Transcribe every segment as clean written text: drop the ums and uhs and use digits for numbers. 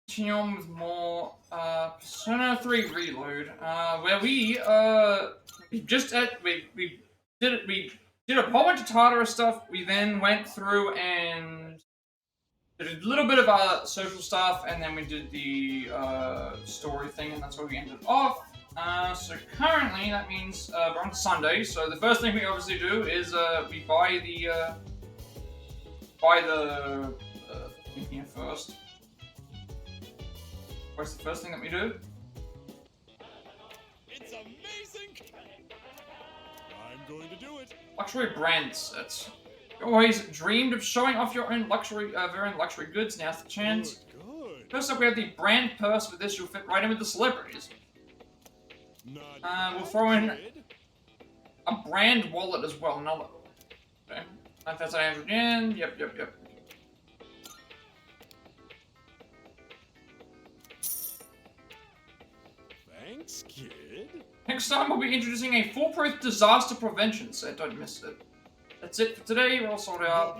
continue on with more Persona 3 Reload, where we did a whole bunch of Tartarus stuff. We then went through and did a little bit of social stuff, and then we did the story thing, and that's where we ended off. So currently, that means we're on Sunday. So the first thing we obviously do is we buy the thing here first. What's the first thing that we do? It's amazing! I'm going to do it. Luxury brand sets. You always dreamed of showing off your own luxury, goods. Now's the chance. Good. First up, we have the brand purse. With this, you'll fit right in with the celebrities. We'll throw in a brand wallet as well. Another. Okay. 9,800 yen. Yep. Thanks, kid. Next time, we'll be introducing a foolproof disaster prevention set. Don't miss it. That's it for today. We're all sold out.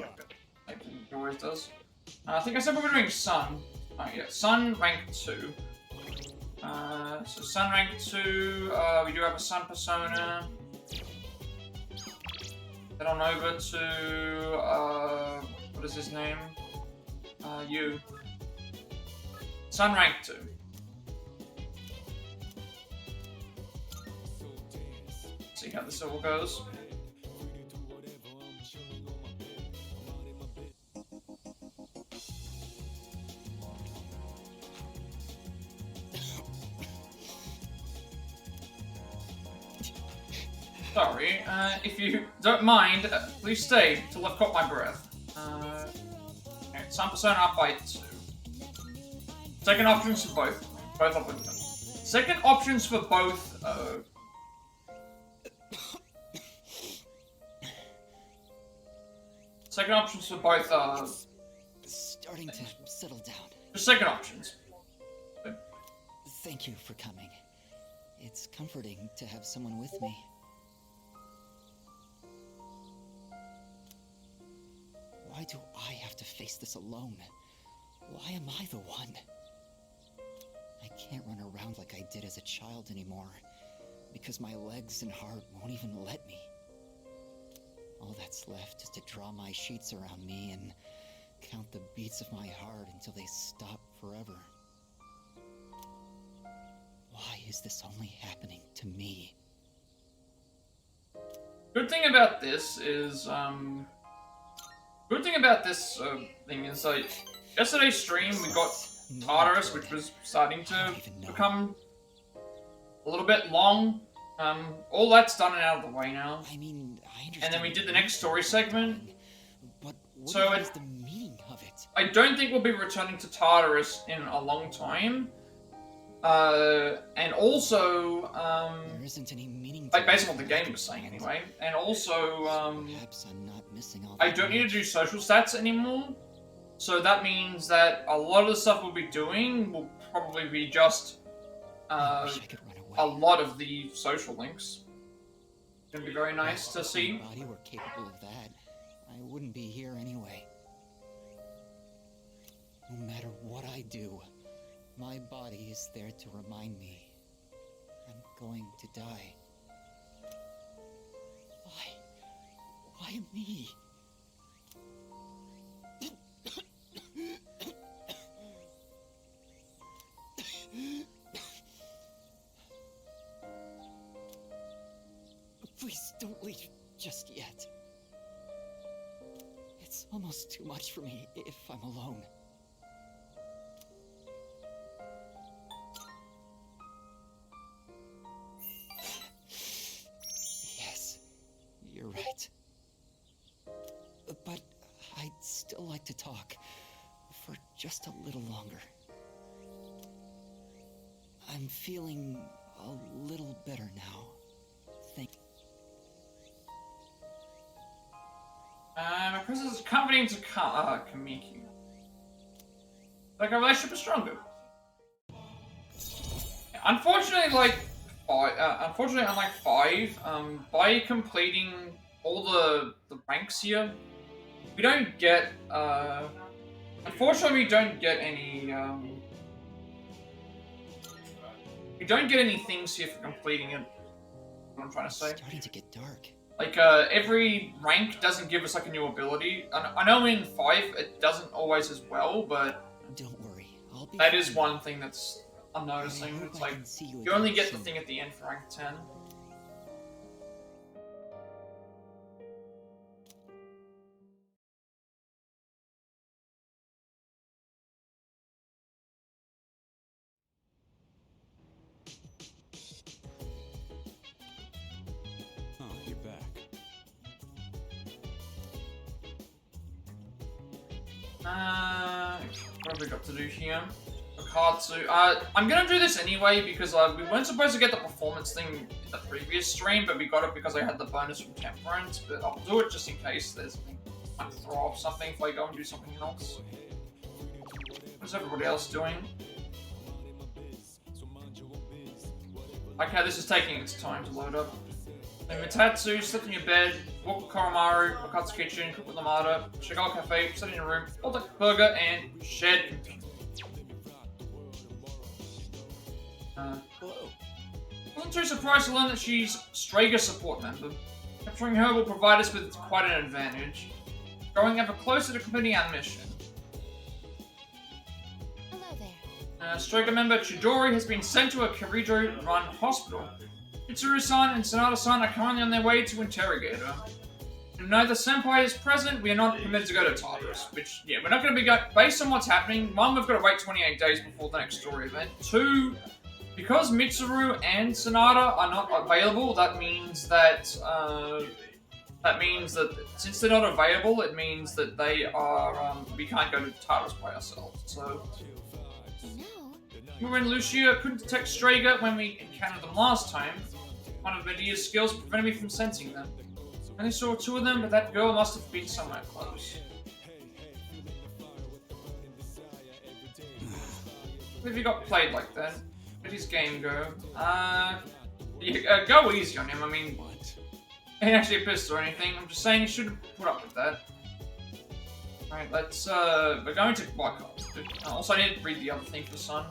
Like it always does. I think I said we were doing Sun. Oh, yeah. Sun rank 2. So Sun rank 2. We do have a Sun persona. Head on over to what is his name? You. Sun rank 2. See how this all goes. Sorry, if you don't mind, please stay till I've caught my breath. Okay, Sun persona up by 2. Second options for both of them. Second options for both. Second options for both are starting to settle down. just second options. Thank you for coming. It's comforting to have someone with me. Why do I have to face this alone? Why am I the one? I can't run around like I did as a child anymore, because my legs and heart won't even let me. All that's left is to draw my sheets around me and count the beats of my heart until they stop forever. Why is this only happening to me? Good thing about this is, thing is, like, yesterday's stream we got Tartarus, which was starting to become a little bit long. All that's done and out of the way now. I mean, I understand. And then we did the next story segment. But what So is the meaning of it? I don't think we'll be returning to Tartarus in a long time. And also, There isn't any meaning. like based on what the game was saying anyway. And also, Perhaps I'm not missing all. I don't need to do social stats anymore. So that means that a lot of the stuff we'll be doing will probably be just I wish I could run away. a lot of the social links. It's gonna be very nice to If see. my body were capable of that, I wouldn't be here anyway. No matter what I do, my body is there to remind me I'm going to die. Why? Why me? Please don't leave just yet. It's almost too much for me if I'm alone. Yes, you're right. But I'd still like to talk for just a little longer. I'm feeling a little better now. Thank you. My presence is comforting to Kamiki. Like our relationship is stronger. Unfortunately, unlike 5, by completing all the ranks here, we don't get, unfortunately we don't get any, don't get any things here for completing it. What I'm trying to say. It's starting to get dark. Like, every rank doesn't give us, like, a new ability. I know in 5 it doesn't always as well, but... Don't worry, I'll be That fine. is one thing that's I'm noticing. I hope It's I like, can see you you only again get the soon. thing at the end for rank 10. Oh, you're back. What have we got to do here? Katsu. I'm gonna do this anyway because we weren't supposed to get the performance thing in the previous stream, but we got it because I had the bonus from Temperance. But I'll do it just in case there's something I can throw off something if I go and do something else. What's everybody else doing? Like how this is taking its time to load up. Then Mitatsu, sleep in your bed, walk with Koromaru, Wakatsu Kitchen, cook with Lamada, Shigal Cafe, sit in your room, order a burger, and shed. Hello. Wasn't too surprised to learn that she's Strager support member. Capturing her will provide us with quite an advantage. Going ever closer to completing our mission. Hello there. Strager member Chidori has been sent to a Kirijo-run hospital. Mitsuru-san and Sonata-san are currently on their way to interrogate her. If neither senpai is present, we are not permitted to go to Tartarus. Which, yeah, we're not going to be based on what's happening. One, we've got to wait 28 days before the next story event. Two, because Mitsuru and Sonata are not available, that means that since they're not available, it means that they are we can't go to Tartarus by ourselves. So You know, Mura and Lucia couldn't detect Strager when we encountered them last time. One of Medea's skills prevented me from sensing them. I only saw 2 of them, but that girl must have been somewhere close. What have you got played like that? Where did his game go? Yeah, go easy on him. I mean, What? he ain't actually pissed or anything. I'm just saying you should have put up with that. Alright, let's, we're going to Black Ops. Also, I need to read the other thing for Sun.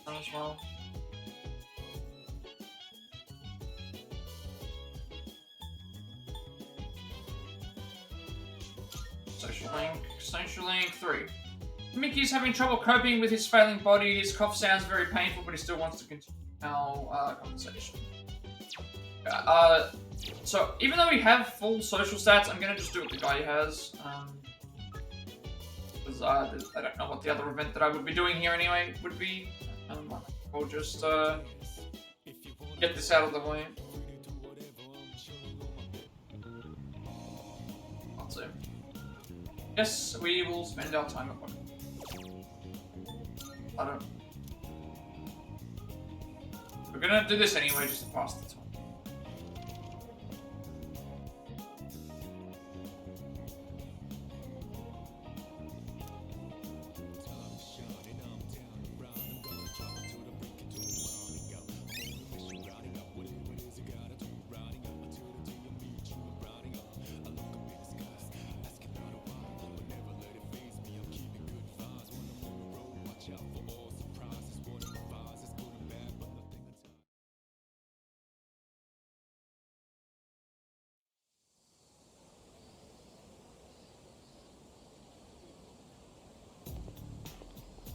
Sun as well. Social Link 3. Mickey's having trouble coping with his failing body. His cough sounds very painful, but he still wants to continue our conversation. So even though we have full social stats, I'm gonna just do what the guy has. Because I don't know what the other event that I would be doing here anyway would be. We'll just get this out of the way. That's it. Yes, we will spend our time at work. I don't. We're gonna do this anyway, just to pass the time.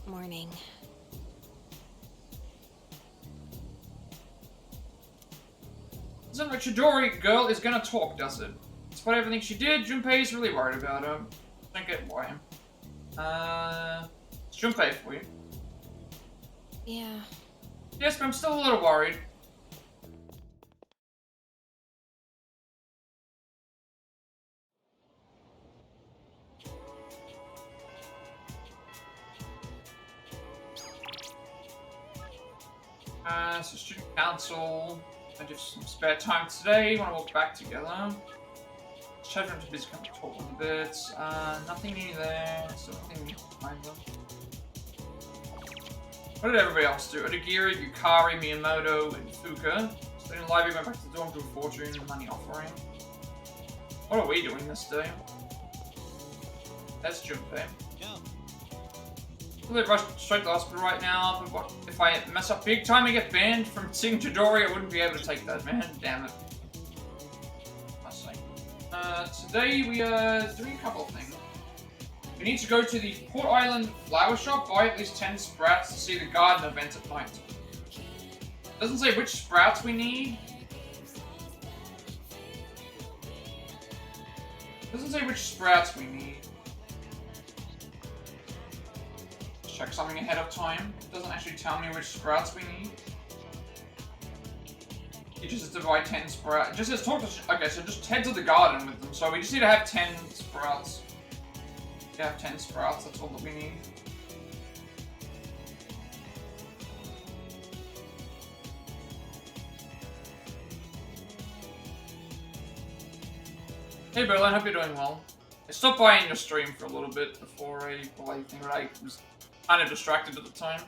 morning. Doesn't like Chidori girl is gonna talk, does it? Despite everything she did, Junpei is really worried about her. I don't get why. It's Junpei for you. Yeah. Yes, but I'm still a little worried. So student council. I have some spare time today. Want to walk back together? Children to busy come to talk a little bit. Nothing new there. So nothing new behind them. What did everybody else do? Odagiri, Yukari, Miyamoto, and Fuka. Stayed in the library, went back to the dorm to a fortune and money offering. What are we doing this day? That's Junpei. Probably rush straight to the hospital right now, but what, if I mess up big time and get banned from seeing Chidori, I wouldn't be able to take that, man. Damn it. Today we are doing a couple of things. We need to go to the Port Island flower shop, buy at least 10 sprouts to see the garden event at night. It doesn't say which sprouts we need. It doesn't say which sprouts we need. Check something ahead of time. It doesn't actually tell me which sprouts we need. It just has to buy 10 sprouts. It just says talk to... Okay, so just head to the garden with them. So we just need to have 10 sprouts. We have 10 sprouts, that's all that we need. Hey Berlin, hope you're doing well. I stopped by in your stream for a little bit before I played thing, but I was kind of distracted at the time.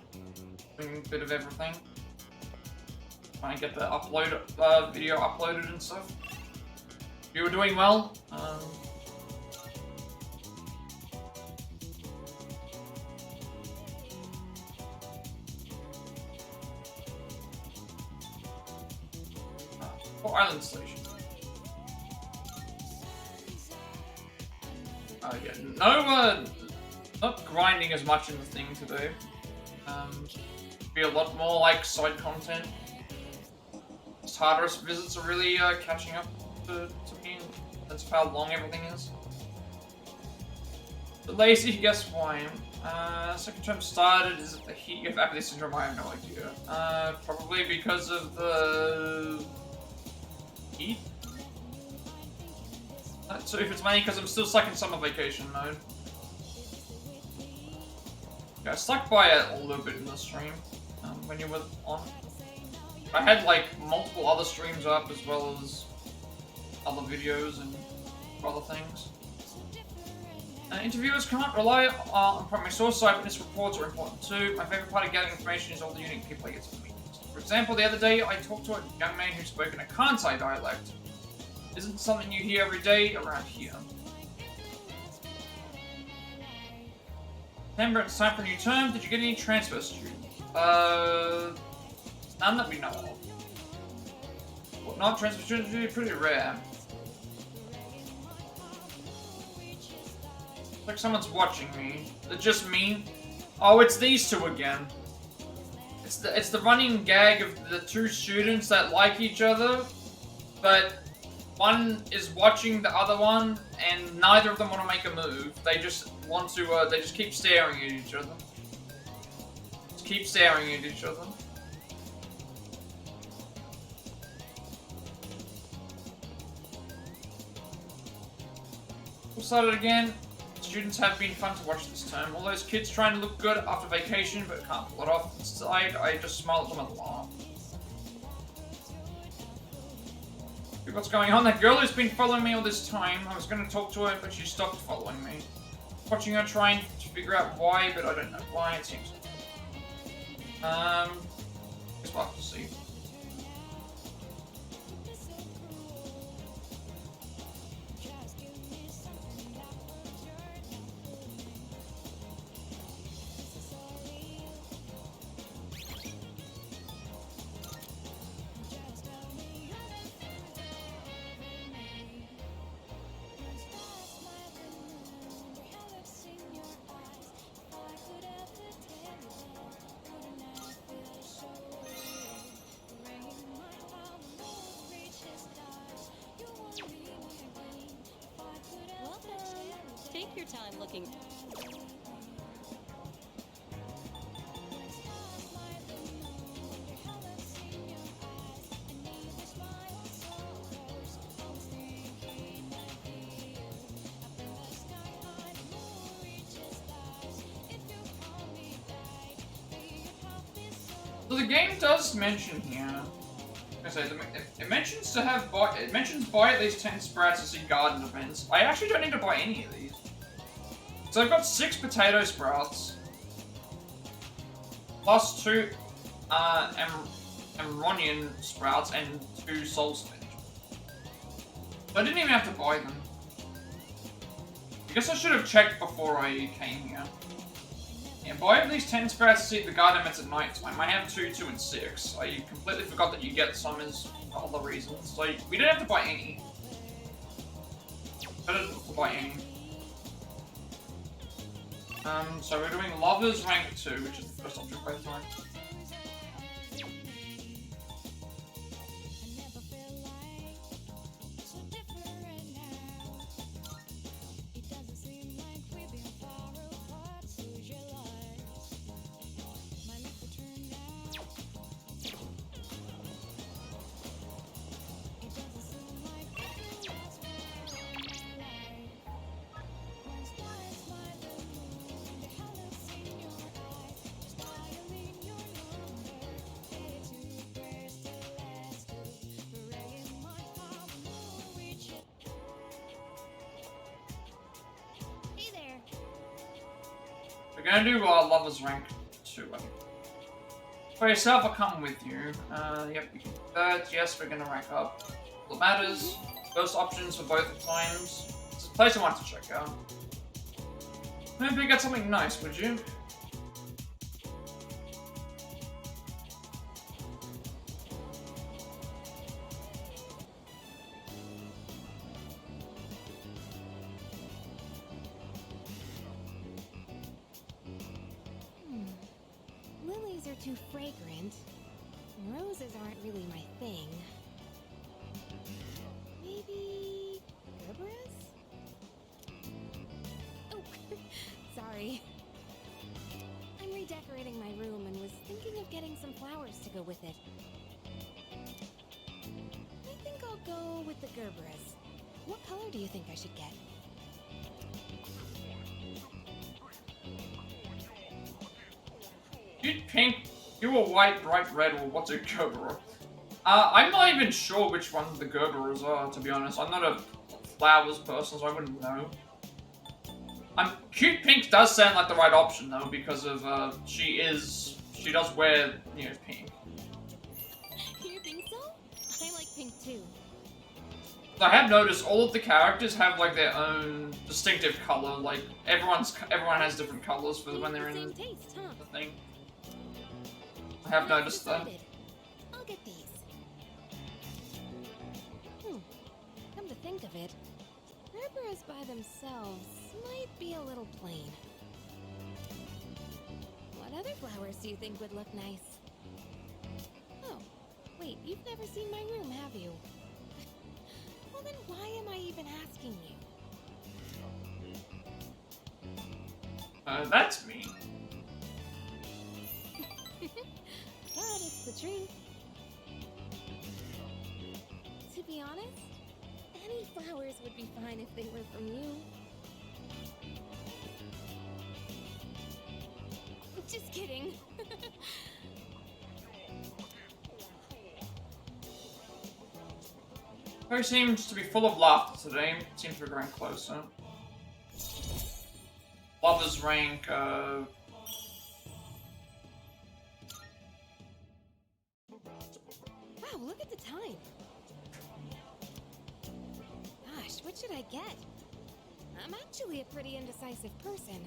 Doing a bit of everything. Trying to get the video uploaded and stuff. You were doing well. Island Station. Yeah, no, not grinding as much in the thing today. Be a lot more like side content. Tartarus visits are really catching up to me in terms of how long everything is. The lazy, guess why? Second term started, is it the heat of apathy syndrome? I have no idea. Probably because of the heat? So if it's mainly because I'm still stuck in summer vacation mode. Yeah, I stuck by it a little bit in the stream when you were on. I had like multiple other streams up as well as other videos and other things. Interviewers can't rely on primary source, eyewitness reports are important too. My favourite part of gathering information is all the unique people I get to meet. For example, the other day I talked to a young man who spoke in a Kansai dialect. Isn't something you hear every day around here. September, it's time for a new term. Did you get any transfer students? None that we know of. Well, not transfer students are pretty rare. It's like someone's watching me. Is it just me? Oh, it's these two again. It's the running gag of the two students that like each other, but one is watching the other one, and neither of them want to make a move. They just want to, they just keep staring at each other. Just keep staring at each other. We'll start it again. Students have been fun to watch this term. All those kids trying to look good after vacation, but can't pull it off. Inside, I just smile at them and laugh. What's going on? That girl who's been following me all this time. I was going to talk to her, but she stopped following me. Watching her trying to figure out why, but I don't know why, it seems. Guess we'll have to see. Take your time looking. So the game does mention here. I say it mentions to have it mentions buy at least 10 sprouts to see garden events. I actually don't need to buy any of these. So I've got 6 potato sprouts, plus 2 Amronian sprouts and 2 soul spinach. So I didn't even have to buy them. I guess I should have checked before I came here. Yeah, but I have at least 10 spares to see the garden emits at night time. I have 2, 2, and 6. I completely forgot that you get some as for other reasons. Like, we didn't have to buy any. I didn't have to buy any. So we're doing Lovers Rank 2, which is the first option by the time. We're gonna do Lovers Rank 2. For yourself, I'll come with you. Yep, you can do that. Yes, we're gonna rank up. All that matters. First options for both times. It's a place I want to check out. Maybe get something nice, would you? Lilies are too fragrant. Roses aren't really my thing. Maybe Gerberas? Oh, sorry. I'm redecorating my room and was thinking of getting some flowers to go with it. I think I'll go with the Gerberas. What color do you think I should get? You pink, you were white, bright red, or what's a Gerbera? I'm not even sure which ones the Gerberas are, to be honest. I'm not a flowers person, so I wouldn't know. Cute pink does sound like the right option, though, because of, she does wear, you know, pink. You think so? I like pink too. I have noticed all of the characters have, like, their own distinctive color. Like, everyone has different colors for when they're in Same taste, huh? the thing. I have noticed that. I'll get these. Come to think of it, Gerberas by themselves might be a little plain. What other flowers do you think would look nice? Oh, wait, you've never seen my room, have you? Well then why am I even asking you? That's me. But it's the truth. To be honest, any flowers would be fine if they were from you. Just kidding. Her seems to be full of laughter today. Seems to be growing closer. Lovers Rank, Wow, look at the time. Gosh, what should I get? I'm actually a pretty indecisive person.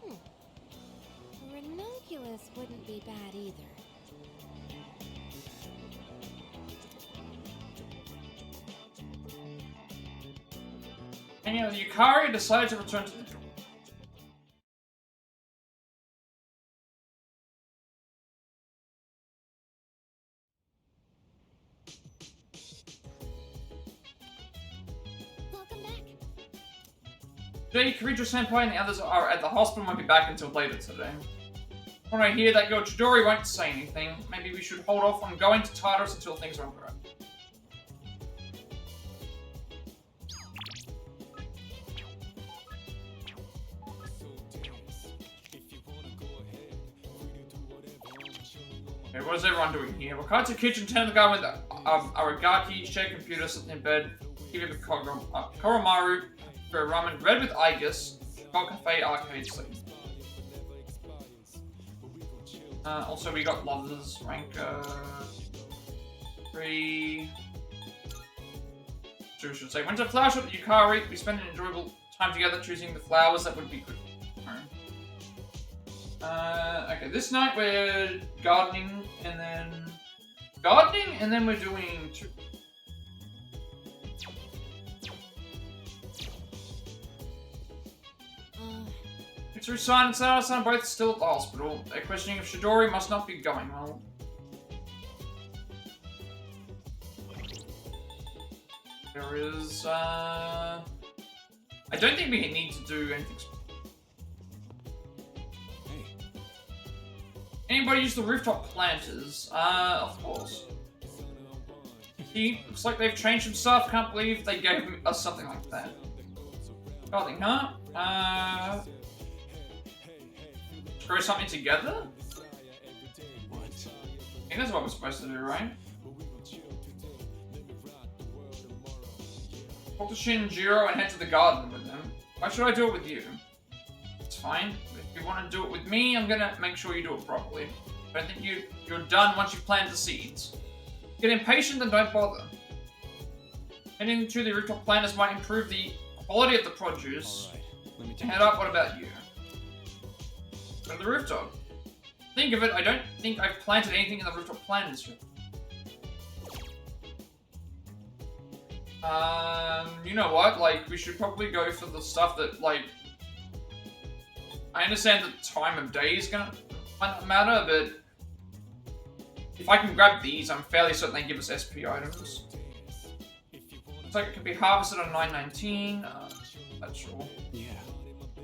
A ranunculus wouldn't be bad either. and you know, Yukari decided to return to the Welcome back. Today, Kirito-senpai and the others are at the hospital and won't be back until later today. When I hear that girl Chidori won't say anything, maybe we should hold off on going to Tartarus until things are on track. Okay, what is everyone doing here? Wakatsu kitchen, tend to the guy with Aragaki, share computer, sitting in bed, give him a Koromaru, for ramen, red with Aegis, Gold Cafe arcade sleep. Also, we got Lovers, rank 3. So we should say, went to Flash with Yukari. We spent an enjoyable time together choosing the flowers that would be good. Okay, this night we're gardening, and then we're doing two. Mitsurusan and Sara-san both still at the hospital. They're questioning if Chidori must not be going well. There is, I don't think we need to do anything. Hey, Anybody use the rooftop planters? Of course. Looks like they've changed some stuff. Can't believe they gave us something like that. Nothing, huh? Screw something together? what? I think that's what we're supposed to do, right? Talk to Shinjiro and head to the garden with them. Why should I do it with you? It's fine. If you want to do it with me, I'm gonna make sure you do it properly. I don't think you're done once you've planted the seeds. Get impatient and don't bother. Heading to the rooftop planters might improve the quality of the produce. Alright, let me take Head up, what about you? Go to the rooftop. Think of it, I don't think I've planted anything in the rooftop planters yet. You know what? Like, we should probably go for the stuff that, like... I understand the time of day is might not matter, but... If I can grab these, I'm fairly certain they give us SP items. Looks like it can be harvested on 919. That's sure. Yeah.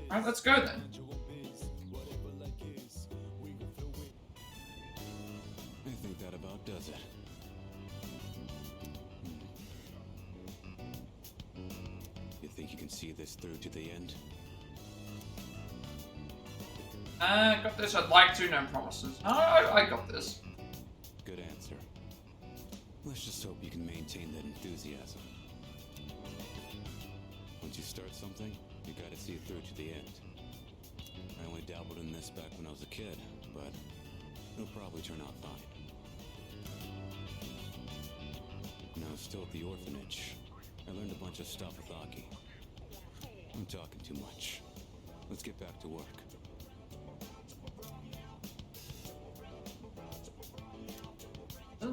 Alright, let's go then. I think that about does it. You think you can see this through to the end? Got this. I'd like to, no promises. I got this. Good answer. Let's just hope you can maintain that enthusiasm. Once you start something, you gotta see it through to the end. I only dabbled in this back when I was a kid, but it'll probably turn out fine. When I was still at the orphanage, I learned a bunch of stuff with Aki. I'm talking too much. Let's get back to work.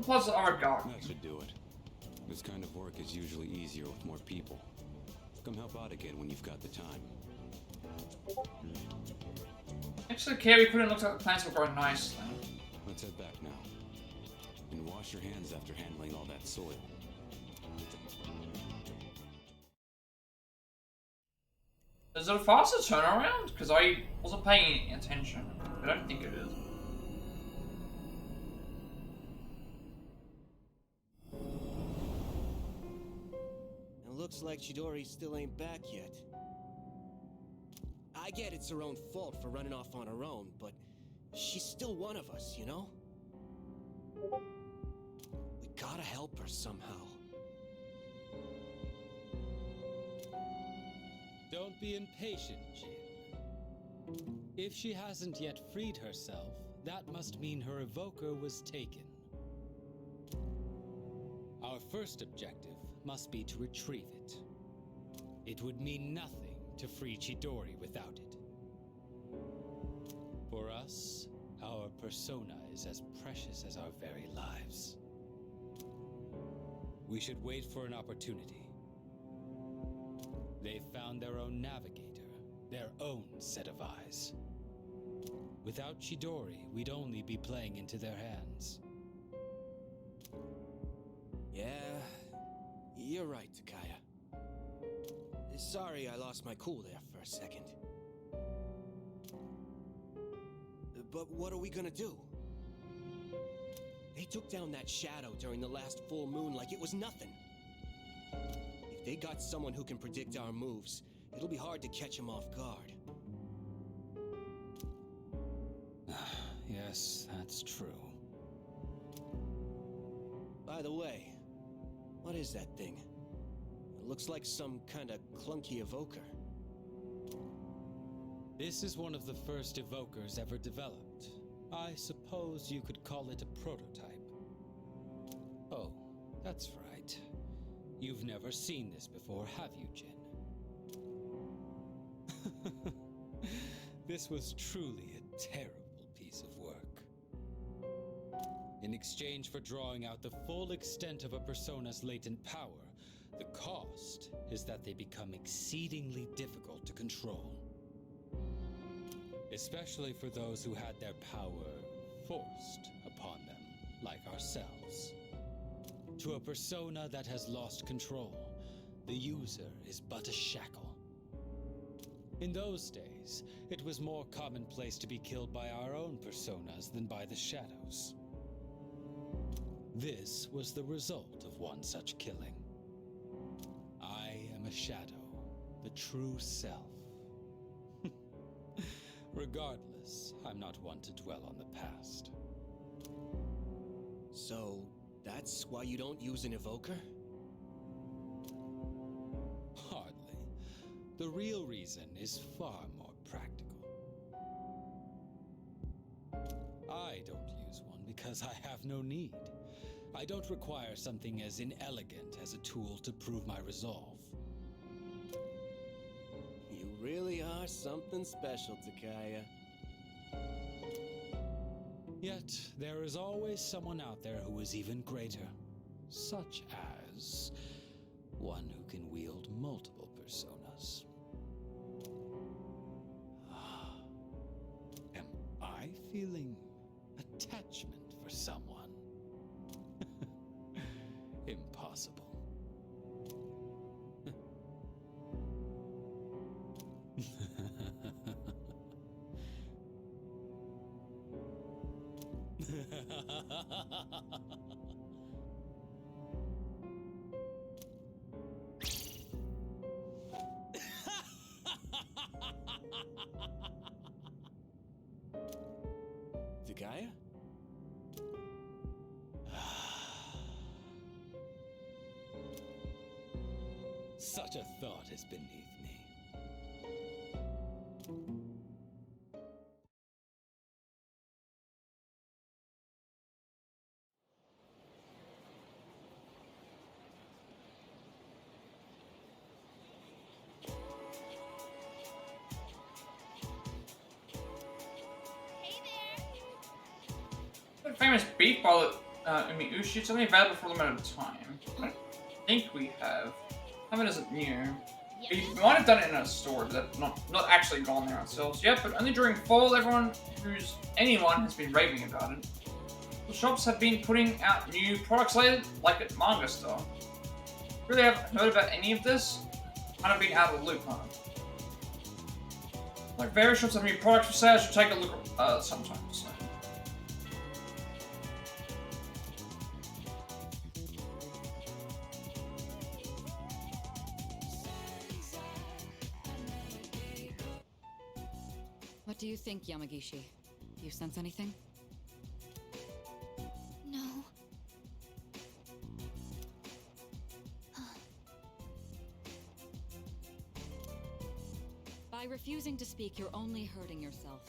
Plus our garden. That should do it. This kind of work is usually easier with more people. Come help out again when you've got the time. Actually, the care we put in looks like the plants will grow nice. Let's head back now. And wash your hands after handling all that soil. Is it a faster turnaround? Because I wasn't paying any attention. I don't think it is. It looks like Chidori still ain't back yet. I get it's her own fault for running off on her own, but she's still one of us, you know? We gotta help her somehow. Don't be impatient, Jin. If she hasn't yet freed herself, that must mean her evoker was taken. Our first objective must be to retrieve it. It would mean nothing to free Chidori without it. For us, our persona is as precious as our very lives. We should wait for an opportunity. They've found their own navigator, their own set of eyes. Without Chidori, we'd only be playing into their hands. Yeah, you're right, Takaya. Sorry I lost my cool there for a second. But what are we gonna do? They took down that shadow during the last full moon like it was nothing. If they got someone who can predict our moves, it'll be hard to catch them off guard. Yes, that's true. By the way, what is that thing? It looks like some kind of clunky evoker. This is one of the first evokers ever developed. I suppose you could call it a prototype. Oh, that's right. You've never seen this before, have you, Jin? This was truly a terrible piece of work. In exchange for drawing out the full extent of a persona's latent power, the cost is that they become exceedingly difficult to control. Especially for those who had their power forced upon them, like ourselves. To a persona that has lost control, the user is but a shackle. In those days, it was more commonplace to be killed by our own personas than by the shadows. This was the result of one such killing. I am a shadow, the true self. Regardless, I'm not one to dwell on the past. So, that's why you don't use an evoker? Hardly. The real reason is far more practical. I don't use one because I have no need. I don't require something as inelegant as a tool to prove my resolve. You really are something special, Takaya. Yet, there is always someone out there who is even greater. Such as one who can wield multiple personas. Am I feeling attachment for someone? Impossible. Takaya? Such a thought is beneath me. The famous beef ball at Umiushi. It's only available for a limited time. I don't think we have. It isn't new. We might have done it in a store, but not actually gone there ourselves yet. But only during fall, anyone has been raving about it. The shops have been putting out new products lately, like at Manga Store. Really haven't heard about any of this. Kind of been out of the loop, huh? Like various shops have new products for sale. Should take a look sometimes. What do you think, Yamagishi? Do you sense anything? No. By refusing to speak, you're only hurting yourself.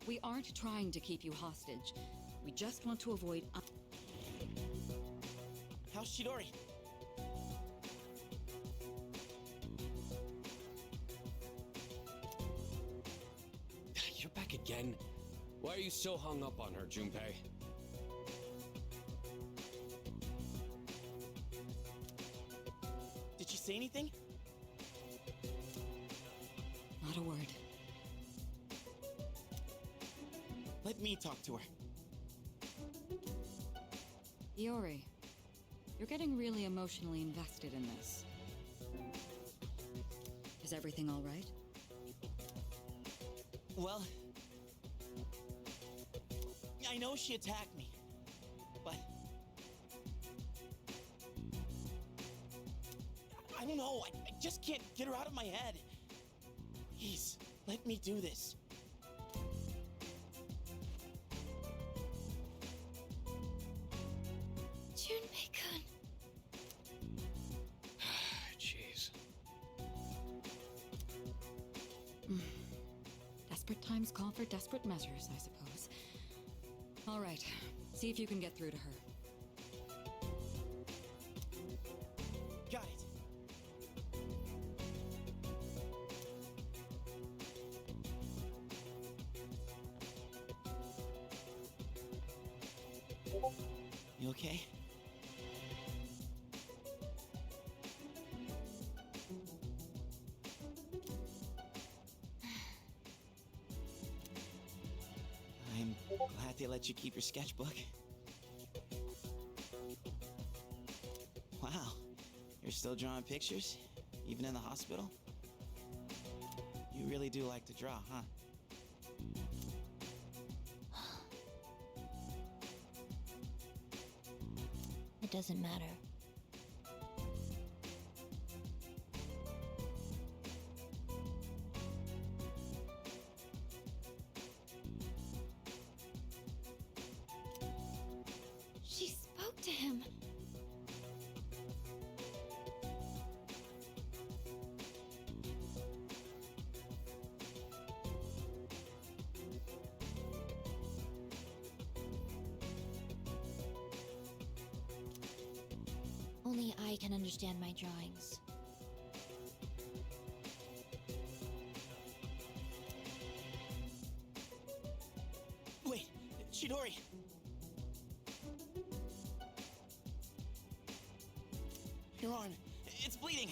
We aren't trying to keep you hostage. We just want to avoid... How's Chidori? You're back again. Why are you so hung up on her, Junpei? Did she say anything? Not a word. Let me talk to her. Iori, you're getting really emotionally invested in this. Is everything all right? Well, I know she attacked me, but I don't know. I just can't get her out of my head. Please, let me do this. Junpei-kun. Jeez. Desperate times call for desperate measures, I suppose. All right, see if you can get through to her. Got it. You okay? I'm glad they let you keep your sketchbook. Wow, you're still drawing pictures? Even in the hospital? You really do like to draw, huh? It doesn't matter. She spoke to him. Only I can understand my drawings. Wait, Chidori! Your arm, it's bleeding!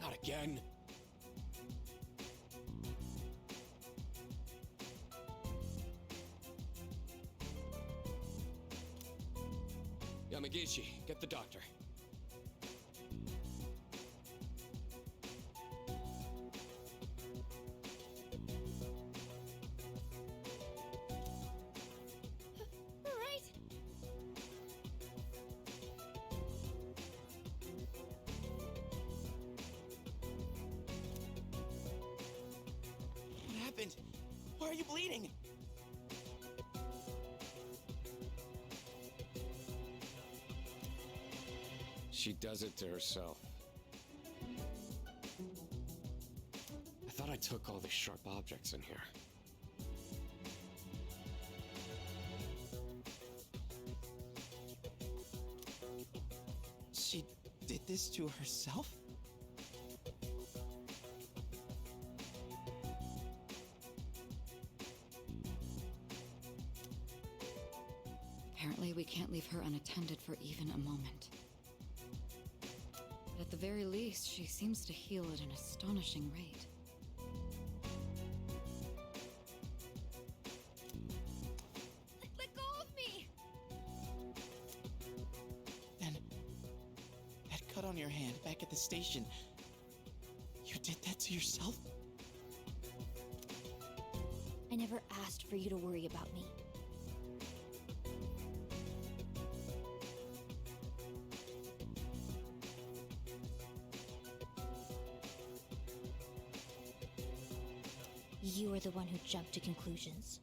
Not again. Yamagishi, get the doctor. Right? What happened? Why are you bleeding? She does it to herself. I thought I took all the sharp objects in here. She did this to herself? Apparently, we can't leave her unattended for even a moment. But at the very least, she seems to heal at an astonishing rate. Let go of me! Then, that cut on your hand back at the station, you did that to yourself? I never asked for you to worry about me. You are the one who jumped to conclusions.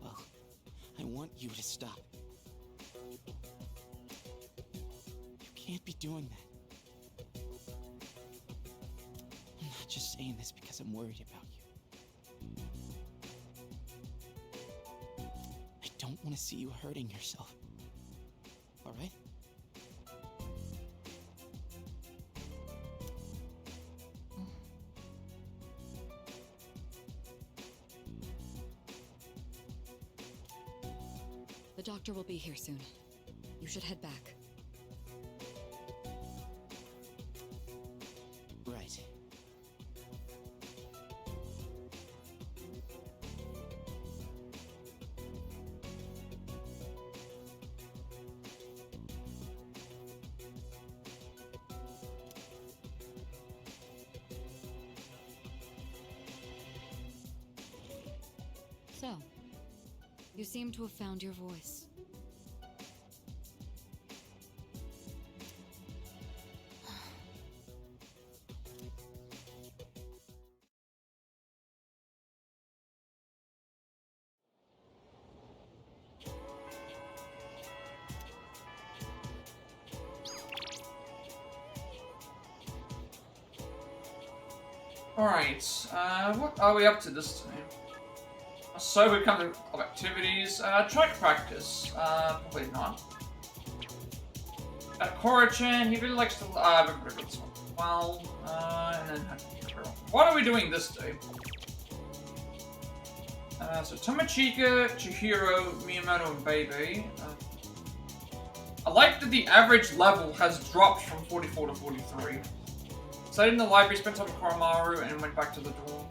Well, I want you to stop. You can't be doing that. I'm not just saying this because I'm worried about you. I don't want to see you hurting yourself. All right? The doctor will be here soon. You should head back. Right. So, you seem to have found your voice. Alright, what are we up to this time? So we come to activities. Track practice. Probably not. Korichan, he really likes to. This one. Well, and then what are we doing this day? So Tomochika, Chihiro, Miyamoto, and Baby. I like that the average level has dropped from 44 to 43. Stayed in the library, spent time with Koromaru, and went back to the dorm.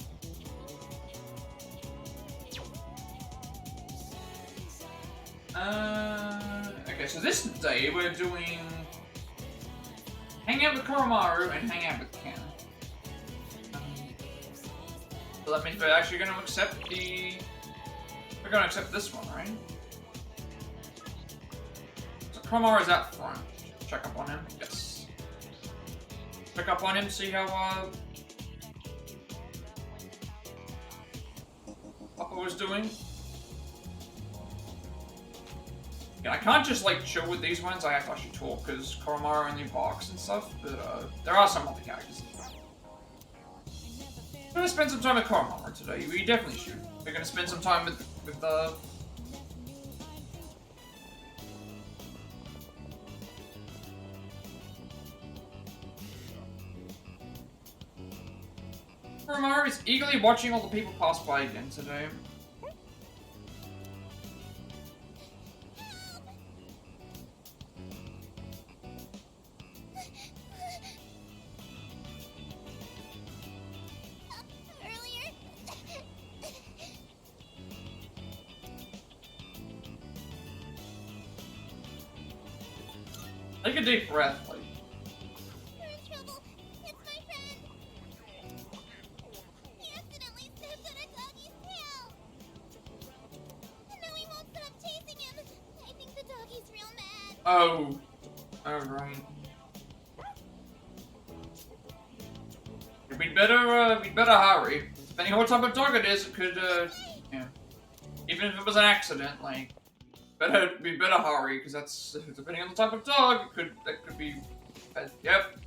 Okay, so this day we're doing hang out with Koromaru and hang out with Ken. So that means we're actually going to accept we're going to accept this one, right? So Koromaru's out front. Check up on him. Yes. Check up on him, see how Papa was doing. Yeah, I can't just like chill with these ones, I have to actually talk because Koromaru only barks and stuff, but there are some other characters. We're gonna spend some time with Koromaru today, we definitely should. We're gonna spend some time with Koromaru is eagerly watching all the people pass by again today. Take a deep breath, like. We're in trouble. It's my friend. He accidentally stepped on a doggy's tail. And now he won't stop chasing him. I think the doggy's real mad. Oh. Oh, right. We'd better hurry. Depending on what type of dog it is, it could, yeah. Even if it was an accident, like, we better hurry, because that's, depending on the type of dog, that could be, yep.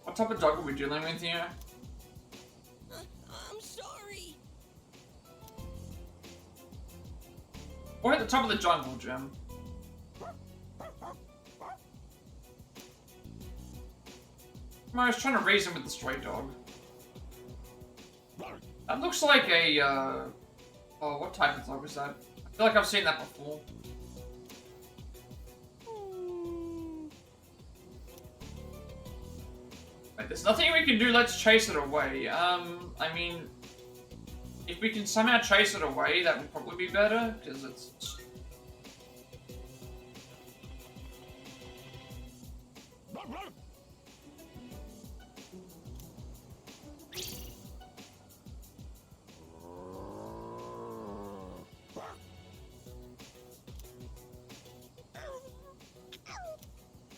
What type of dog are we dealing with here? I'm sorry. We're at the top of the jungle, Jim. I was trying to reason with the stray dog. That looks like a, oh, what type of dog is that? I feel like I've seen that before. Wait, there's nothing we can do, let's chase it away. I mean, if we can somehow chase it away, that would probably be better, because it's...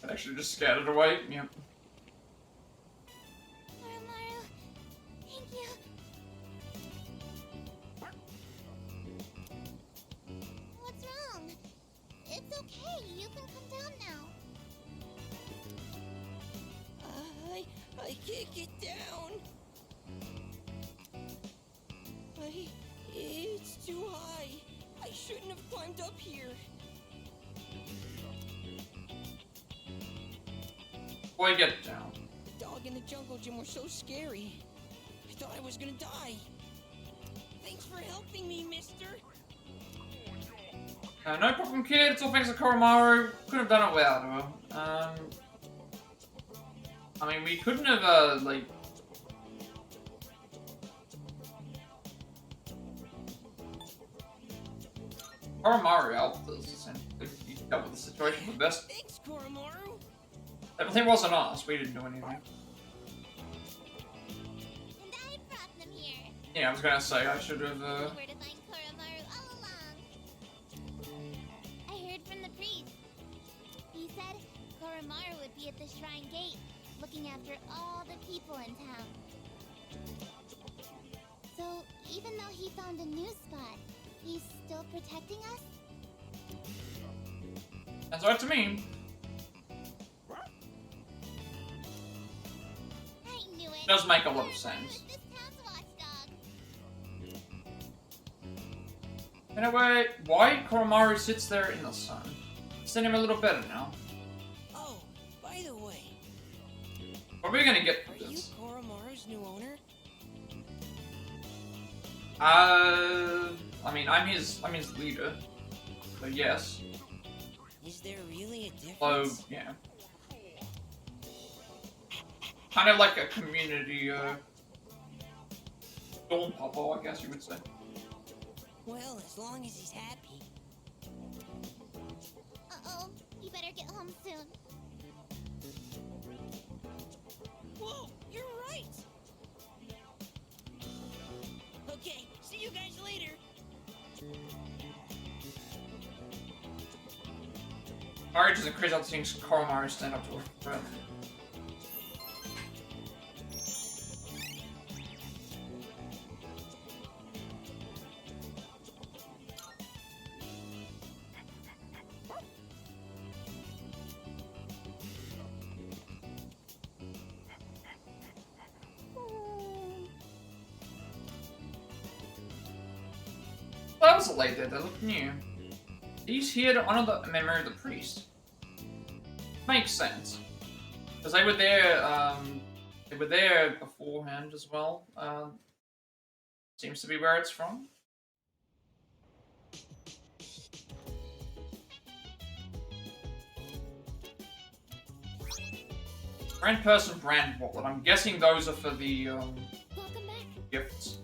I actually just scared it away, yep. Koromaru, thank you. What's wrong? It's okay, you can come down now. I can't get down. It's too high. I shouldn't have climbed up here. Boy, get down. The dog in the jungle gym were so scary. I thought I was gonna die. Thanks for helping me, mister. No problem, kid. It's all thanks to Koromaru. Could have done it without her. I mean, we couldn't have, like... Koromaru helped us, essentially. He dealt with the situation the best. Thanks, Koromaru. Everything wasn't us. We didn't do anything. And I brought them here. Yeah, I was gonna say, I should have, Where to find Koromaru all along. I heard from the priest. He said Koromaru would be at the shrine gate, looking after all the people in town. So, even though he found a new spot, he's still protecting us? That's what to me. Does make a lot of sense. This town's a watchdog. Anyway, why Koromaru sits there in the sun? Send him a little better now. Oh, by the way, What are we gonna get are for you this? Koromaru's new owner? I mean, I'm his leader. So yes. Is there really a So difference? yeah. Kind of like a community, Dawn Papa, I guess you would say. Well, as long as he's happy. Uh-oh. You better get home soon. Whoa, you're right! Okay, see you guys later. Marriage is a crazy out seeing Koromaru stand up to her friend. That was a late dead, they look new. He's here to honor the memory of the priest. Makes sense. Because they were there beforehand as well. Seems to be where it's from. Brand person, brand wallet. I'm guessing those are for the, Welcome back. gifts.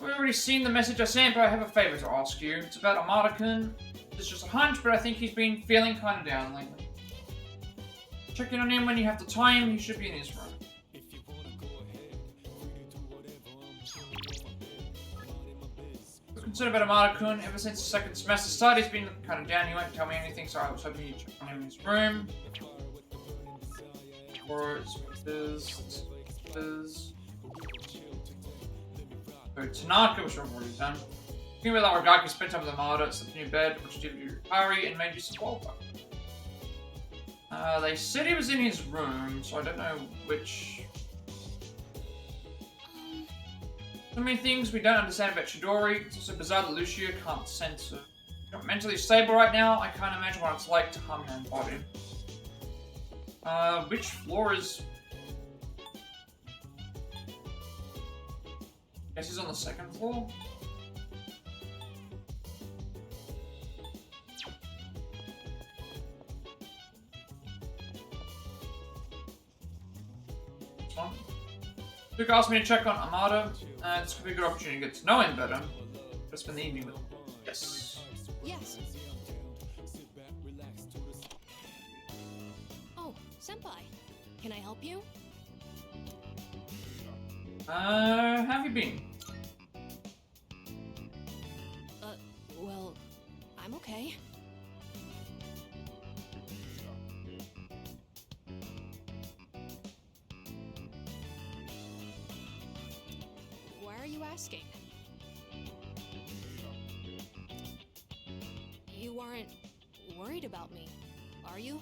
We've already seen the message I sent, but I have a favor to ask you. It's about Amada-kun. It's just a hunch, but I think he's been feeling kind of down lately. Check in on him when you have the time. He should be in his room. I was concerned about Amada-kun. Ever since the second semester started, he's been kind of down. He won't tell me anything, so I was hoping you'd check on him in his room. Or it's So Tanaka, which I've already done. Thinking about that Ragaki spent time with Amada, slept in your bed, which did you Ari, and made you spoil They said he was in his room, so I don't know which. So many things we don't understand about Chidori. It's also bizarre that Lucia can't sense it. You're not mentally stable right now. I can't imagine what it's like to harm your own body. Which floor is... Guess he's on the second floor? This one. Luke asked me to check on Amada. This could be a good opportunity to get to know him better. Let's spend the evening with him. Yes. Yes. Oh, senpai. Can I help you? How have you been? Well, I'm okay. Why are you asking? You aren't worried about me, are you?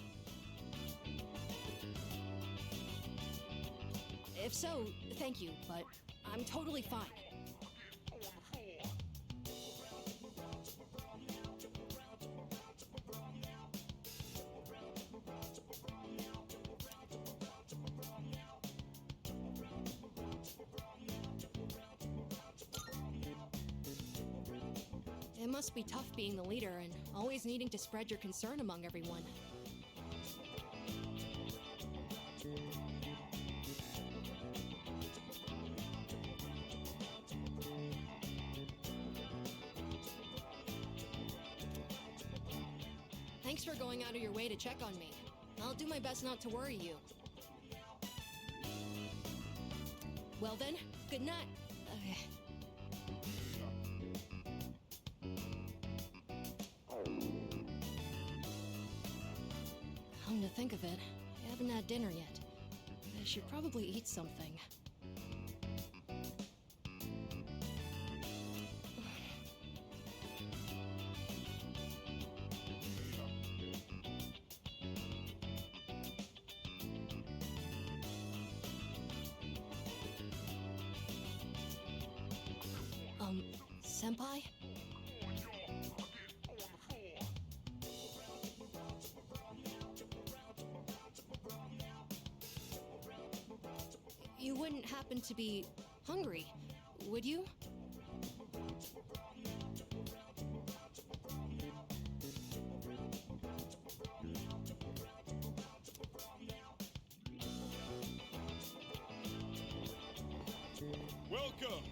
If so, thank you, but I'm totally fine. It must be tough being the leader and always needing to spread your concern among everyone. Thanks for going out of your way to check on me. I'll do my best not to worry you. Well then, good night. Come to think of it, I haven't had dinner yet. I should probably eat something. Senpai? You wouldn't happen to be hungry, would you? Welcome.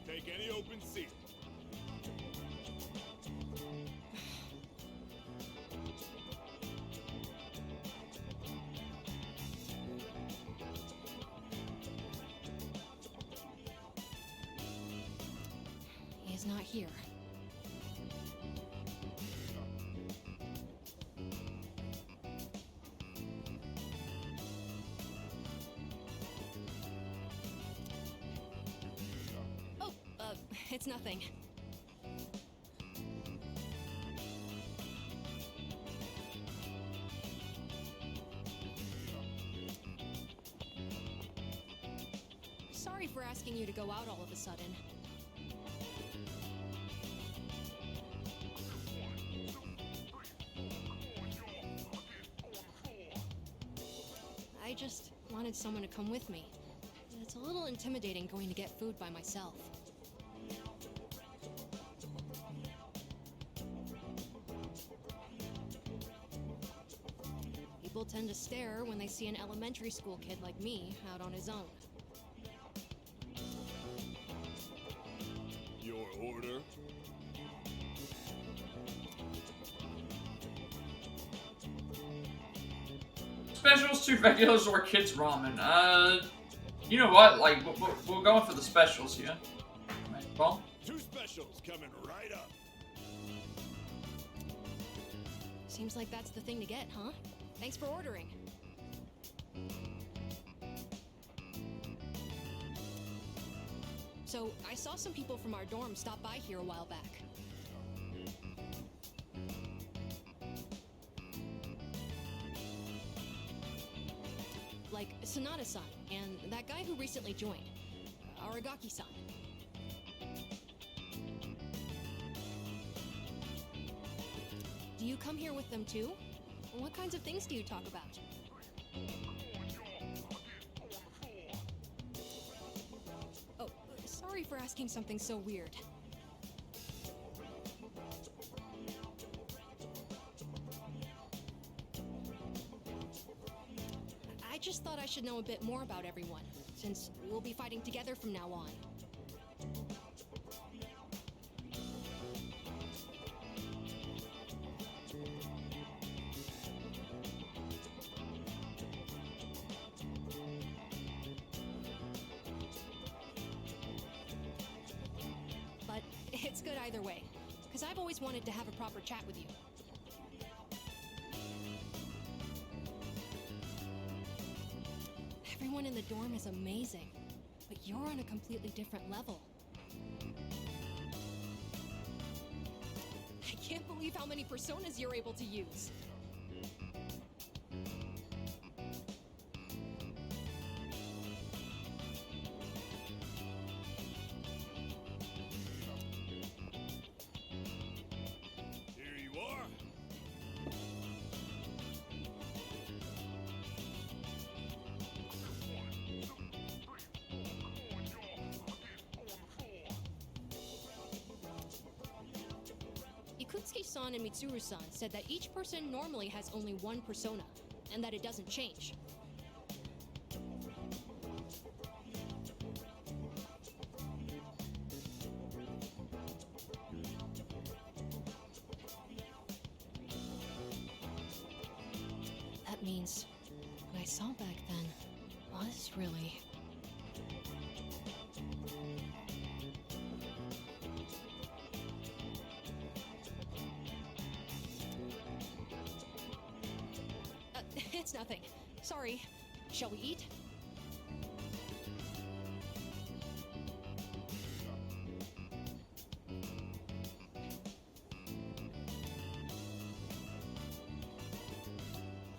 Take any open seat. He's not here. Oh, it's nothing. Sorry for asking you to go out all of a sudden. I just wanted someone to come with me. It's a little intimidating going to get food by myself. People tend to stare when they see an elementary school kid like me out on his own. Your order? Specials, 2 regulars, or kids ramen. You know what? Like, we're going for the specials here. Right, well, 2 specials coming right up. Seems like that's the thing to get, huh? Thanks for ordering. So, I saw some people from our dorm stop by here a while back. Like Sonata-san, and that guy who recently joined, Aragaki-san. Do you come here with them too? What kinds of things do you talk about? Oh, sorry for asking something so weird. I just thought I should know a bit more about everyone, since we'll be fighting together from now on. But it's good either way, because I've always wanted to have a proper chat with you. Everyone in the dorm is amazing, but you're on a completely different level. I can't believe how many personas you're able to use. Here you are. Ikutsuki-san and Mitsuru-san said that each person normally has only one persona, and that it doesn't change. That means what I saw back then was really... It's nothing. Sorry. Shall we eat?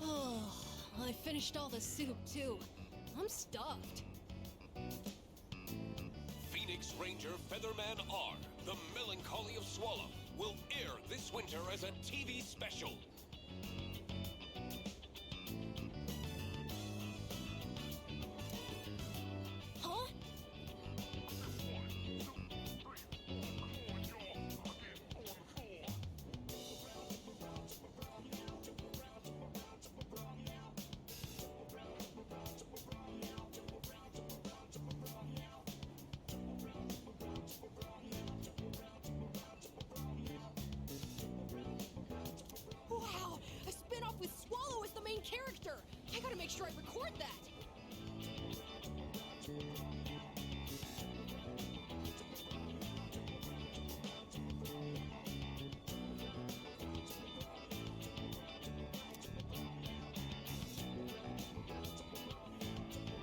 Oh, I finished all the soup too. I'm stuffed. Phoenix Ranger Featherman R The Melancholy of Swallow will air this winter as a TV special. Huh? Wow! A spin-off with Swallow as the main character! I gotta make sure I record that!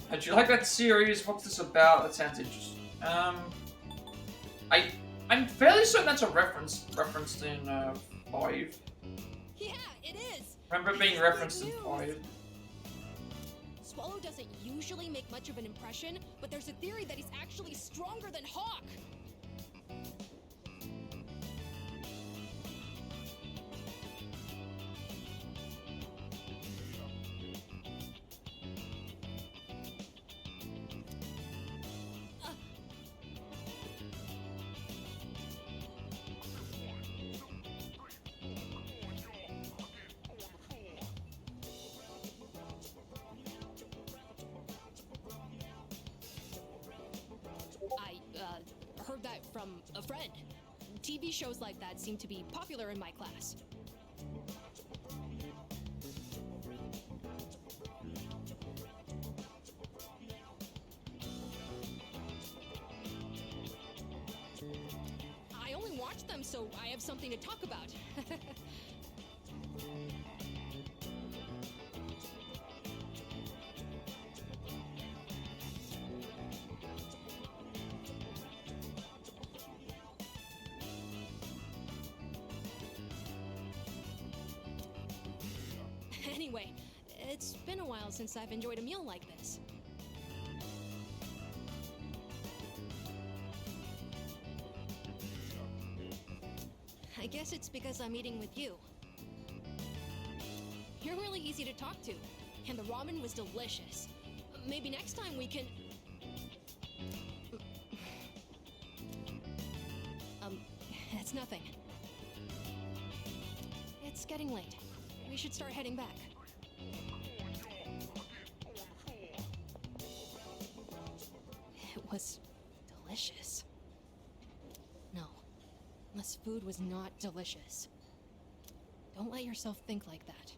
How'd you like that series? What's this about? That sounds interesting. I'm fairly certain that's a referenced in 5. Yeah, it is! Remember it being referenced in 5. Swallow doesn't usually make much of an impression, but there's a theory that he's actually stronger than Hawk! I heard that from a friend. TV shows like that seem to be popular in my class. I only watch them so I have something to talk about. Anyway, it's been a while since I've enjoyed a meal like this. I guess it's because I'm eating with you. You're really easy to talk to, and the ramen was delicious. Maybe next time we can... It's nothing. It's getting late. We should start heading back. It was delicious. No, this food was not delicious. Don't let yourself think like that.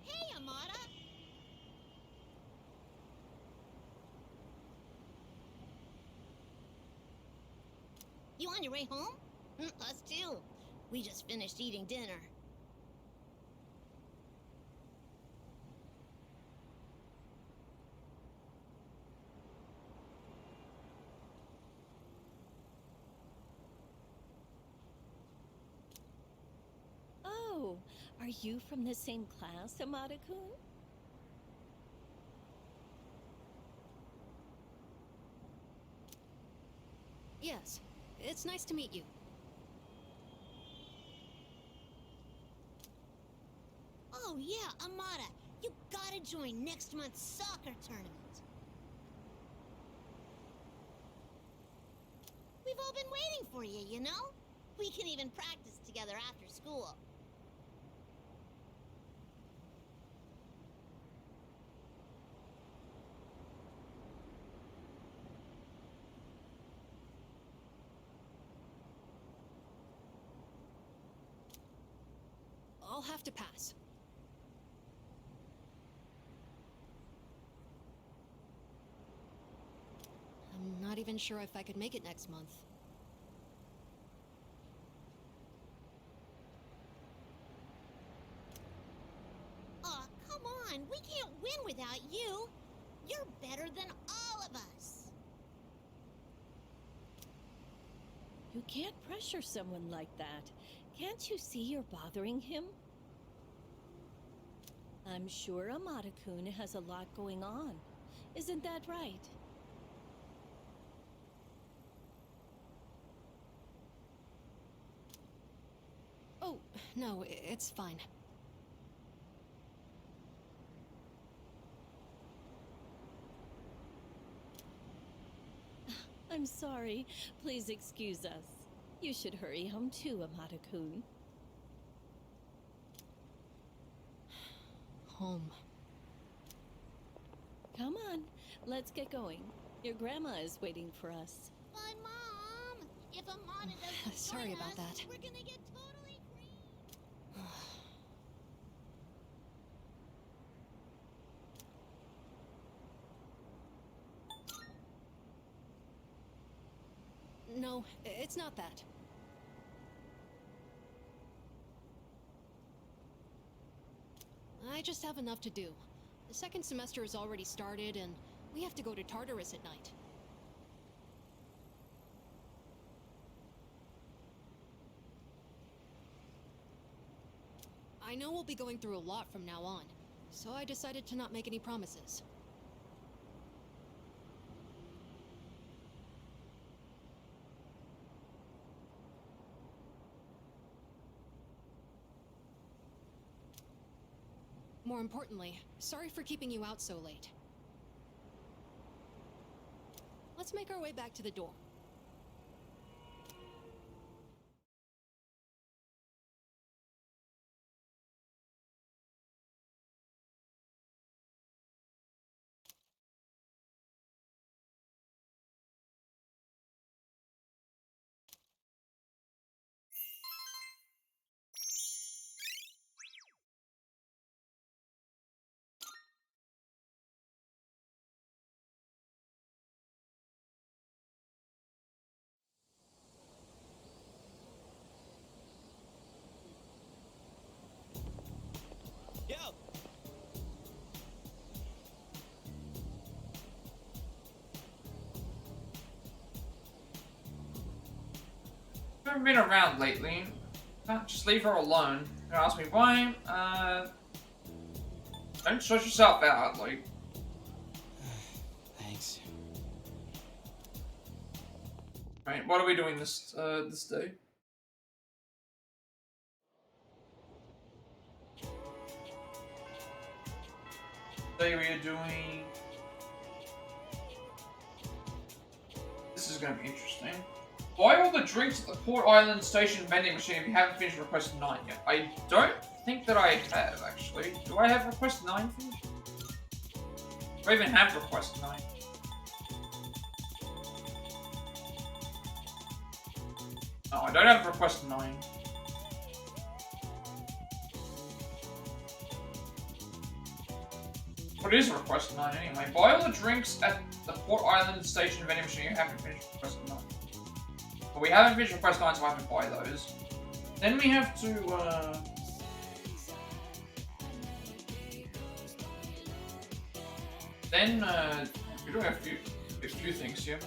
Hey, Amada! You on your way home? Us too. We just finished eating dinner. Oh, are you from the same class, Amada-kun? Yes, it's nice to meet you. Oh yeah, Amada, you gotta join next month's soccer tournament. We've all been waiting for you, you know? We can even practice together after school. I'll have to pass. I'm not even sure if I could make it next month. Aw, come on, we can't win without you. You're better than all of us. You can't pressure someone like that. Can't you see you're bothering him? I'm sure Amada-kun has a lot going on. Isn't that right? Oh, no, it's fine. I'm sorry. Please excuse us. You should hurry home too, Amada-kun. Home. Come on, let's get going. Your grandma is waiting for us. But Mom, if Amada doesn't Sorry join about us, that. we're gonna get totally free. No, it's not that. I just have enough to do. The second semester has already started, and we have to go to Tartarus at night. I know we'll be going through a lot from now on, so I decided to not make any promises. More importantly, sorry for keeping you out so late. Let's make our way back to the dorm. Yo! I haven't been around lately. Can't just leave her alone. Don't ask me why. Don't stress yourself out, like. Thanks. Right, what are we doing this day? Today we are doing. This is gonna be interesting. Buy all the drinks at the Port Island Station vending machine if you haven't finished request 9 yet. I don't think that I have, actually. Do I have request 9 finished? Do I even have request 9? No, I don't have request 9. What is request 9 anyway? Buy all the drinks at the Port Island Station vending machine if you haven't finished request 9. But we haven't finished request 9, so I have to buy those. Then we have to, we're doing a few things here.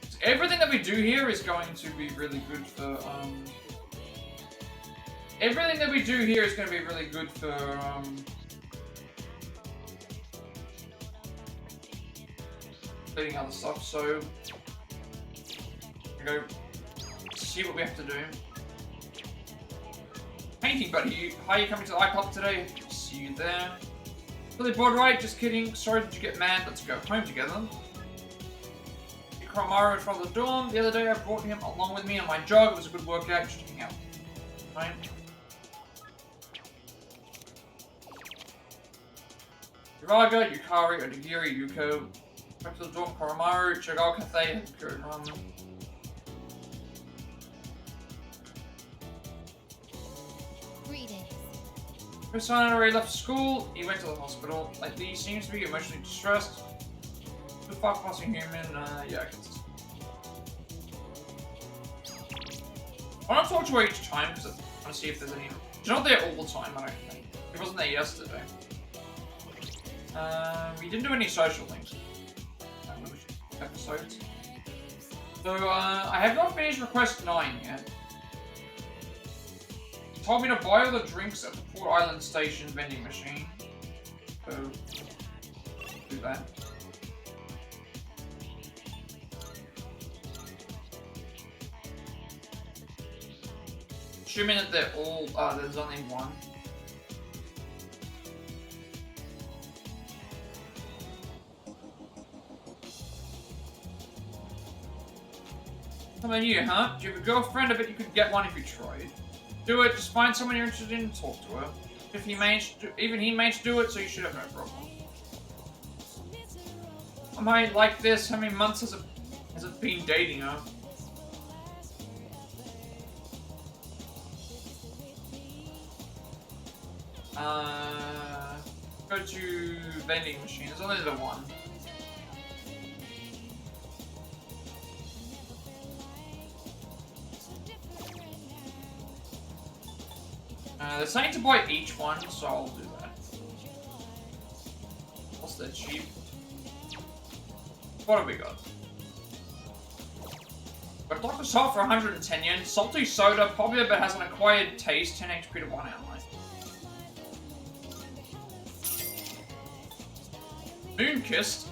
So everything that we do here is going to be really good for, everything that we do here is going to be really good for, completing other stuff, so we go see what we have to do. Painting buddy, hi, you coming to the iClub today? See you there. Really bored, right? Just kidding. Sorry, did you get mad? Let's go home together. Mario in front of the dorm. The other day I brought him along with me on my jog. It was a good workout, just hang out. Fine. Uraga, Yukari, Odagiri, Yuko. Back to the dorm, Koromaru, Chagal Cathay, Kuro Ramen. Greetings. His son already left school. He went to the hospital. Lately, he seems to be emotionally distressed. The fuck passing human, yeah, I can see. I want to talk to her each time because I want to see if there's any. She's not there all the time, I don't think. She wasn't there yesterday. We didn't do any social links. Episodes. So, I have not finished request 9 yet. He told me to buy all the drinks at the Port Island Station vending machine. So, do that. Assuming that they're all, there's only one. How about you, huh? Do you have a girlfriend? I bet you could get one if you tried. Do it, just find someone you're interested in and talk to her. If he managed to, even he managed to do it, so you should have no problem. Am I like this? How many months has it been dating her? Go to vending machine. There's only the one. They're saying to buy each one, so I'll do that. Plus they're cheap. What have we got? Got Dr. Salt for 110 yen. Salty soda, popular but has an acquired taste. 10 HP to 1 ally. Moon Kissed.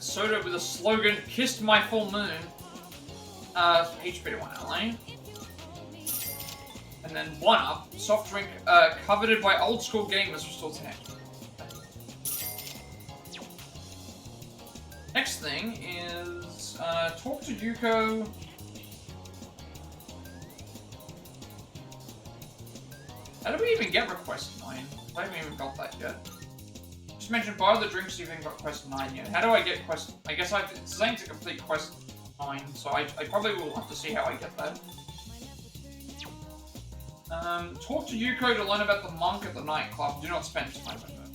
Soda with a slogan, Kissed My Full Moon. HP to 1 ally. And then 1-Up, soft drink, coveted by old school gamers, restores 10 HP. Next thing is, talk to Yuko. How do we even get request 9? I haven't even got that yet. Just mentioned buy the drinks, you haven't got quest 9 yet. How do I get quest? I guess it's saying to complete quest 9, so I probably will have to see how I get that. Talk to Yuko to learn about the monk at the nightclub. Do not spend time with her.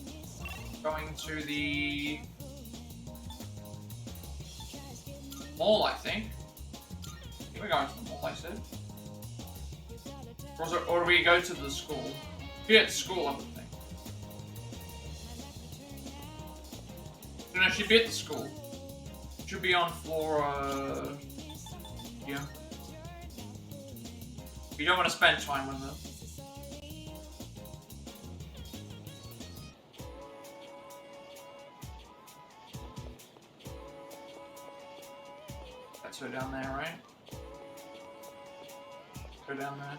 Going to the mall, I think. We're going to the mall, I said. Or do we go to the school? Yeah, at school, I would think. No, she'd be at the school. Should be on floor, yeah. You don't want to spend time with her. That's her down there, right? Go down there.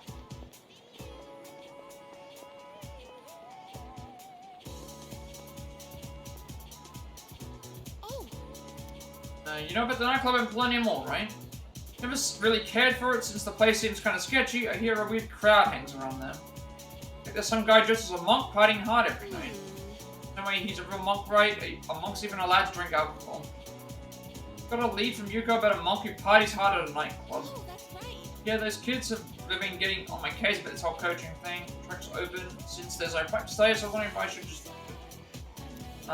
Oh. You know about the nightclub in Plenty Mall, right? Never really cared for it since the place seems kind of sketchy. I hear a weird crowd hangs around there. Like there's some guy dressed as a monk partying hard every night. No way he's a real monk, right? A monk's even allowed to drink alcohol. Got a lead from Yuko about a monk who parties hard at a nightclub. Oh, that's right. Yeah, those kids have been getting on my case about this whole coaching thing. Track's open since there's no practice day, so I wondering if I should just...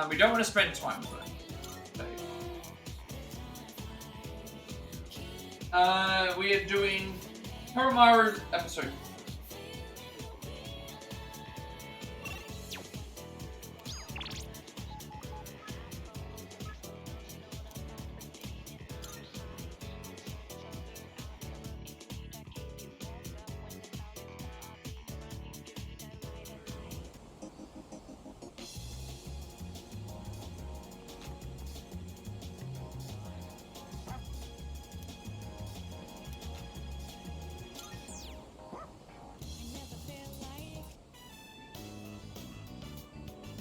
we don't want to spend time with it. We are doing Koromaru episode.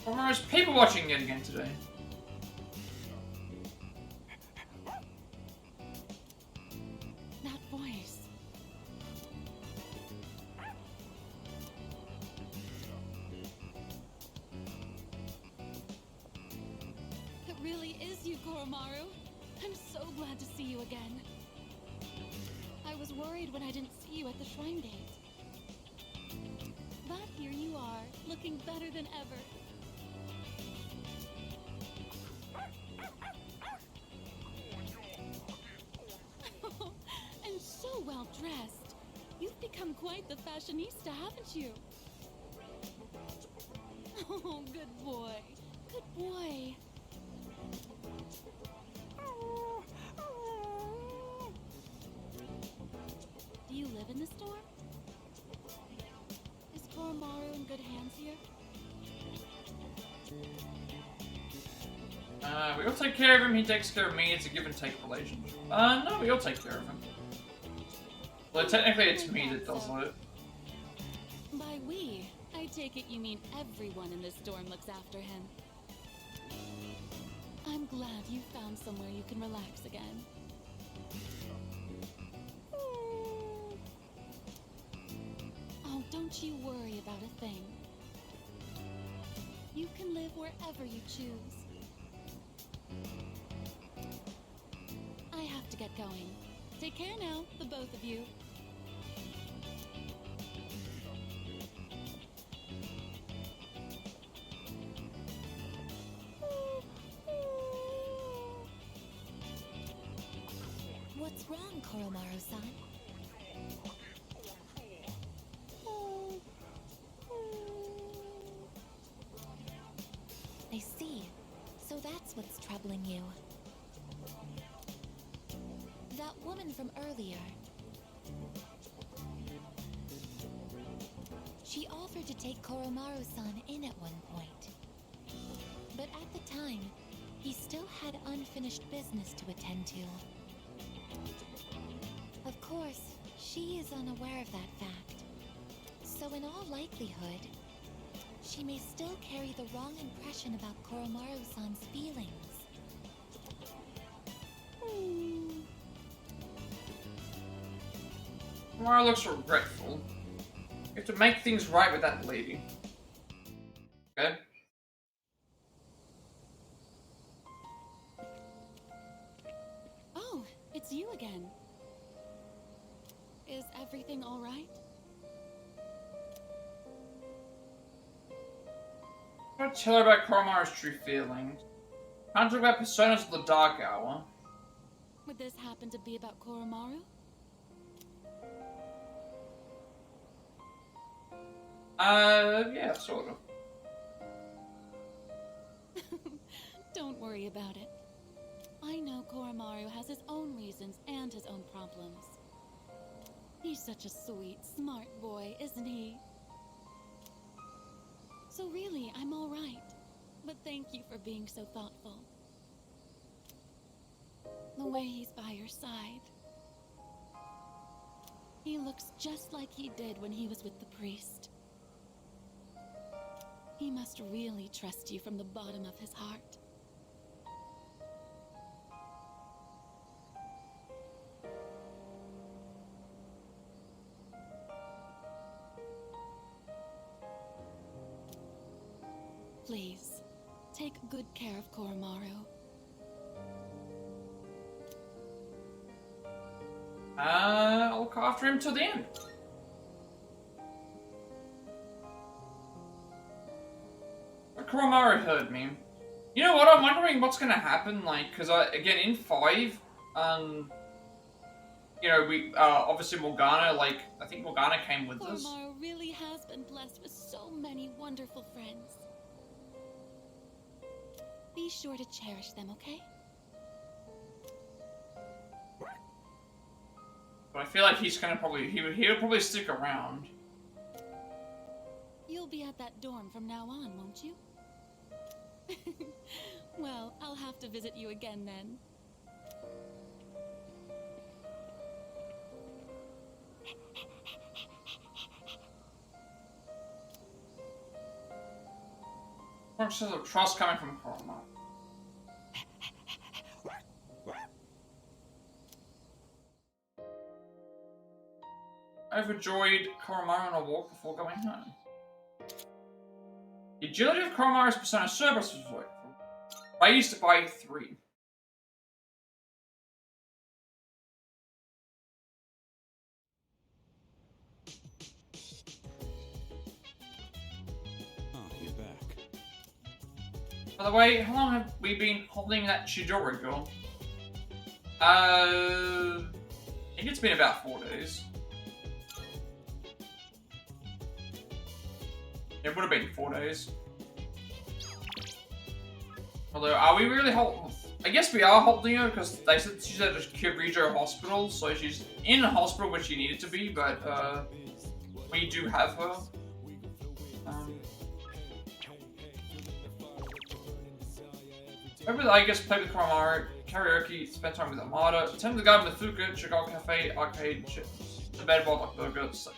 Koromaru's people watching yet again today. That voice. It really is you, Koromaru. I'm so glad to see you again. I was worried when I didn't see you at the shrine gate. But here you are, looking better than ever. And so well dressed. You've become quite the fashionista, haven't you? Oh, good boy. Good boy. Do you live in the store? Is Koromaru in good hands here? We all take care of him, he takes care of me, it's a give and take relationship. No, we all take care of him. Well, technically it's me that does it. By we, I take it you mean everyone in this dorm looks after him. I'm glad you found somewhere you can relax again. Oh, don't you worry about a thing. You can live wherever you choose. I have to get going. Take care now, the both of you. What's wrong, Koromaru-san? I see. So that's what's troubling you. That woman from earlier. She offered to take Koromaru-san in at one point. But at the time, he still had unfinished business to attend to. Of course, she is unaware of that fact. So in all likelihood, she may still carry the wrong impression about Koromaru-san's feelings. Mara looks regretful. You have to make things right with that lady. Okay? Oh, it's you again. Is everything all right? I'm gonna tell her about Koromaru's true feelings. Can't talk about personas of the Dark Hour. Would this happen to be about Koromaru? Yeah, sort of. Don't worry about it. I know Koromaru has his own reasons and his own problems. He's such a sweet, smart boy, isn't he? So really, I'm all right. But thank you for being so thoughtful. The way he's by your side. He looks just like he did when he was with the priest. He must really trust you from the bottom of his heart. Please, take good care of Koromaru. I'll look after him till the end. But Koromaru heard me. You know what? I'm wondering what's gonna happen, like, because again in 5, you know, we obviously Morgana, like, I think Morgana came with us. Koromaru really has been blessed with so many wonderful friends. Be sure to cherish them, okay? But I feel like he's gonna probably he'll probably stick around. You'll be at that dorm from now on, won't you? Well, I'll have to visit you again then. Much sense of trust coming from Koromaru. Overjoyed Koromaru on a walk before going home. The agility of Koromaru's persona Cerberus was raised by 3. Oh, you're back. By the way, how long have we been holding that Chidori girl? I think it's been about 4 days. It would have been 4 days. Although, are we really holding... I guess we are holding her, because they said she's at a Kyoto hospital, so she's in the hospital where she needed to be, but, we do have her. Maybe I guess play with Koromaru, karaoke, spend time with Amada, attend the garden with Fuka, check out cafe, arcade, the bed, bar, burger, so.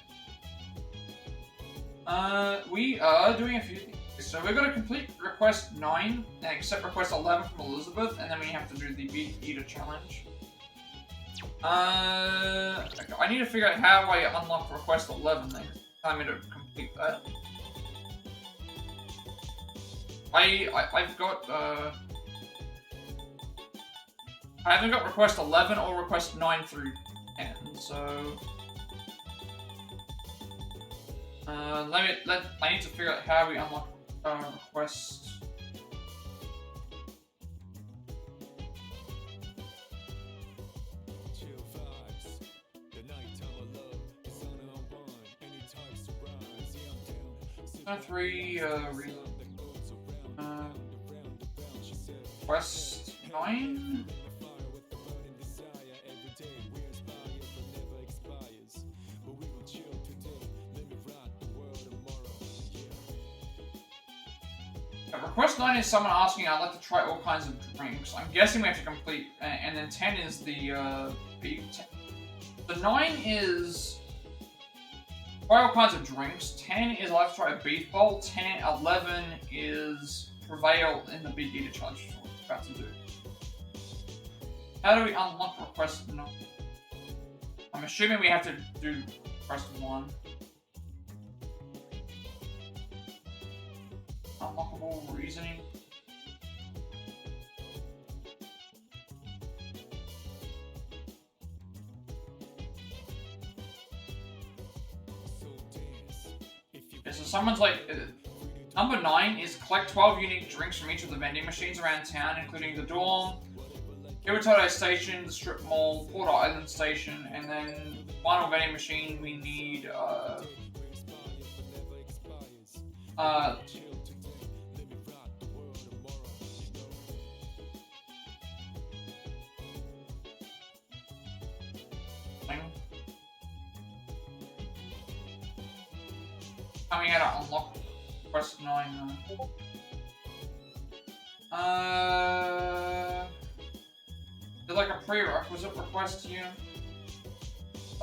We are doing a few things. So we're gonna complete request 9 and accept request 11 from Elizabeth, and then we have to do the Beef Eater challenge. Okay, I need to figure out how I unlock request 11 then. Time me to complete that. I've got I haven't got request 11 or request 9 through 10, so I need to figure out how we unlock request. Three request 9. Request 9 is someone asking, I'd like to try all kinds of drinks. I'm guessing we have to complete, and then 10 is the beef. The 9 is try all kinds of drinks. 10 is I'd like to try a beef bowl. 11 is prevail in the Beef Eater challenge, which we're about to do. How do we unlock request 9? I'm assuming we have to do request 1. Unlockable reasoning. Okay, so someone's like, number 9 is collect 12 unique drinks from each of the vending machines around town, including the Dorm, Kiritoto Station, the Strip Mall, Port Island Station, and then the final vending machine we need, coming out of unlock request 9. Is like a prerequisite request here?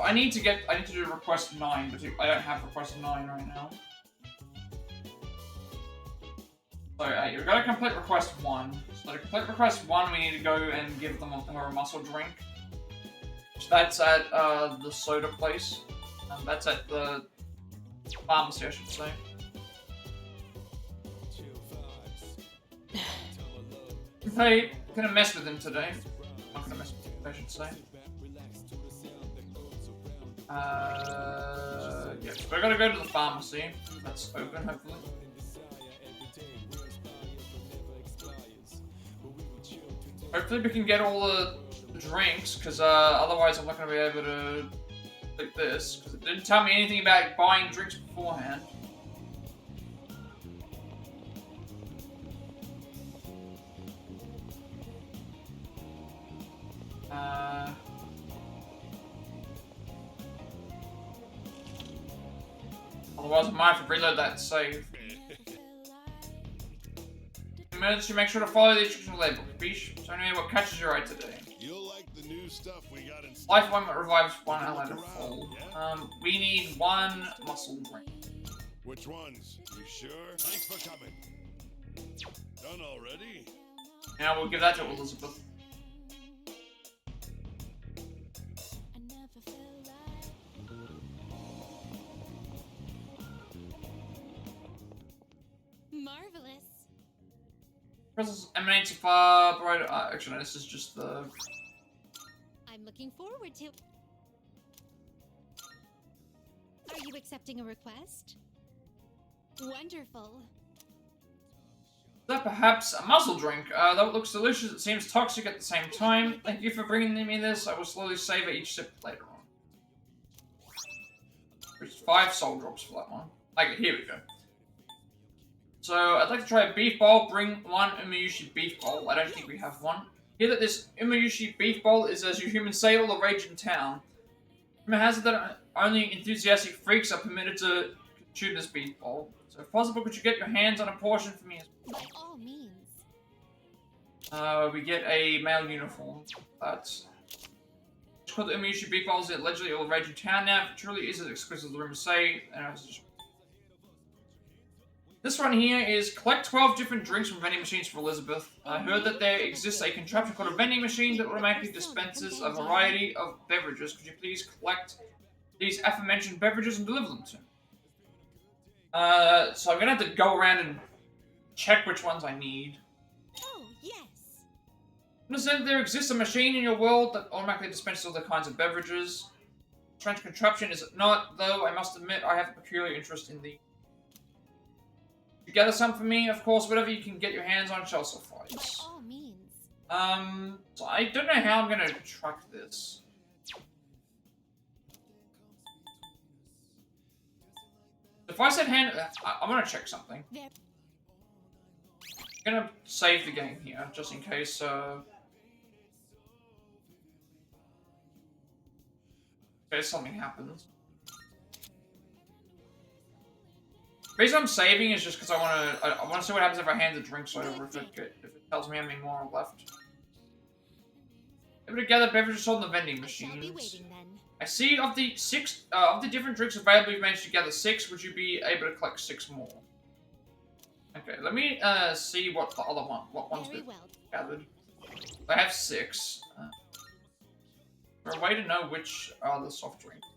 I need to do request 9, but I don't have request 9 right now. So we've got to complete request 1. So to complete request 1, we need to go and give her a muscle drink. That's at the soda place. That's at the pharmacy, I should say. Hey, gonna mess with him today. Not gonna mess with him, I should say. Yeah, so we're gonna go to the pharmacy. That's open, hopefully. Hopefully we can get all the drinks, because otherwise I'm not gonna be able to click this, because it didn't tell me anything about buying drinks beforehand. Otherwise I might have to reload that save. Emergency, make sure to follow the instructions label. Capiche? So anyway, what catches your eye today? You'll like the new stuff we got in stock. Life one revives 1 ally to fall. We need 1 muscle drink. Which ones? You sure? Thanks for coming. Done already? Now we'll give that to Elizabeth. Marvelous. Presence emanates far brighter. Actually, no, this is just the. I'm looking forward to. Are you accepting a request? Wonderful. Is that perhaps a muscle drink? That looks delicious. It seems toxic at the same time. Thank you for bringing me this. I will slowly savor each sip later on. There's 5 soul drops for that one. Okay, here we go. So, I'd like to try a beef bowl. Bring 1 Umayushi beef bowl. I don't think we have one. Hear that this Umayushi beef bowl is, as you humans say, all the rage in town. Rumor has it that only enthusiastic freaks are permitted to consume this beef bowl. So, if possible, could you get your hands on a portion for me? By all means. We get a male uniform. That's called the Imushi Big Balls. It allegedly all rage in town now. If it truly is as exclusive as the rumors say. This one here is collect 12 different drinks from vending machines for Elizabeth. I heard that there exists a contraption called a vending machine that automatically dispenses a variety of beverages. Could you please collect these aforementioned beverages and deliver them to me? So I'm gonna have to go around and check which ones I need. Oh, yes. Understand that there exists a machine in your world that automatically dispenses all the kinds of beverages. Strange contraption is it not, though I must admit I have a peculiar interest in the... You gather some for me, of course, whatever you can get your hands on shall suffice. By all means. So I don't know how I'm gonna track this. If I said hand... I'm gonna check something. I'm gonna save the game here, just in case, in case something happens. The reason I'm saving is just because I want to see what happens if I hand the drinks over, if it tells me how many more are left. Able to gather beverages sold in the vending machines. I see of the different drinks available, you've managed to gather 6. Would you be able to collect 6 more? Okay, let me see what the other one, what one's been gathered. I have 6. Is there a way to know which are the soft drinks?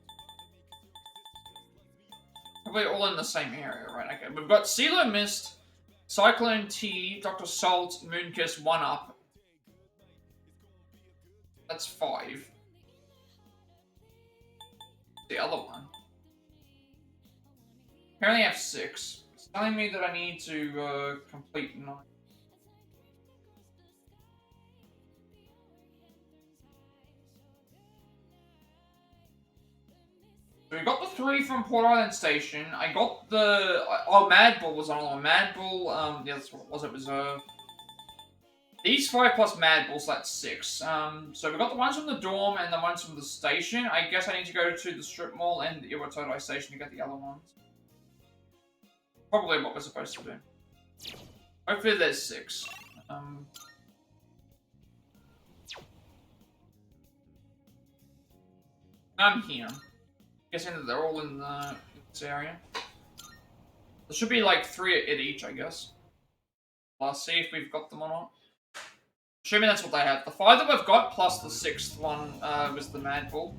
Probably all in the same area, right? Okay, we've got CeeLo Mist, Cyclone Tea, Dr. Salt, Moonkiss, 1-Up. That's 5. The other one. Apparently I have 6. It's telling me that I need to complete 9. So we got the 3 from Port Island Station. I got the... Oh, Mad Bull was on one. Mad Bull, yeah, that's what it was. It was, these 5 plus Mad Bulls, that's 6. So we got the ones from the dorm and the ones from the station. I guess I need to go to the strip mall and the Iwatodai station to get the other ones. Probably what we're supposed to do. Hopefully there's 6. I'm here. Guessing that they're all in this area. There should be like 3 at each, I guess. Let's see if we've got them or not. Assuming that's what they have. The 5 that we've got, plus the 6th one, was the Mad Bull.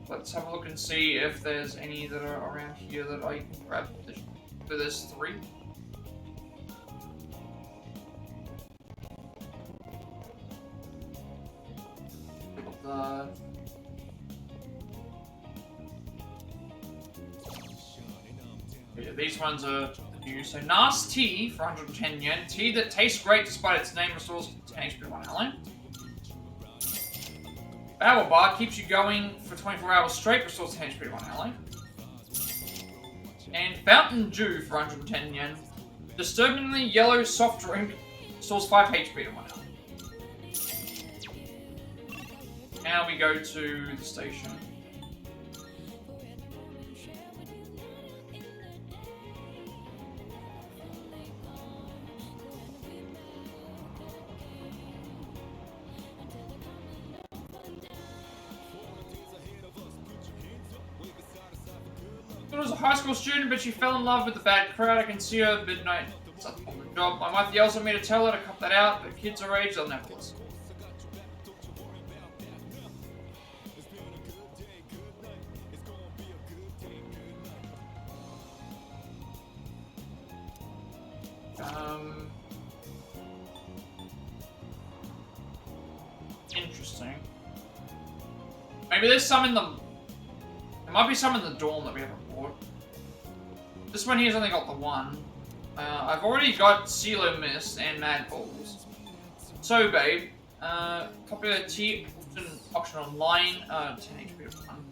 Let's have a look and see if there's any that are around here that I can grab. There's 3. Yeah, these ones are new. So, Nas Tea for 110 yen. Tea that tastes great despite its name, restores 10 HP to 1 LM. Power Bar keeps you going for 24 hours straight, restores 10 HP to 1 LM. And Fountain Dew for 110 yen. Disturbingly yellow soft drink, restores 5 HP to 1 LM. Now we go to the station. She was a high school student, but she fell in love with the bad crowd. I can see her midnight on the job. My wife yells at me to tell her to cut that out, but kids her age, they'll never listen. Interesting. Maybe there's some in the... There might be some in the dorm that we haven't bought. This one here's only got the 1. I've already got CeeLo Mist and Mad Bulls. So, babe, popular tea option online, 10 HP to 1.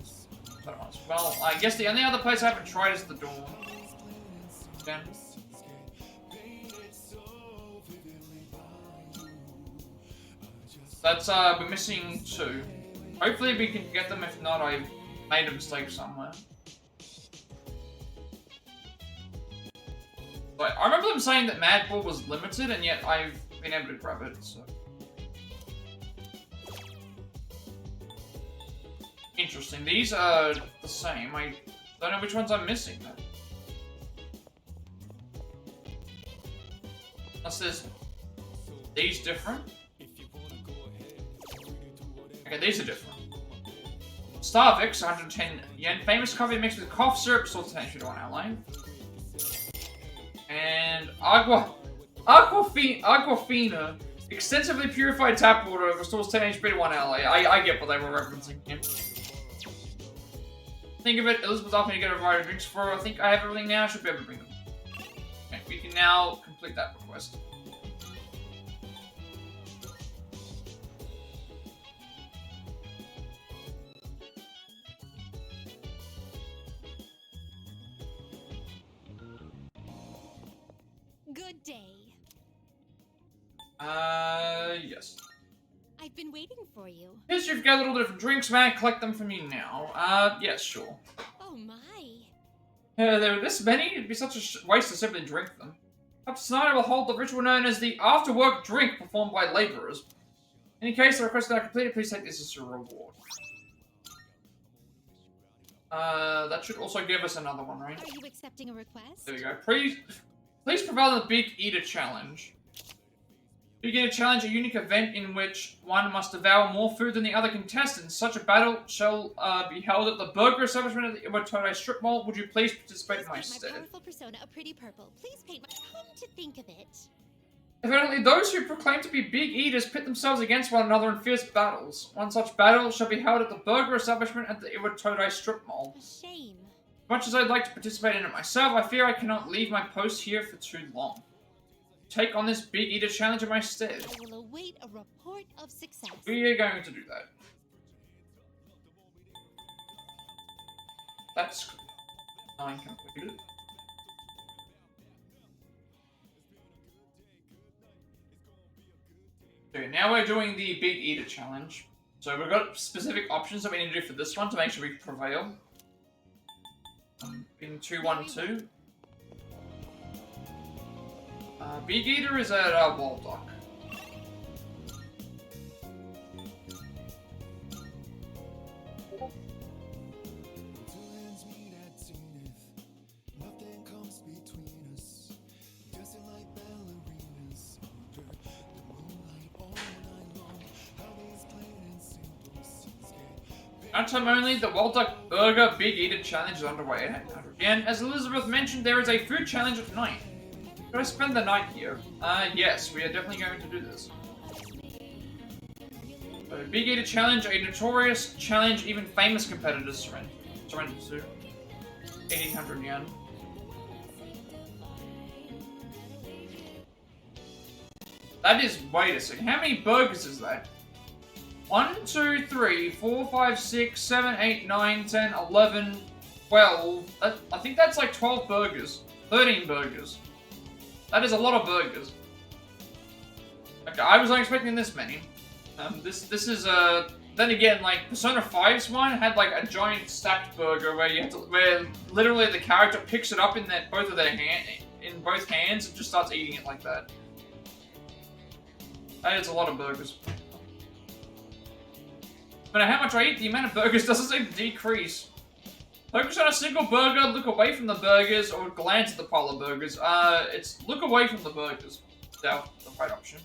That one as well. I guess the only other place I haven't tried is the dorm. Again. That's, we're missing 2. Hopefully we can get them, if not, I've made a mistake somewhere. But I remember them saying that Mad Bull was limited, and yet I've been able to grab it, so. Interesting. These are the same. I don't know which ones I'm missing, though. Unless there's these different. Okay, these are different. Starvix, 110 yen. Famous coffee mixed with cough syrup, salted to one ally. And Aquafina, extensively purified tap water, restores 10 HP to one ally. I get what they were referencing here. Think of it, Elizabeth asked me to get a variety of drinks for her. I think I have everything now, I should be able to bring them. Okay, we can now complete that request. Good day. Yes. I've been waiting for you. Yes, you've gathered all the different drinks, man. Collect them from you now. Yes, sure. Oh my. There are this many? It'd be such a waste to simply drink them. Perhaps tonight I will hold the ritual known as the after-work drink performed by laborers. In any case, the request that I completed, please take this as a reward. That should also give us another one, right? Are you accepting a request? There we go. Please prevail in the Big Eater Challenge. Big Eater Challenge, a unique event in which one must devour more food than the other contestants. Such a battle shall be held at the burger establishment at the Iwatodai Strip Mall. Would you please participate in my stead? My powerful persona a pretty purple. Please paint my... Come to think of it. Evidently, those who proclaim to be big eaters pit themselves against one another in fierce battles. One such battle shall be held at the burger establishment at the Iwatodai Strip Mall. A shame. As much as I'd like to participate in it myself, I fear I cannot leave my post here for too long. Take on this Big Eater Challenge in my stead. I will await a report of success. We are going to do that. That's 9 completed. Okay, now we're doing the Big Eater Challenge. So we've got specific options that we need to do for this one to make sure we prevail. In 2-1-2. Big Eater is at Waldock. Nighttime only, the Waldock Burger Big Eater Challenge is underway at 800 yen. As Elizabeth mentioned, there is a food challenge at night. Could I spend the night here? Yes, we are definitely going to do this. So, Big Eater Challenge, a notorious challenge even famous competitors surrender to. 1800 yen. That is, wait a second, how many burgers is that? 1, 2, 3, 4, 5, 6, 7, 8, 9, 10, 11, 12. I think that's like 12 burgers. 13 burgers. That is a lot of burgers. Okay, I was not expecting this many. This is then again, like Persona 5's one had like a giant stacked burger where literally the character picks it up in both hands and just starts eating it like that. That is a lot of burgers. No matter how much I eat, the amount of burgers doesn't seem to decrease. Focus on a single burger, look away from the burgers, or glance at the pile of burgers. It's look away from the burgers. That's the right option.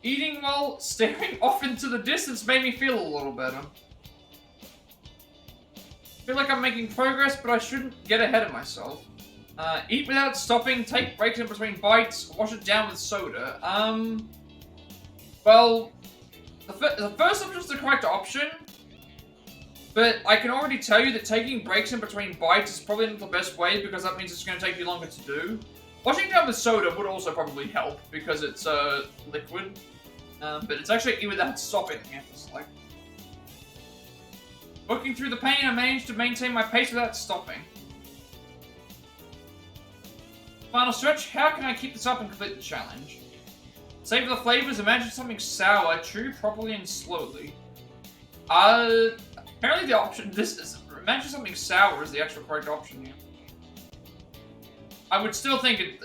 Eating while staring off into the distance made me feel a little better. I feel like I'm making progress, but I shouldn't get ahead of myself. Eat without stopping, take breaks in between bites, wash it down with soda. Well, the first option is the correct option, but I can already tell you that taking breaks in between bites is probably not the best way because that means it's going to take you longer to do. Washing down with soda would also probably help because it's liquid, but it's actually eat without stopping you have to select. Working through the pain, I managed to maintain my pace without stopping. Final stretch, how can I keep this up and complete the challenge? Savor the flavors, imagine something sour, chew properly and slowly. Apparently the option, imagine something sour is the actual correct option here. I would still think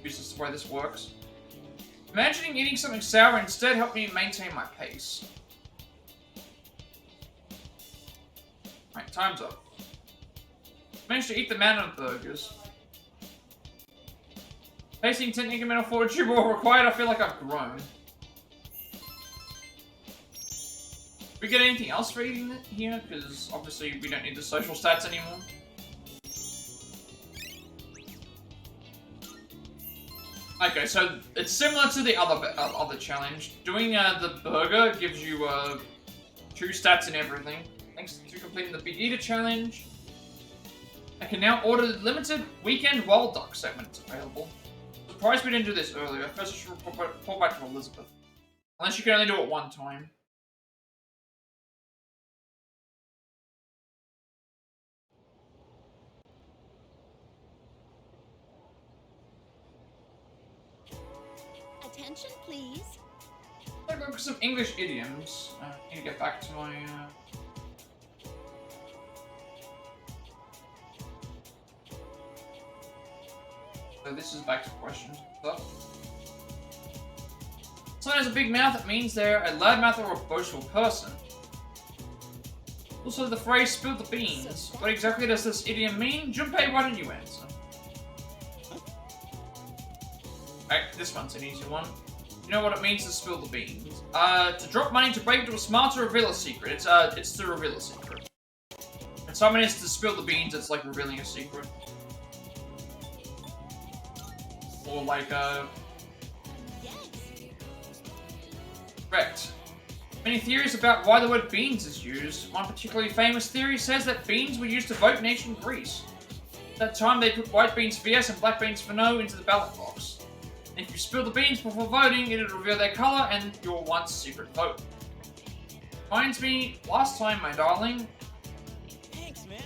This is the way this works. Imagining eating something sour instead helped me maintain my pace. Alright, time's up. Managed to eat the mountain of burgers. Facing 10 incremental fortitude more required, I feel like I've grown. We get anything else for eating it here? Because obviously we don't need the social stats anymore. Okay, so it's similar to the other challenge. Doing the burger gives you 2 stats and everything. Thanks to completing the Big Eater challenge. I can now order the limited weekend wild duck set when it's available. Surprised we didn't do this earlier. First I should report back to Elizabeth. Unless you can only do it 1 time. Attention, please. I'll look at some English idioms. I need to get back to my. So this is back to questions. Someone has a big mouth, it means they're a loudmouth or a boastful person. Also, the phrase "spill the beans." What exactly does this idiom mean? Junpei, why don't you answer? Alright, this one's an easy one. You know what it means to spill the beans. To drop money to break into a smart to reveal a secret. It's to reveal a secret. And someone is to spill the beans, it's like revealing a secret. Or like, correct. Many theories about why the word beans is used. One particularly famous theory says that beans were used to vote in ancient Greece. At that time, they put white beans for yes and black beans for no into the ballot box. If you spill the beans before voting, it'll reveal their color and your once secret vote. Reminds me, last time, my darling. Thanks, man.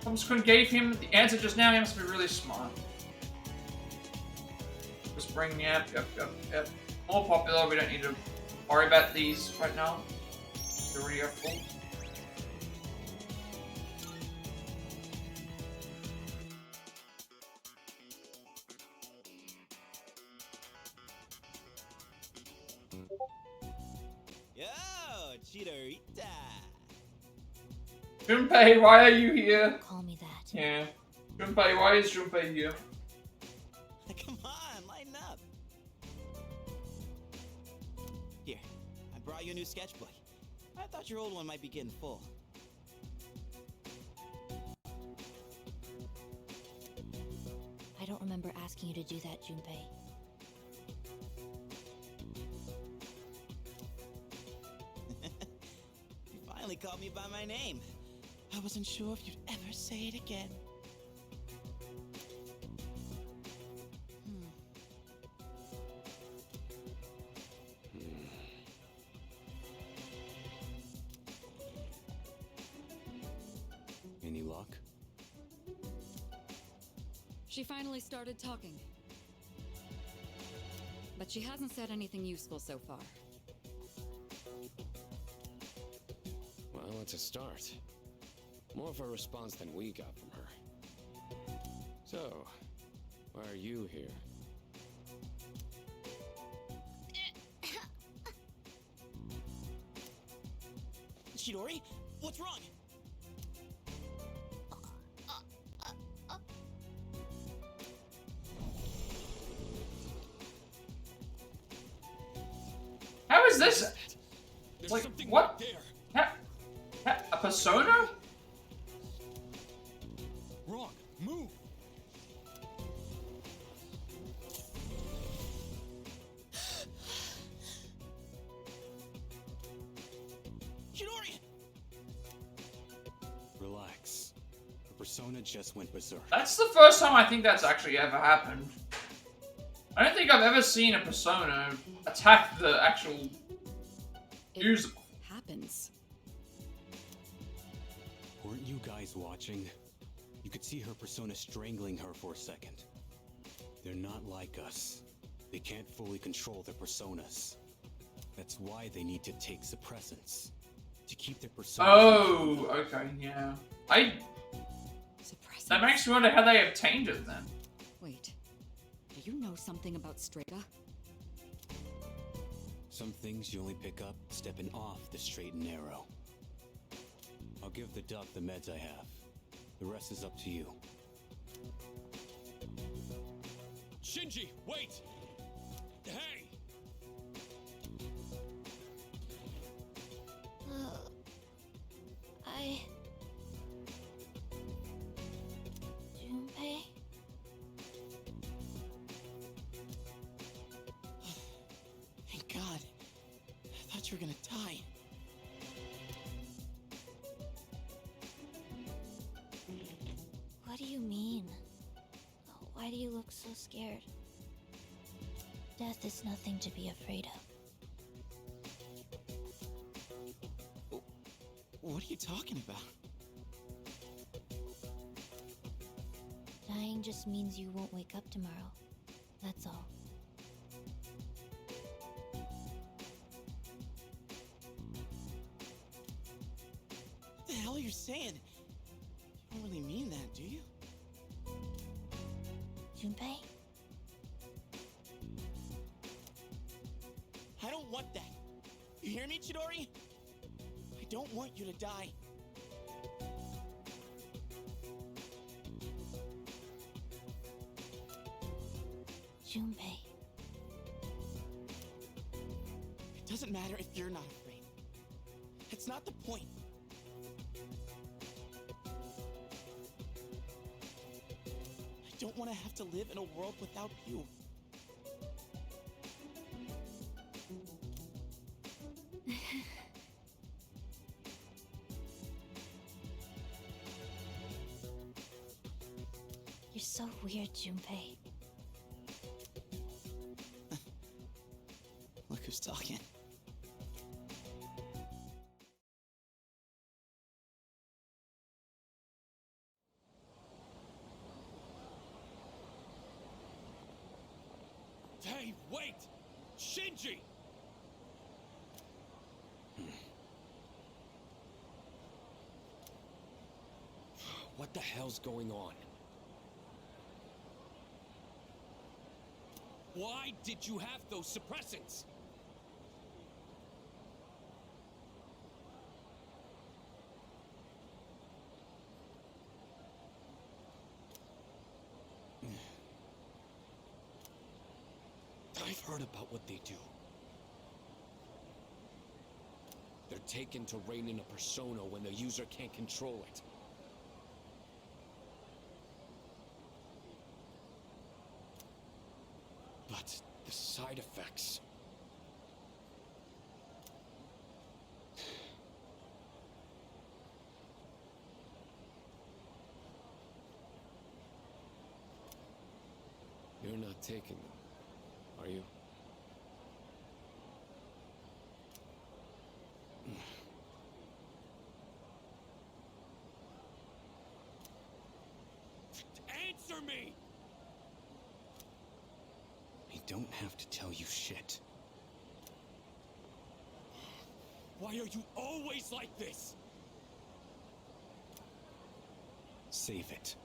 Subsequent gave him the answer just now. He must be really smart. Whispering, yep. More popular. We don't need to worry about these right now. They're already are full. Yo, Cheetorita. Junpei, why are you here? Call me that. Yeah. Junpei, why is Junpei here? Come on, lighten up. Here, I brought you a new sketchbook. I thought your old one might be getting full. I don't remember asking you to do that, Junpei. You finally called me by my name. I wasn't sure if you'd ever say it again. Any luck? She finally started talking. But she hasn't said anything useful so far. Well, it's a start. More of a response than we got from her. So, why are you here? Chidori, what's wrong? How is this? There's Like, something what? right there. A persona? Wrong. Move. Chidori! Relax. The persona just went berserk. That's the first time I think that's actually ever happened. I don't think I've ever seen a persona attack the actual user. Happens. Weren't you guys watching? You could see her persona strangling her for a second. They're not like us. They can't fully control their personas. That's why they need to take suppressants. To keep their persona... Oh, okay, yeah. That makes me wonder how they obtained it then. you know something about Strega? Some things you only pick up stepping off the straight and narrow. I'll give the duck the meds I have. The rest is up to you. Shinji, wait! Hey! Junpei? Thank God. I thought you were gonna die. What do you mean? Why do you look so scared? Death is nothing to be afraid of. What are you talking about? Dying just means you won't wake up tomorrow. That's all. What the hell are you saying? You don't really mean that, do you? Junpei? I don't want that. You hear me, Chidori? I don't want you to die. Junpei. It doesn't matter if you're not afraid. It's not the point. I don't want to have to live in a world without you. You're so weird, Junpei. Look who's talking. Hey, wait! Shinji! What the hell's going on? Why did you have those suppressants? I've heard about what they do. They're taken to rein in a persona when the user can't control it. But the side effects... You're not taking them, are you? Answer me! I don't have to tell you shit. Why are you always like this? Save it.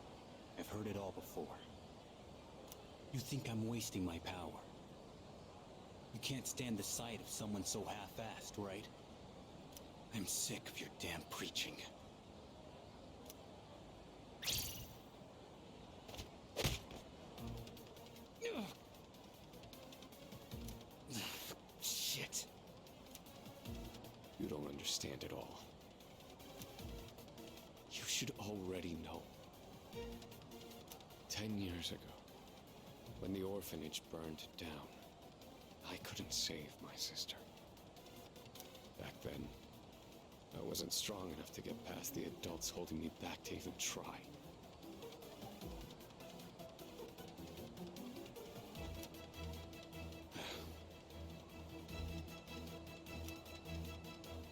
I've heard it all before. You think I'm wasting my power. You can't stand the sight of someone so half-assed, right? I'm sick of your damn preaching. Shit. You don't understand at all. You should already know. 10 years ago, when the orphanage burned down, I couldn't save my sister. Back then, I wasn't strong enough to get past the adults holding me back to even try.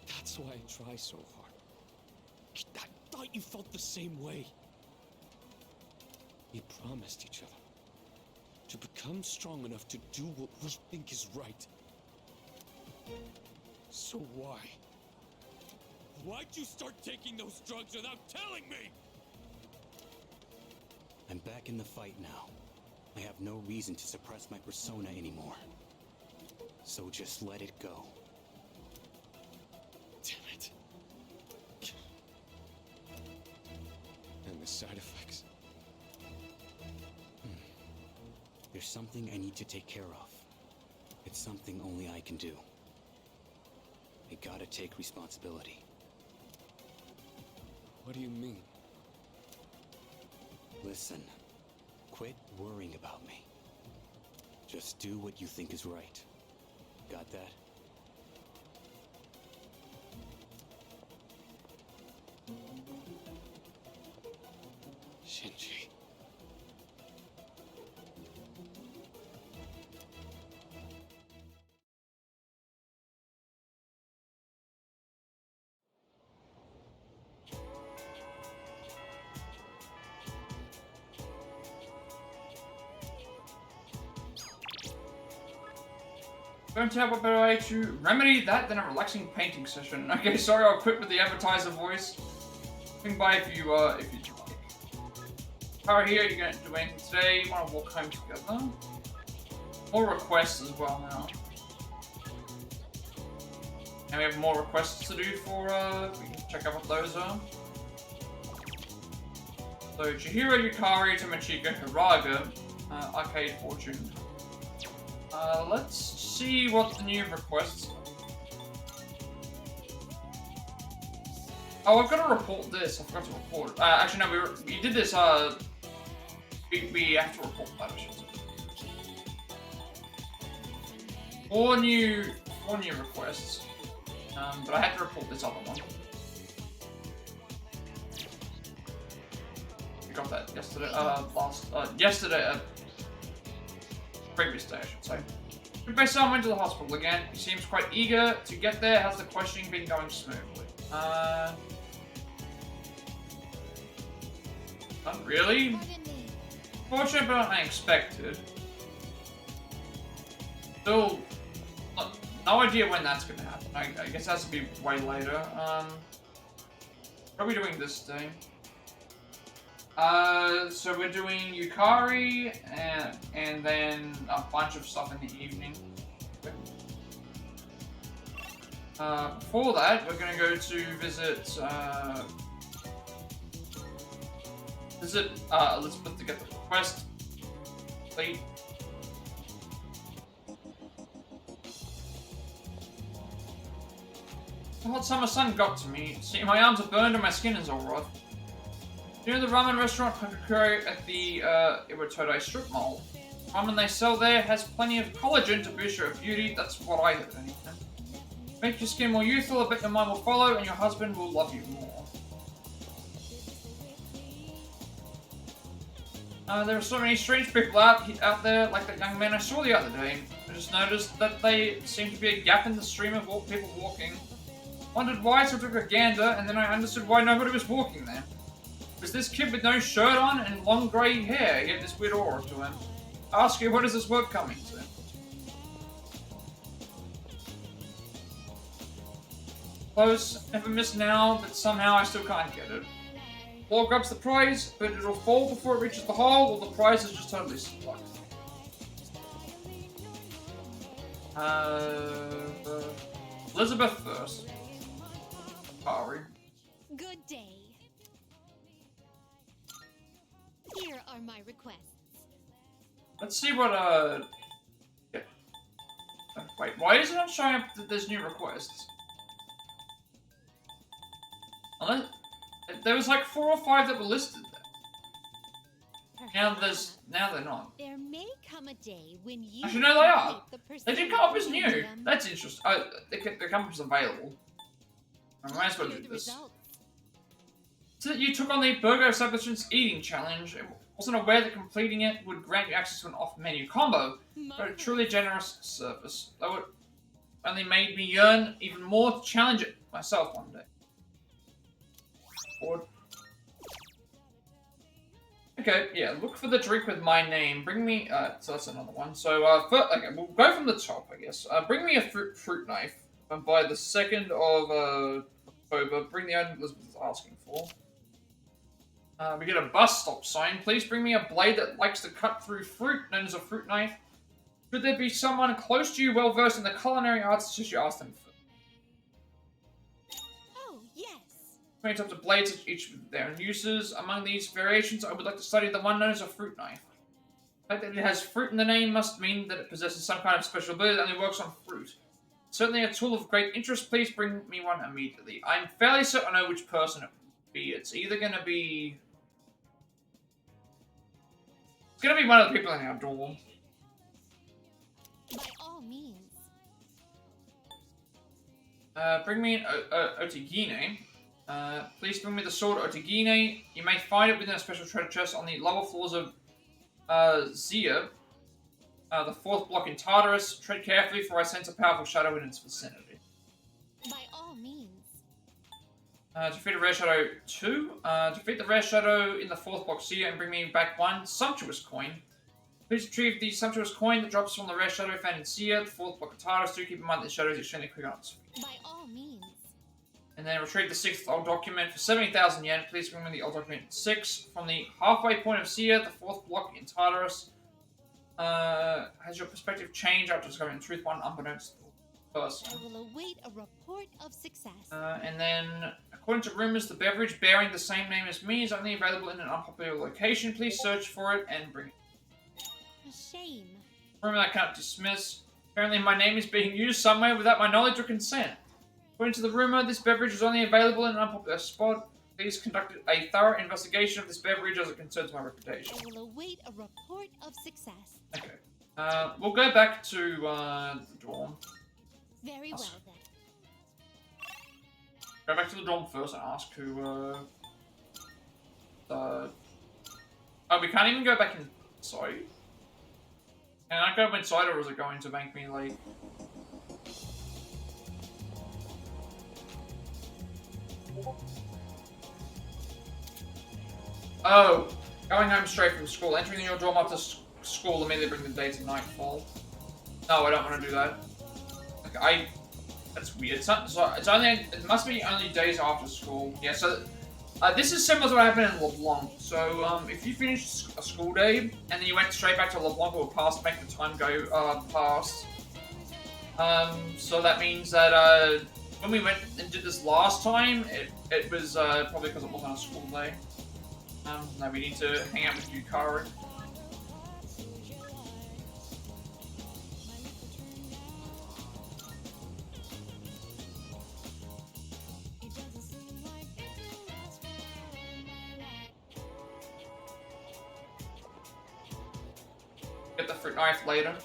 That's why I try so hard. I thought you felt the same way. We promised each other to become strong enough to do what we think is right. So why? Why'd you start taking those drugs without telling me? I'm back in the fight now. I have no reason to suppress my persona anymore. So just let it go. Damn it. And the side effects. There's something I need to take care of. It's something only I can do. I gotta take responsibility. What do you mean? Listen, quit worrying about me. Just do what you think is right. Got that? Shinji. Going to have a better way to remedy that than a relaxing painting session. Okay, sorry, I'll quit with the advertiser voice. Swing by if you like. Kara here, you're going to do anything today? You want to walk home together? More requests as well now. And we have more requests to do for, we can check out what those are. So, Chihiro, Yukari, Tomachika, Hiraga, Arcade Fortune. Let's see what the new requests are. Oh, I've got to report this. I forgot to report it. Actually, no, we did this, we have to report that, I should say. Four new requests. But I had to report this other one. We got that yesterday, previous day, I should say. Professor went to the hospital again. He seems quite eager to get there. Has the questioning been going smoothly? Not really. Fortunate, but not unexpected. Still, no idea when that's gonna happen. I guess it has to be way later. What are we doing this day? So we're doing Yukari and then a bunch of stuff in the evening. Before that, we're gonna go to visit Elizabeth to get the request complete. The hot summer sun got to me. See, my arms are burned and my skin is all rough. You know the ramen restaurant Hakukuri at the Iwatodai strip mall? Ramen they sell there has plenty of collagen to boost your beauty. That's what I heard anyway. Make your skin more youthful, I bet your mind will follow, and your husband will love you more. There are so many strange people out there, like that young man I saw the other day. I just noticed that there seemed to be a gap in the stream of people walking. Wondered why, so I took a gander, and then I understood why nobody was walking there. It was this kid with no shirt on and long grey hair. He had this weird aura to him. I ask you, what is this work coming to? Close, never miss now, but somehow I still can't get it. Ball grabs the prize, but it'll fall before it reaches the hole, or the prize is just totally stuck. Elizabeth first. Sorry. Good day. Here are my requests. Let's see what, yeah. Wait, why is it not showing up that there's new requests? Unless, there was like 4 or 5 that were listed there. Now they're not. There may come a day when you Actually, no, they are. They did come up as new. That's interesting. They come up as available. I might as well do this. So that you took on the Burger Establishment's eating challenge. I wasn't aware that completing it would grant you access to an off-menu combo, but a truly generous service. That would only made me yearn even more to challenge it myself one day. Forward. Okay, yeah, look for the drink with my name. Bring me, so that's another one. So, okay, we'll go from the top, I guess. Bring me a fruit knife. And by the 2nd of, October, bring the item Elizabeth is asking for. We get a bus stop sign. Please bring me a blade that likes to cut through fruit, known as a fruit knife. Should there be someone close to you well versed in the culinary arts, should you ask them for? Oh, yes. Many types of blades, each with their own uses. Among these variations, I would like to study the one known as a fruit knife. The fact that it has fruit in the name must mean that it possesses some kind of special ability that only works on fruit. Certainly a tool of great interest. Please bring me one immediately. I'm fairly certain I know which person it would be. It's either going to be... It's going to be one of the people in our dorm. By all means. Bring me an Otagine. Please bring me the sword Otagine. You may find it within a special treasure chest on the lower floors of Zia. The fourth block in Tartarus. Tread carefully, for I sense a powerful shadow in its vicinity. By all means. Defeat a rare shadow 2. Defeat the rare shadow in the fourth block Zia and bring me back one sumptuous coin. Please retrieve the sumptuous coin that drops from the rare shadow found in Zia, the fourth block of Tartarus. Do keep in mind that the shadow is extremely quick on its feet. By all means. And then retrieve the sixth old document for 70,000 yen. Please bring me the old document 6 from the halfway point of Zia, the fourth block in Tartarus. Has your perspective changed after discovering the truth, one unbeknownst to the person? I will await a report of success. And then, according to rumors, the beverage bearing the same name as me is only available in an unpopular location. Please search for it and bring it. A shame. Rumor that I cannot dismiss. Apparently my name is being used somewhere without my knowledge or consent. According to the rumor, this beverage is only available in an unpopular spot. Please conduct a thorough investigation of this beverage as it concerns my reputation. I will await a report of success. Okay. We'll go back to the dorm. Very well then. Go back to the dorm first and ask who, Oh, we can't even go back inside. Can I go inside, or is it going to make me, like... Oh, going home straight from school. Entering your dorm after school immediately bring the day to nightfall. No, I don't want to do that. Like, that's weird. It's only, it must be only days after school. Yeah, so, this is similar to what happened in LeBlanc. So, if you finished a school day, and then you went straight back to LeBlanc, it would make the time go, past. So that means that, when we went and did this last time, it was, probably because it wasn't a school day. Now we need to hang out with Yukari. Get the fruit knife later.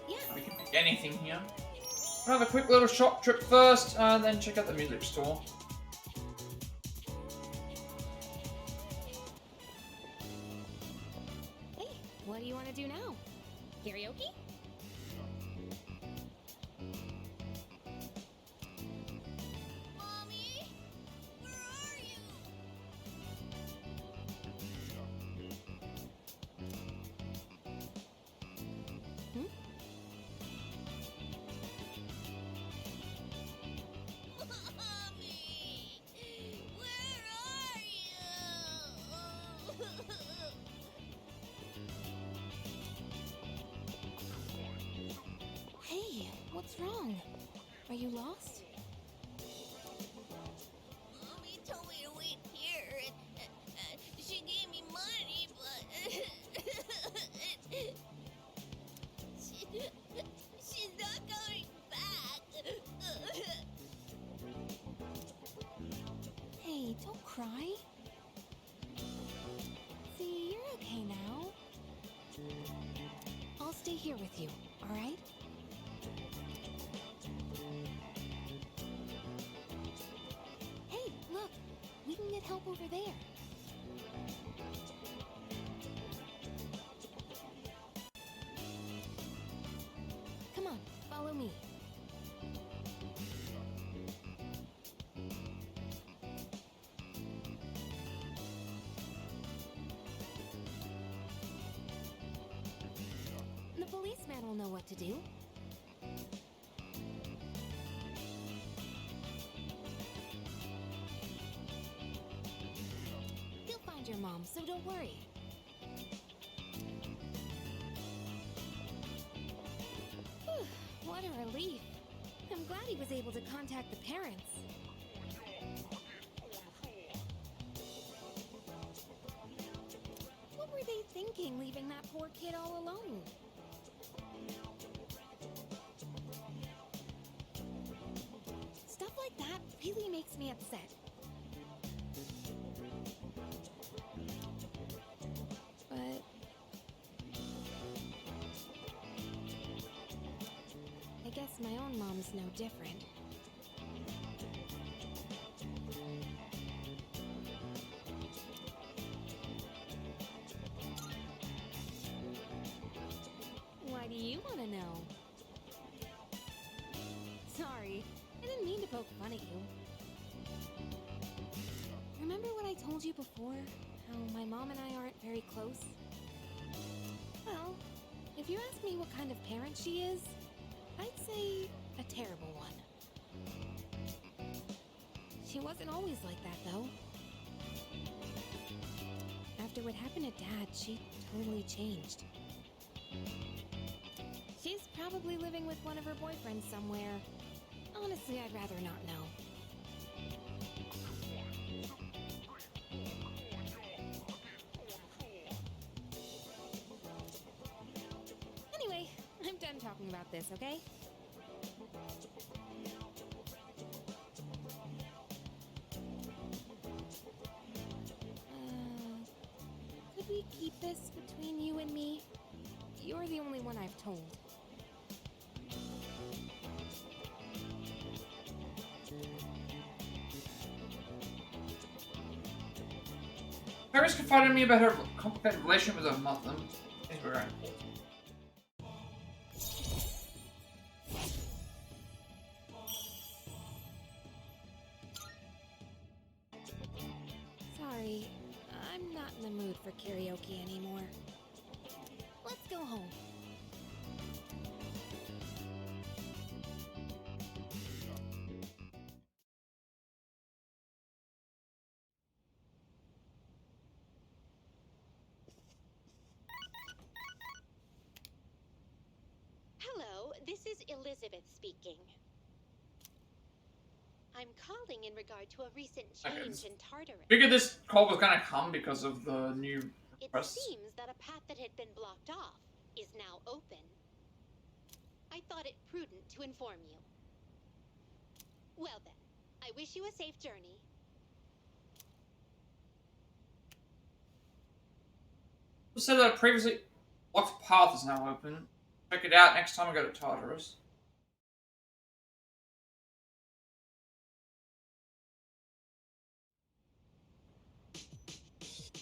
Yeah. We can pick anything here. We'll have a quick little shop trip first, and then check out the music store. Hey, what do you want to do now? Karaoke? Mommy? Where are you? Mommy! Where are you? Hey, what's wrong? Are you lost? Mommy told me to wait here, and she gave me money, but she's not coming back. Hey, don't cry. See, you're okay now. I'll stay here with you, alright? Hey, look! We can get help over there. Come on, follow me. The policeman will know what to do. your mom, so don't worry. Whew, what a relief. I'm glad he was able to contact the parents. What were they thinking, leaving that poor kid all alone? Stuff like that really makes me upset. But I guess my own mom's no different. Why do you want to know? Sorry, I didn't mean to poke fun at you. Remember what I told you before? How my mom and I aren't very close? Well, if you ask me what kind of parent she is, I'd say a terrible one. She wasn't always like that, though. After what happened to Dad, she totally changed. She's probably living with one of her boyfriends somewhere. Honestly, I'd rather not know. Anyway, I'm done talking about this, okay? Could we keep this between you and me? You're the only one I've told. Paris confided in me about her complicated relationship with her mother. Things were very important. Sorry, I'm not in the mood for karaoke anymore. Let's go home. Hello, this is Elizabeth speaking. I'm calling in regard to a recent change in Tartarus. Figured this call was gonna come because of the new It press. seems that a path that had been blocked off is now open. I thought it prudent to inform you. Well then, I wish you a safe journey. It said that previously locked path is now open. Check it out next time I go to Tartarus.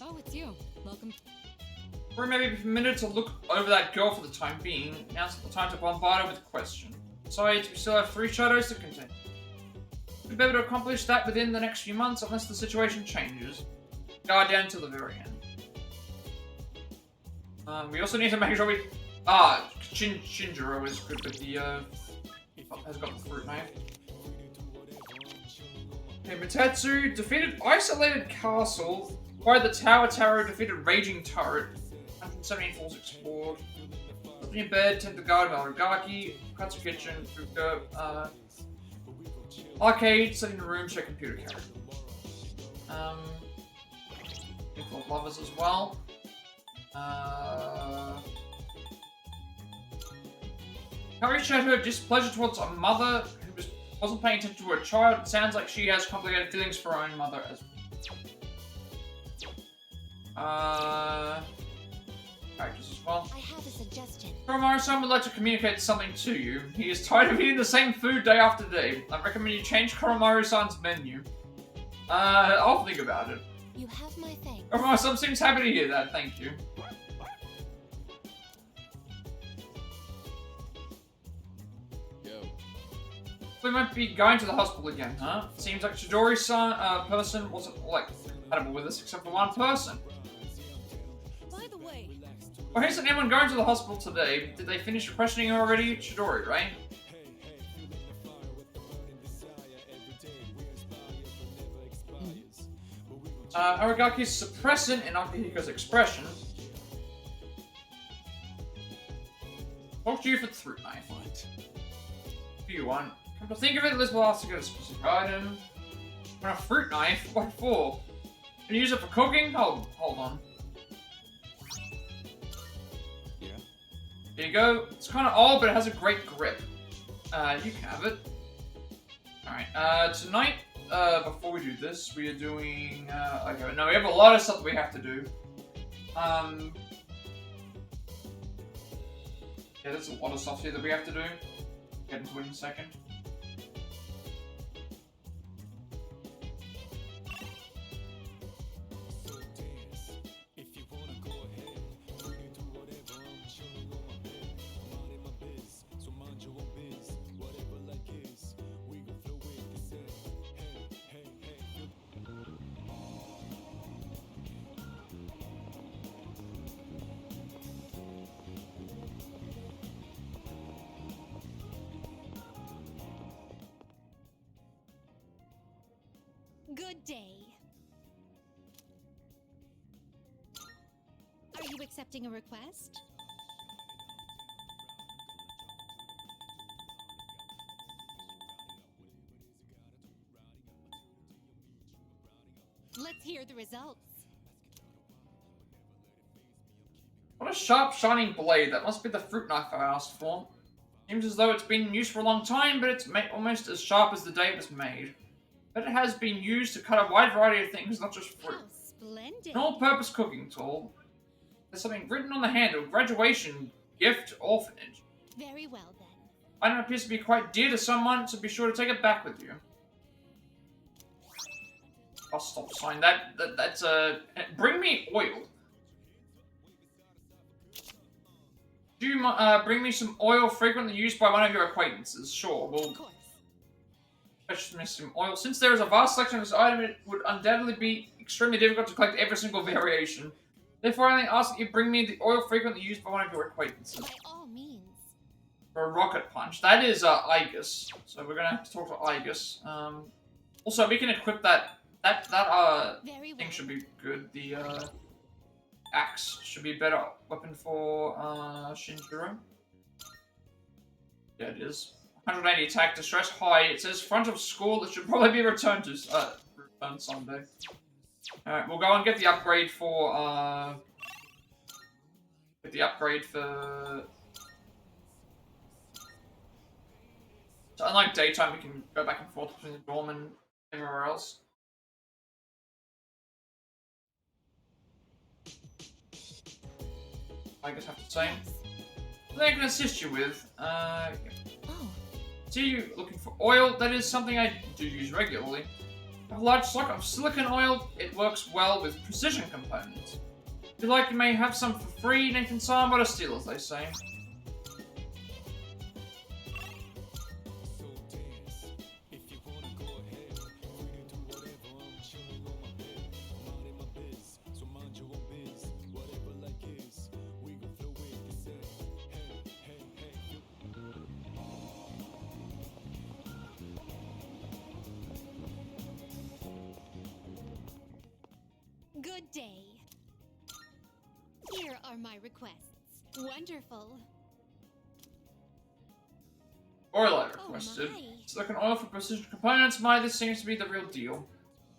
Oh, it's you. Welcome. Or maybe a minute to look over that girl for the time being. Now's the time to bombard her with questions. Besides, we still have 3 shadows to contend. We'll be able to accomplish that within the next few months unless the situation changes. Guard down till the very end. We also need to make sure we... Shinjiro is good with the, has got the fruit knife. Okay, Mitetsu defeated Isolated Castle. Acquired the Tower, defeated Raging Turret. 117 falls explored. Sleeping in bed, tend to guard Malrigaki. Katsu Kitchen, Fuka, Arcade, setting the room, check computer character. Info of lovers as well. Harry showed her displeasure towards a mother who wasn't paying attention to her child. It sounds like she has complicated feelings for her own mother as well. Characters as well. I have a suggestion. Koromaru-san would like to communicate something to you. He is tired of eating the same food day after day. I recommend you change Koromaru-san's menu. I'll think about it. You have my thanks. Koromaru-san seems happy to hear that, thank you. We might be going to the hospital again, huh? Seems like Chidori-san, person wasn't, like, compatible with us except for one person. By the way... Well, isn't anyone going to the hospital today? Did they finish questioning her already? Chidori, right? Arigaki's suppressant and Akihiko's expression. Talk to you for the fruit knife. What? Do you want? Come to think of it, Liz will ask to get a specific item. Want a fruit knife? What for? Can you use it for cooking? Hold on. Yeah? There you go. It's kind of old, but it has a great grip. You can have it. Alright, tonight, before we do this, we are doing, okay, no, we have a lot of stuff that we have to do. Yeah, there's a lot of stuff here that we have to do. Get into it in a second. Good day. Are you accepting a request? Let's hear the results. What a sharp, shining blade. That must be the fruit knife I asked for. Seems as though it's been in use for a long time, but it's almost as sharp as the day it was made. But it has been used to cut a wide variety of things, not just fruit. How splendid. An all-purpose cooking tool. There's something written on the handle. Graduation, gift, orphanage. Very well, then. Item appears to be quite dear to someone, so be sure to take it back with you. I'll stop sign. That's bring me oil. Do you bring me some oil frequently used by one of your acquaintances? Sure, we'll fetch me some oil. Since there is a vast selection of this item, it would undoubtedly be extremely difficult to collect every single variation. Therefore, I only ask that you bring me the oil frequently used by one of your acquaintances. By all means. For a rocket punch. That is Igus. So we're gonna have to talk to Igus. Also, we can equip that thing should be good. The axe should be a better weapon for Shinjiro. Yeah, it is. 180 attack, distress high. It says front of school. It should probably be returned someday. Alright, we'll go and get the upgrade for so unlike daytime, we can go back and forth between the dorm and everywhere else. I guess I have to say. Something I can assist you with. Yeah. Oh. See you looking for oil. That is something I do use regularly. I have a large stock of silicon oil. It works well with precision components. If you like, you may have some for free. Nathan-san, what a steal, as they say. Good day. Here are my requests. Wonderful. Oil I requested. Silicon oil for precision components. This seems to be the real deal.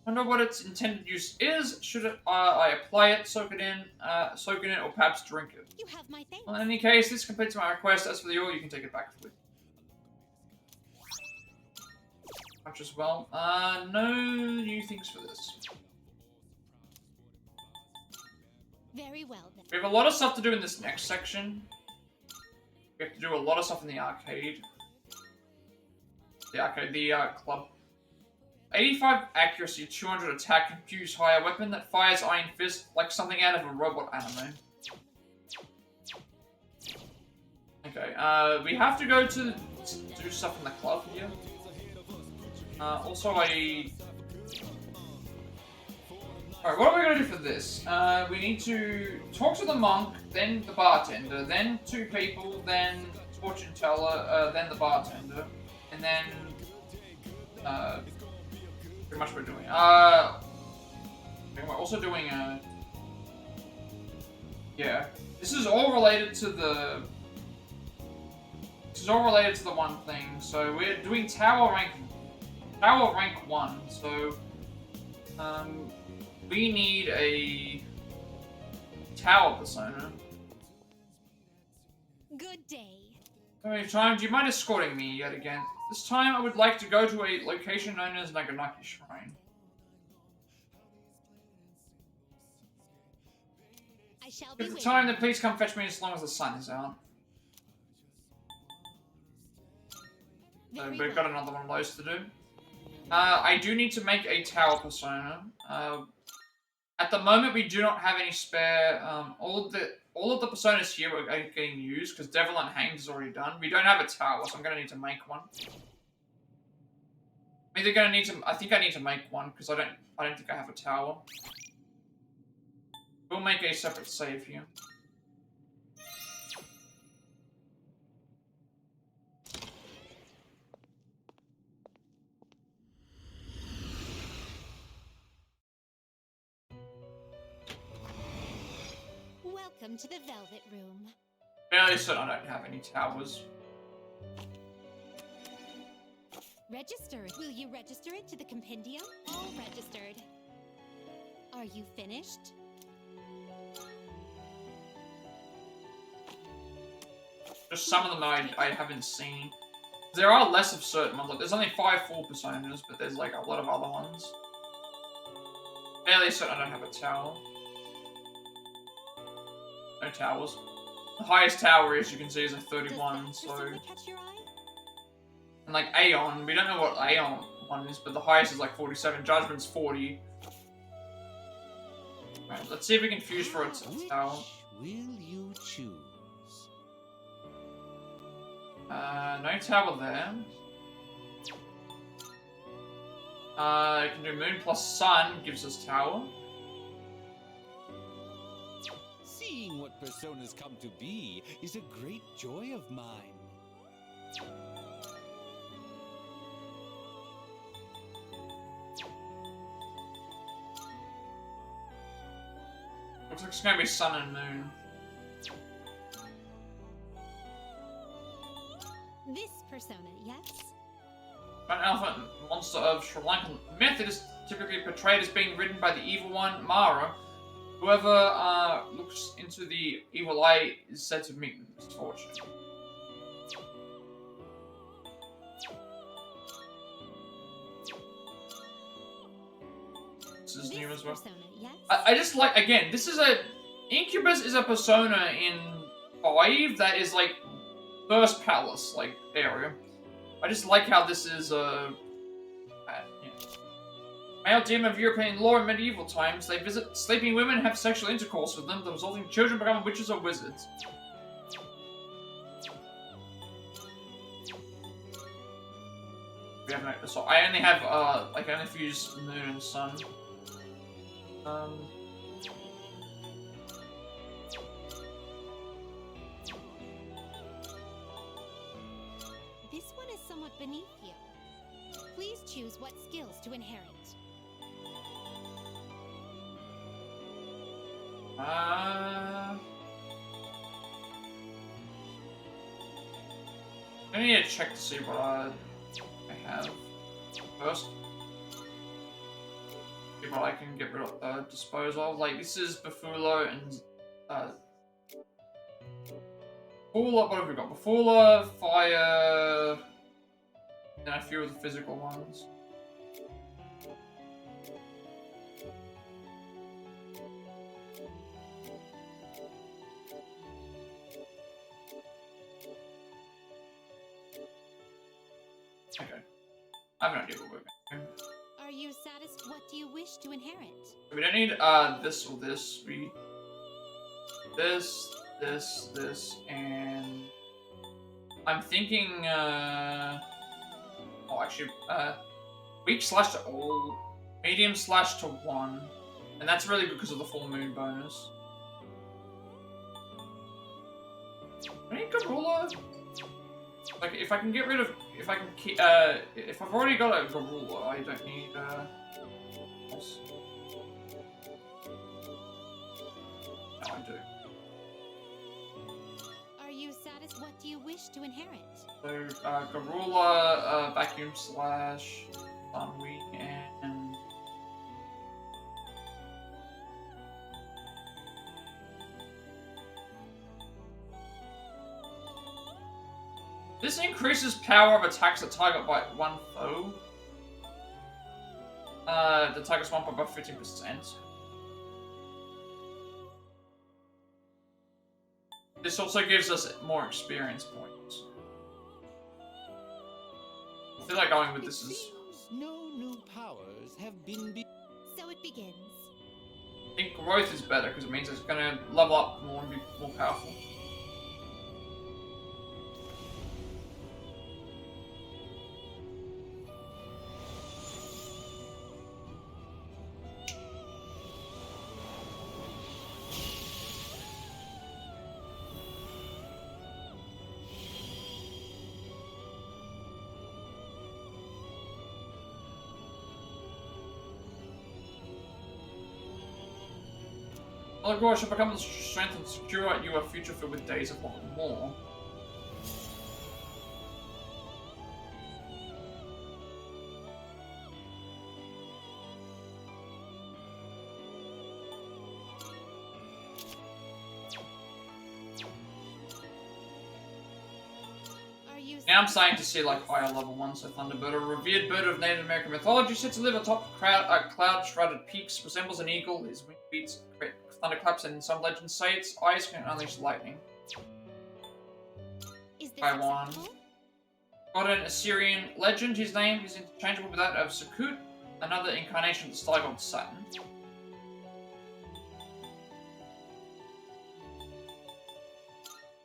Wonder what its intended use is. Should I apply it, soak it in, or perhaps drink it? You have my thanks. Well, in any case, this completes my request. As for the oil, you can take it back with much as well. No new things for this. Very well, then. We have a lot of stuff to do in this next section. We have to do a lot of stuff in the arcade. The club. 85 accuracy, 200 attack, confused higher weapon that fires Iron Fist like something out of a robot anime. Okay, we have to go to do stuff in the club here. Also, Alright, what are we going to do for this? We need to talk to the monk, then the bartender, then 2 people, then fortune teller, then the bartender, and then, pretty much what we're doing. And we're also doing a... Yeah. This is all related to the... This is all related to the one thing. So we're doing Tower rank 1. So... we need a... Tower persona. Good day. Okay, time, do you mind escorting me yet again? This time I would like to go to a location known as Naganaki Shrine. I shall be If the waiting. time, then please come fetch me as long as the sun is out. So we've got another one of those to do. I do need to make a tower persona. At the moment, we do not have any spare. All of the personas here are getting used because Devil and Hanged is already done. We don't have a tower, so I'm gonna need to make one. I'm either gonna need to. I think I need to make one because I don't think I have a tower. We'll make a separate save here. Welcome to the Velvet Room. Barely said I don't have any towers. Register it. Will you register it to the compendium? All registered. Are you finished? Just some of them I haven't seen. There are less of certain ones. Like, there's only 5 full personas, but there's like a lot of other ones. Barely certain I don't have a tower. No towers. The highest tower, as you can see, is a 31, so... Catch your eye? And like Aeon, we don't know what Aeon one is, but the highest is like 47. Judgment's 40. Right, let's see if we can fuse for a tower. Will you choose? No tower there. You can do Moon plus Sun, gives us tower. Seeing what personas come to be is a great joy of mine. Looks like it's gonna be Sun and Moon. This persona, yes? An elephant monster of Sri Lankan myth, it is typically portrayed as being ridden by the evil one, Mara. Whoever looks into the evil eye is said to meet misfortune. This is new as well. Persona, yes? I just like, again, this is a... Incubus is a persona in 5 that is like first palace, like, area. I just like how this is, yeah. Male demon of European lore in medieval times. They visit sleeping women, have sexual intercourse with them, the resulting children become witches or wizards. We have no, so I only have, like, I only fuse Moon and Sun. This one is somewhat beneath you. Please choose what skills to inherit. I need to check to see what I have first. See what I can get rid of, dispose of. Like, this is Bafula and, Bafula, what have we got? Bafula, Fire, and a few of the physical ones. Okay. I have no idea what we're going to do. Are you satisfied? What do you wish to inherit? We don't need, this or this. We... This, and... I'm thinking, oh, actually, weak slash to all, medium slash to 1. And that's really because of the full moon bonus. I need Garula. Like, if I can get rid of, if I can keep, if I've already got a Garula, I don't need, else. now I do. Are you satisfied? What do you wish to inherit? So, Garula, Vacuum Slash, Sunweed, and... This increases power of attacks that target by one foe. The target's one by 15%. This also gives us more experience points. I feel like going with this is... No new powers have been. So it begins. I think growth is better because it means it's going to level up more and be more powerful. Well, of course, shall become the strength and secure you a future filled with days of wanting more. Now I'm starting to see like higher level ones. So Thunderbird, a revered bird of Native American mythology, sits to live atop cloud-shrouded peaks, resembles an eagle. His wing beats create thunderclaps, and some legends say its eyes can unleash lightning. Is this Taiwan. acceptable? Got an Assyrian legend. His name is interchangeable with that of Sakut, another incarnation of the star god Saturn.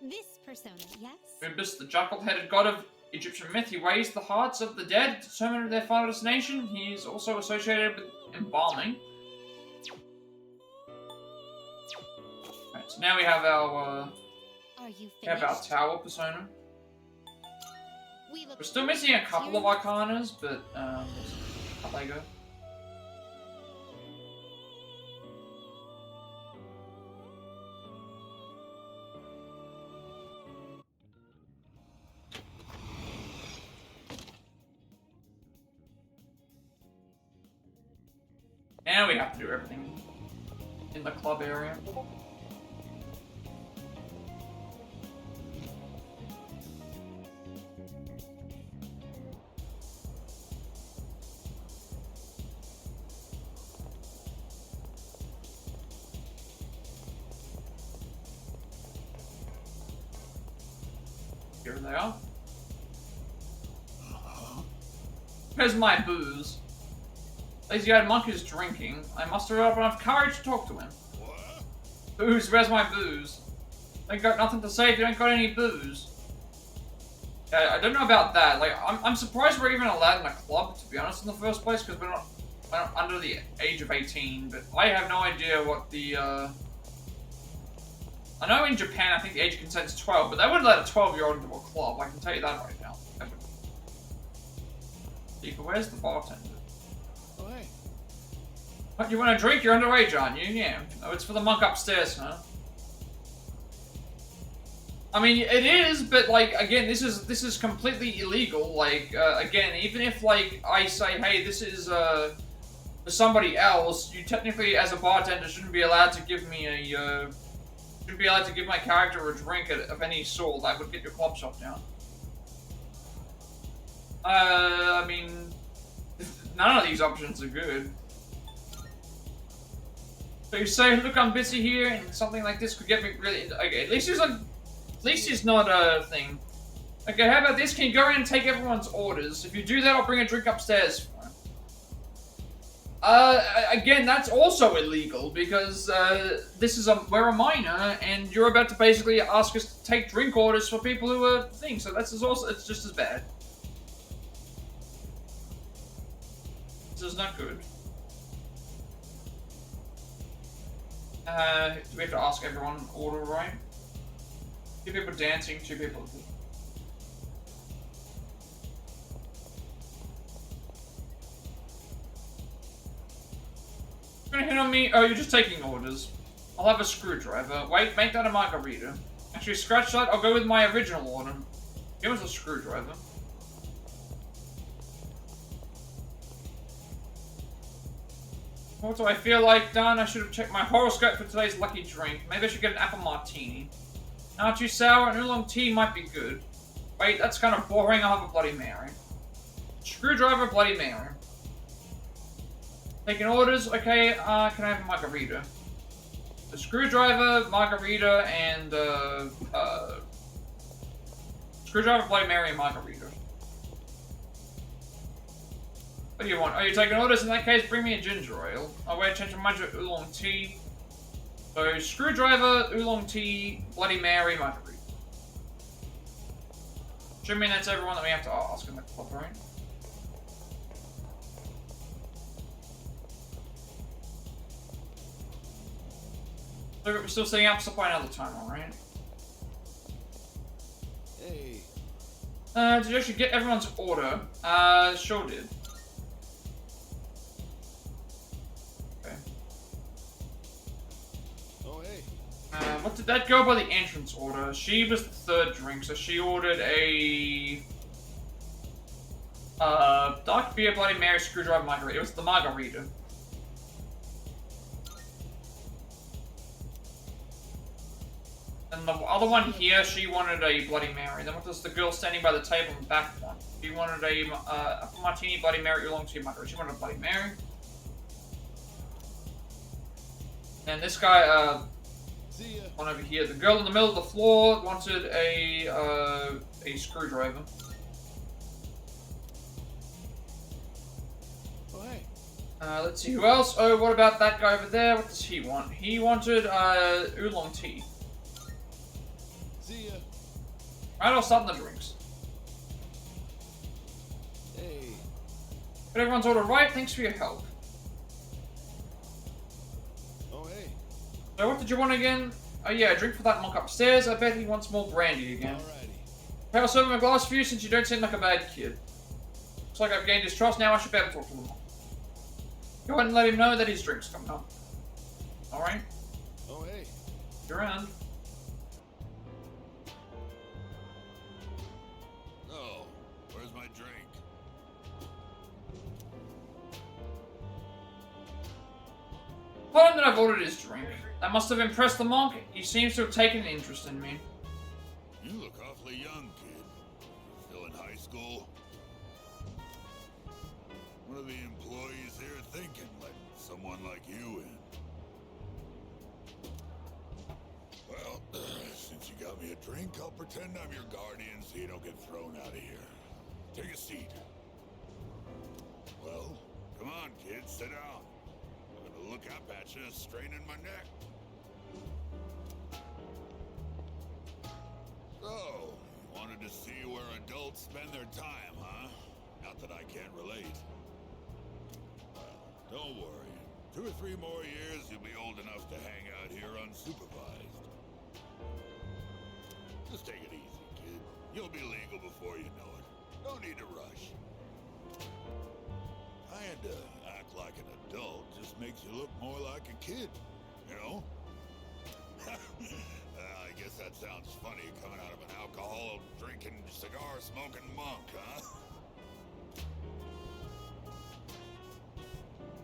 This persona, yes? Phoebus, the jackal-headed god of Egyptian myth, he weighs the hearts of the dead to determine their final destination. He is also associated with embalming. Right, so now we have our tower persona. We're still missing a couple of arcanas, but how they go. Now we have to do everything in the club area. Here they are. Where's my booze? Lazy-eyed monk is drinking. I muster up enough courage to talk to him. Booze, where's my booze? I ain't got nothing to say if you ain't got any booze. Yeah, I don't know about that. Like, I'm surprised we're even allowed in a club, to be honest, in the first place, because we're not under the age of 18, but I have no idea what the, I know in Japan, I think the age of consent is 12, but they wouldn't let a 12-year-old into a club, I can tell you that right now. Deeper, where's the bartender? What, you want to drink? You're underage, aren't you? Yeah. Oh, it's for the monk upstairs, huh? I mean, it is, but, like, again, this is completely illegal. Like, again, even if, like, I say, hey, this is, for somebody else, you technically, as a bartender, shouldn't be allowed to give me a, shouldn't be allowed to give my character a drink of any sort. That would get your club shut down. I mean, none of these options are good. So you say, look, I'm busy here, and something like this could get me really... Okay, at least it's not a thing. Okay, how about this? Can you go in and take everyone's orders? If you do that, I'll bring a drink upstairs. Again, that's also illegal, because, we're a minor, and you're about to basically ask us to take drink orders for people who are things, so it's just as bad. This is not good. Do we have to ask everyone in order, right? 2 people dancing, 2 people... You're gonna hit on me? Oh, you're just taking orders. I'll have a screwdriver. Wait, make that a margarita. Actually, scratch that. I'll go with my original order. Give us a screwdriver. What do I feel like done? I should have checked my horoscope for today's lucky drink. Maybe I should get an apple martini. Not too sour, an oolong tea might be good. Wait, that's kind of boring. I'll have a Bloody Mary. Screwdriver, Bloody Mary. Taking orders. Okay, can I have a margarita? The screwdriver, margarita, and screwdriver, Bloody Mary, and margarita. What do you want? Are you taking orders? In that case, bring me a ginger ale. I'll wait, change my mind to oolong tea. So, screwdriver, oolong tea, Bloody Mary, margarita. Should mean that's everyone that we have to ask in the club, right? So we're still setting up stuff by another time, alright? Hey. Did you actually get everyone's order? Sure did. Okay. Oh, hey. What did that go by the entrance order? She was the third drink, so she ordered a dark beer, Bloody Mary, screwdriver, margarita. It was the margarita. And the other one here, she wanted a Bloody Mary. Then what does the girl standing by the table in the back want? She wanted a apple martini, Bloody Mary, oolong tea, margarita. She wanted a Bloody Mary. And this guy, one over here, the girl in the middle of the floor wanted a screwdriver. Oh, hey. Let's see, who else? Oh, what about that guy over there? What does he want? He wanted oolong tea. See ya. Alright, I'll start the drinks. Hey. Got everyone's order right. Thanks for your help. Oh, hey. So what did you want again? Oh yeah, a drink for that monk upstairs. I bet he wants more brandy again. Alrighty. Okay, I'll serve him a glass for you since you don't seem like a bad kid. Looks like I've gained his trust. Now I should be able to talk to him. Go ahead and let him know that his drink's coming up. Alright? Oh, hey. You're around. Oh, where's my drink? Tell him that I've ordered his drink. That must have impressed the monk. He seems to have taken an interest in me. You look awfully young, kid. Still in high school? What are the employees here thinking, letting someone like you in? Well, since you got me a drink, I'll pretend I'm your guardian so you don't get thrown out of here. Take a seat. Well, come on, kid, sit down. I'm gonna look up at you, straining my neck. So, you wanted to see where adults spend their time, huh? Not that I can't relate. Well, don't worry. 2 or 3 more years, you'll be old enough to hang out here unsupervised. Just take it easy, kid. You'll be legal before you know it. No need to rush. Trying to act like an adult just makes you look more like a kid, you know? I guess that sounds funny coming out of an alcohol-drinking, cigar-smoking monk, huh?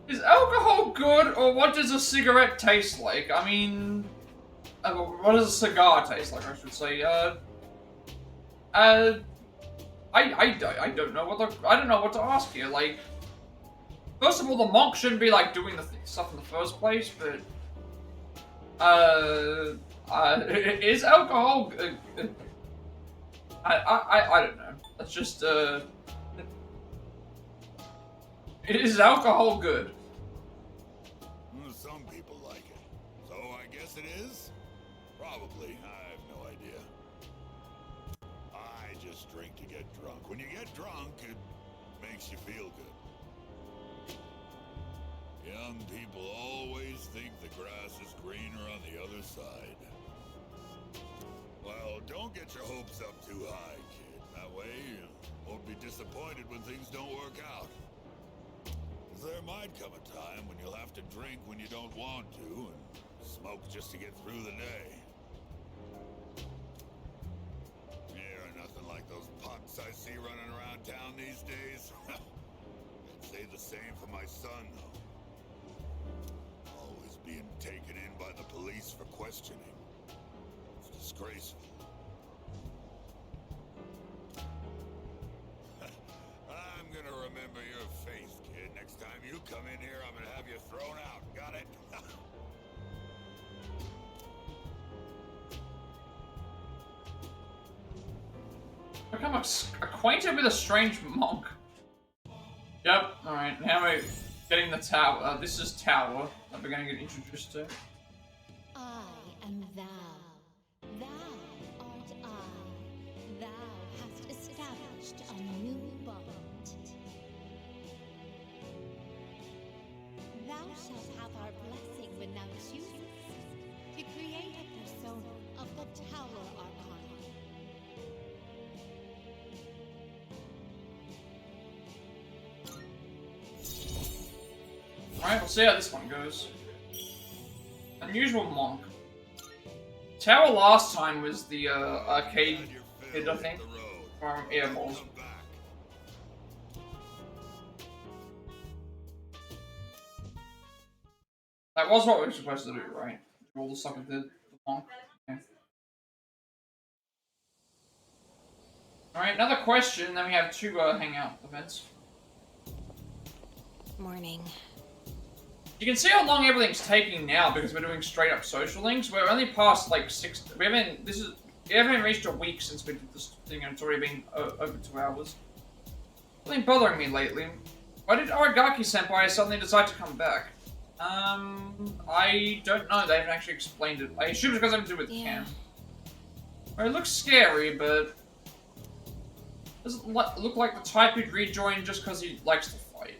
Is alcohol good, or what does a cigarette taste like? I mean, what does a cigar taste like? I should say. I don't know I don't know what to ask here. Like, first of all, the monk shouldn't be like doing the stuff in the first place, but is alcohol? I don't know. That's just is alcohol good? Some people like it. So I guess it is? Probably. I have no idea. I just drink to get drunk. When you get drunk, it makes you feel good. Young people always think the grass is greener on the other side. Well, don't get your hopes up too high, kid. That way you won't be disappointed when things don't work out. There might come a time when you'll have to drink when you don't want to, and smoke just to get through the day. Yeah, nothing like those punks I see running around town these days. I'd say the same for my son, though. Always being taken in by the police for questioning. It's disgraceful. I'm gonna remember your face, kid. Next time you come in here, I'm gonna have you thrown out. Got it? Become acquainted with a strange monk. Yep, alright, now we're getting the tower. This is Tower that we're gonna get introduced to. I am thou. Thou art I. Thou hast established a new bond. Thou shalt have our blessing when thou choosest to create a persona of the Tower Arcana. Alright, we'll see how this one goes. Unusual monk. Tower last time was the arcade kid, I think, from Airballs. That was what we were supposed to do, right? All the stuff with the monk. Okay. Alright, another question, then we have two hangout events. Morning. You can see how long everything's taking now because we're doing straight up social links. We're only past like we haven't reached a week since we did this thing and it's already been over 2 hours. Something bothering me lately. Why did Aragaki-senpai suddenly decide to come back? I don't know. They haven't actually explained it. I assume it's because I'm to do with Cam. Well, it looks scary, but doesn't look like the type who'd rejoin just because he likes to fight.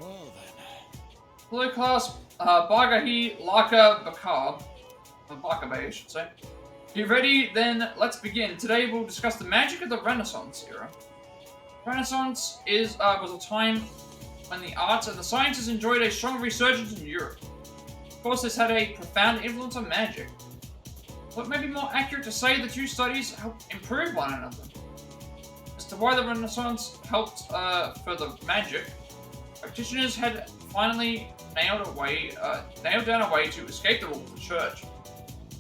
Well then. Hello class, Bagahi Laka Bakar. Bakabe, I should say. You ready? Then let's begin. Today we'll discuss the magic of the Renaissance era. Renaissance was a time when the arts and the sciences enjoyed a strong resurgence in Europe. Of course, this had a profound influence on magic. But it may be more accurate to say the two studies helped improve one another. As to why the Renaissance helped further magic, practitioners had finally nailed down a way to escape the rule of the church.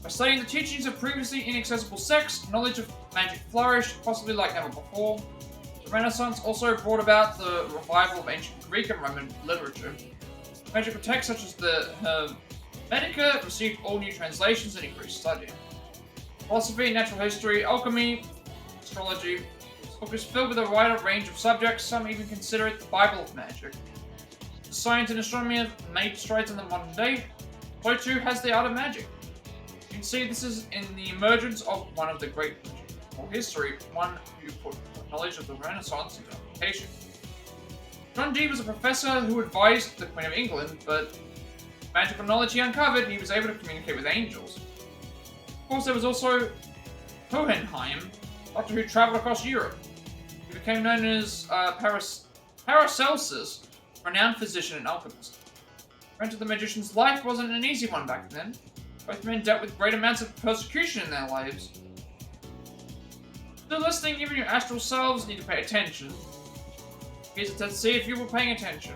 By studying the teachings of previously inaccessible sects, knowledge of magic flourished, possibly like never before. The Renaissance also brought about the revival of ancient Greek and Roman literature. Magical texts such as the Hermetica received all new translations and increased study. Philosophy, natural history, alchemy, astrology. This book is filled with a wider range of subjects, some even consider it the Bible of magic. Science and astronomy have made strides in the modern day, so too has the art of magic. You can see this is in the emergence of one of the great magical history, one who put knowledge of the Renaissance into application. John Dee was a professor who advised the Queen of England, but magical knowledge he uncovered, he was able to communicate with angels. Of course, there was also Hohenheim, a doctor who travelled across Europe. He became known as Paracelsus, renowned physician and alchemist. The rent of the magician's life wasn't an easy one back then. Both men dealt with great amounts of persecution in their lives. Still listening, even your astral selves need to pay attention. Here's a test to see if you were paying attention.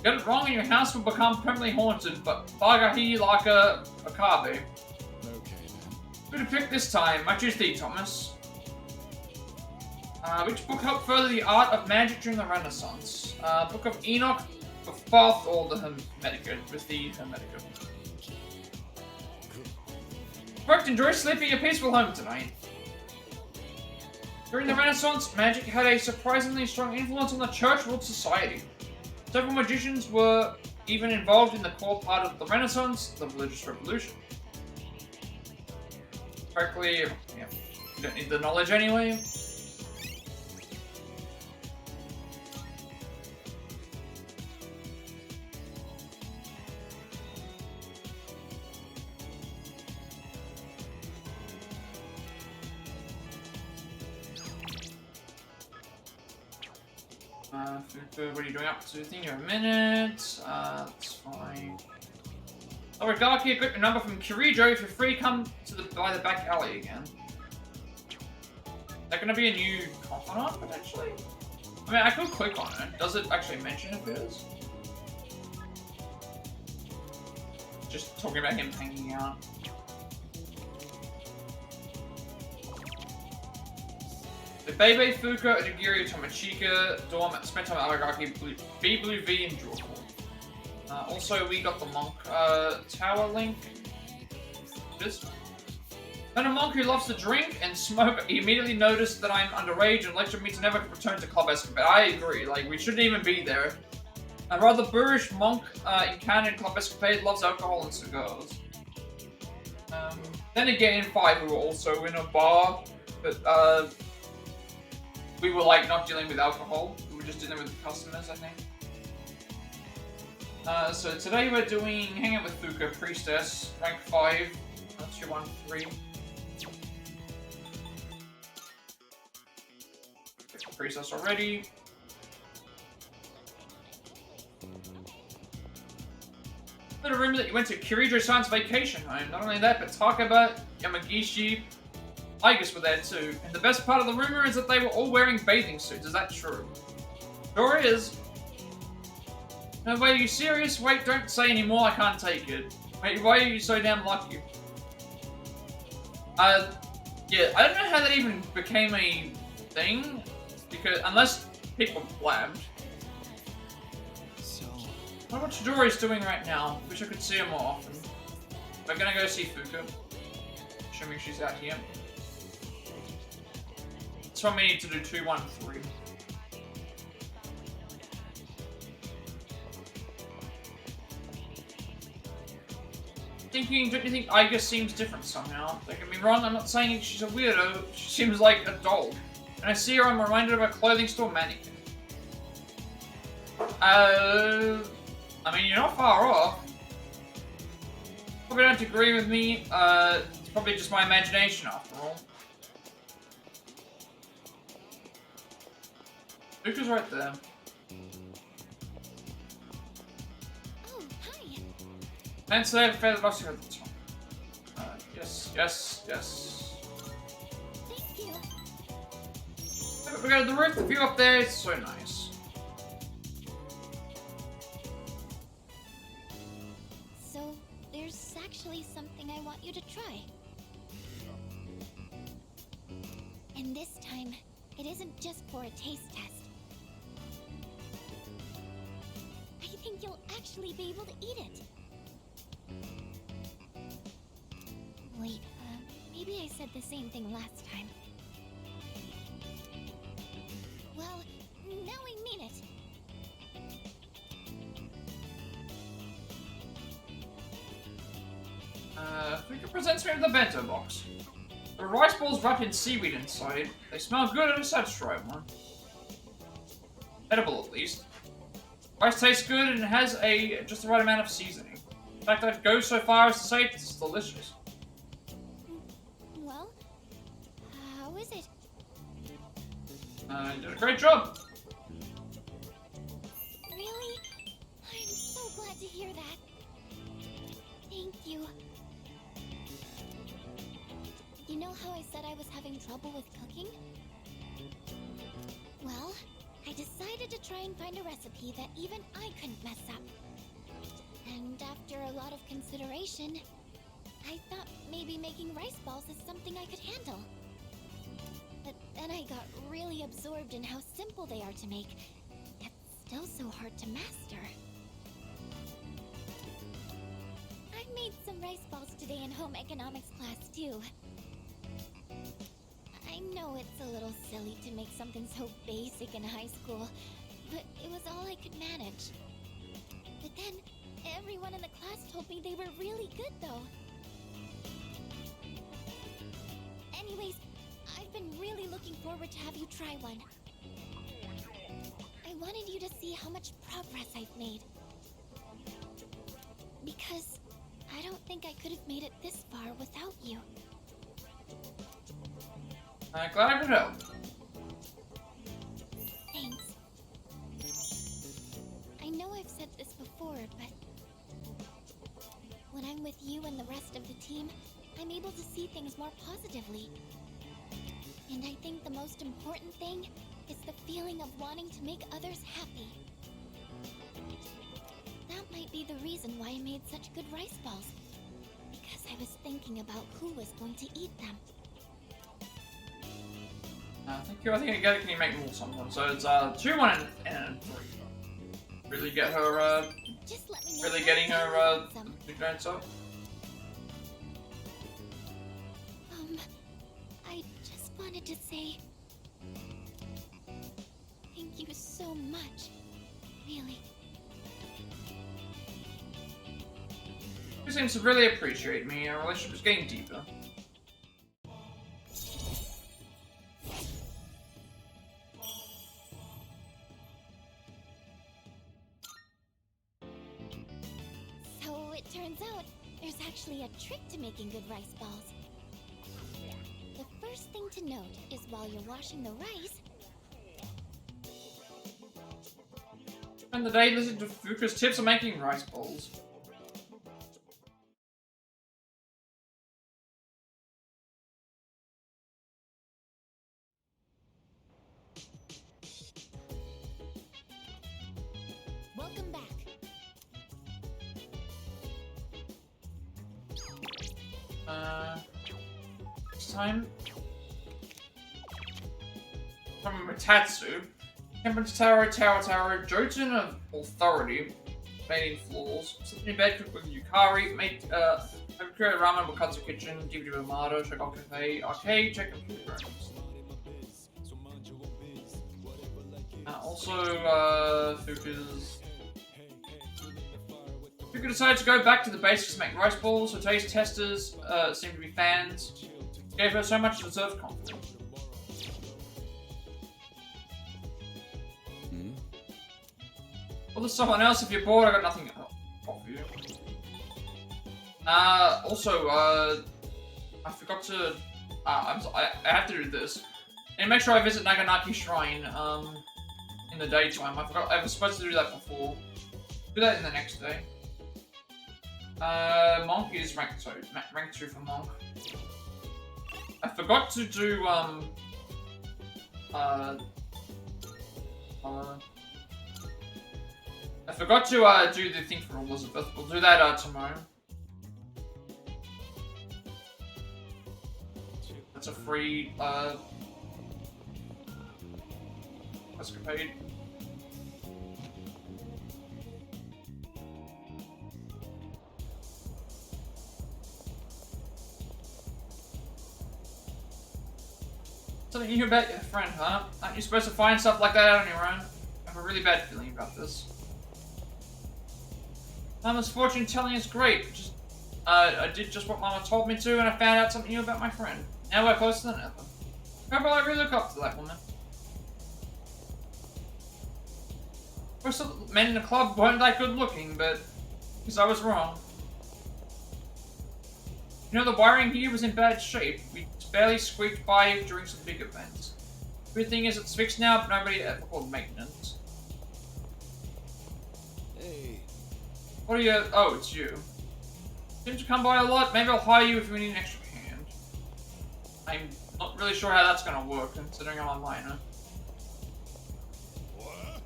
Get it wrong and your house will become permanently haunted, but Bagahi Laka Akabe. Okay then. Who to pick this time? I choose thee, Thomas. Which book helped further the art of magic during the Renaissance? Book of Enoch, the Fourth, or the Hermetica, with the Hermetica. Correct, enjoy sleeping in a peaceful home tonight. During the Renaissance, magic had a surprisingly strong influence on the church-ruled society. Several magicians were even involved in the core part of the Renaissance, the religious revolution. Correctly, yeah, you don't need the knowledge anyway. Fuka, what are you doing up to? Think you're a minute. That's fine. Origaki, I got your number from Kirijo. If you're free, come to by the back alley again. Is that gonna be a new confidant, potentially? I mean, I could click on it. Does it actually mention if it is? Just talking about him hanging out. The Bebe, Fuka, Odagiri, Tomachika, Dorm, spent time at Aragaki, B Blue V, and Jewel. Also, we got the monk tower link. This. Then a monk who loves to drink and smoke. He immediately noticed that I'm underage and lectured me to never return to Club Escapade. I agree. Like, we shouldn't even be there. A rather boorish monk in canon Club Escapade loves alcohol and cigars. Then again, 5 who were also in a bar, but we were like not dealing with alcohol. We were just dealing with the customers, I think. So today we're doing hang out with Fuka, priestess, rank 5, 213. Priestess already. But a rumor that you went to Kirijo-san's vacation home. Not only that, but Takaba, Yamagishi, Igus were there too. And the best part of the rumor is that they were all wearing bathing suits. Is that true? Sure is. No, wait, are you serious? Wait, don't say anymore. I can't take it. Wait, why are you so damn lucky? Yeah, I don't know how that even became a thing. Because, unless people blabbed. So... I wonder what Chidori's doing right now. Wish I could see her more often. We're gonna go see Fuka. Assuming she's out here. That's what we need to do 213. Thinking, don't you think Iga seems different somehow? Don't get me wrong, I'm not saying she's a weirdo. She seems like a doll. When I see her, I'm reminded of a clothing store mannequin. I mean, you're not far off. Probably don't agree with me. It's probably just my imagination after all. Luca's right there. Oh, hi. And so they have a feather duster at the top. Yes, yes, yes. Thank you. We got the roof, the view up there, it's so nice. So, there's actually something I want you to try. And this time, it isn't just for a taste test. I think you'll actually be able to eat it. Wait, maybe I said the same thing last time. Well, now I mean it. Fuka presents me with a bento box. There are rice balls wrapped in seaweed inside. They smell good and decided to try one. Edible, at least. Rice tastes good and has just the right amount of seasoning. In fact, I'd go so far as to say it's delicious. Well, how is it? You did a great job. Really? I'm so glad to hear that. Thank you. You know how I said I was having trouble with cooking? Well, I decided to try and find a recipe that even I couldn't mess up. And after a lot of consideration, I thought maybe making rice balls is something I could handle. But then I got really absorbed in how simple they are to make, yet still so hard to master. I made some rice balls today in home economics class too. I know it's a little silly to make something so basic in high school, but it was all I could manage. But then, everyone in the class told me they were really good though. Anyways, I've been really looking forward to have you try one. I wanted you to see how much progress I've made. Because I don't think I could have made it this far without you. I'm glad I could help. Thanks. with you and the rest of the team, I'm able to see things more positively. And I think the most important thing is the feeling of wanting to make others happy. That might be the reason why I made such good rice balls. Because I was thinking about who was going to eat them. Thank you. I think I get it. Can you make more sometimes? So it's 2, 1, and 3. Really get her. Just let me know Really how getting you her want some. grades up. I just wanted to say thank you so much. Really. She seems to really appreciate me. Our relationship is getting deeper. So it turns out there's actually a trick to making good rice balls. The first thing to note is while you're washing the rice, Spend the day listening to Fuka's tips on making rice balls. welcome back. Next time. From Matatsu. Temperance Tower, Jotun of Authority, mating floors, sleeping in bed, cook with Yukari, make create ramen with Katsu Kitchen, DVD with Amado, check out cafe, arcade, check computer rooms. Also, Fuka decided to go back to the basics to make rice balls, so taste testers seem to be fans. Gave her so much deserved confidence. Well, there's someone else. If you're bored, I got nothing to offer you. Also, I forgot to. I have to do this. And make sure I visit Naganaki Shrine. In the daytime. I forgot. I was supposed to do that before. Do that in the next day. Monk is rank 2. Rank 2 for Monk. I forgot to do I forgot to do the thing for Elizabeth. We'll do that tomorrow. That's a free escapade. Something you hear about your friend, huh? Aren't you supposed to find stuff like that out on your own? I have a really bad feeling about this. Mama's fortune telling is great. I did just what Mama told me to, and I found out something new about my friend. Now we're closer than ever. Remember, I really look up to that woman. Most of the men in the club weren't that good looking, but because I was wrong. You know, the wiring here was in bad shape. We barely squeaked by during some big events. Good thing is it's fixed now, but nobody ever called maintenance. Hey. What are you? Oh, it's you. Seem to come by a lot. Maybe I'll hire you if we need an extra hand. I'm not really sure how that's gonna work, considering I'm a minor. What?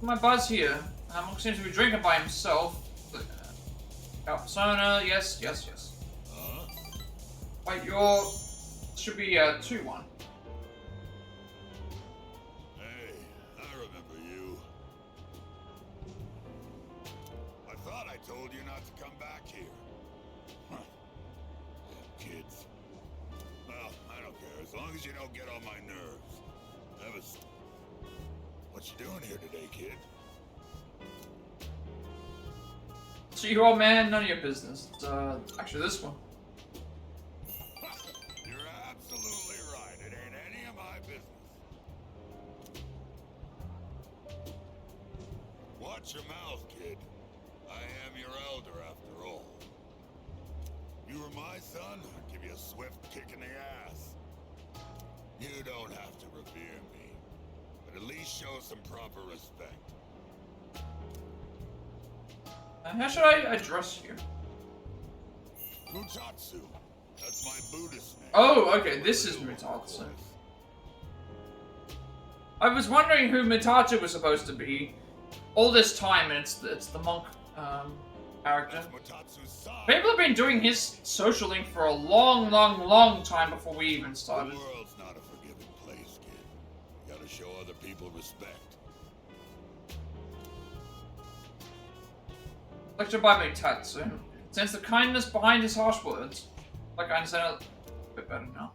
My buzz here. Monk seems to be drinking by himself. Our persona, yes. Huh? Wait, your should be 2-1. Hey, I remember you. I thought I told you not to come back here. Huh. Kids. Well, I don't care, as long as you don't get on my nerves. That was... What you doing here today, kid? So you old man, none of your business. It's actually this one. You're absolutely right. It ain't any of my business. Watch your mouth, kid. I am your elder, after all. You were my son, I'd give you a swift kick in the ass. You don't have to revere me, but at least show some proper respect. How should I address you? Mutatsu. That's my Buddhist name. Oh, okay, this is Mutatsu. I was wondering who Mutatsu was supposed to be all this time, and it's the monk character. People have been doing his social link for a long time before we even started. The world's not a forgiving place, kid. You gotta show other people respect. Lecture by Mutatsu. Sense the kindness behind his harsh words. Like I understand it a bit better now.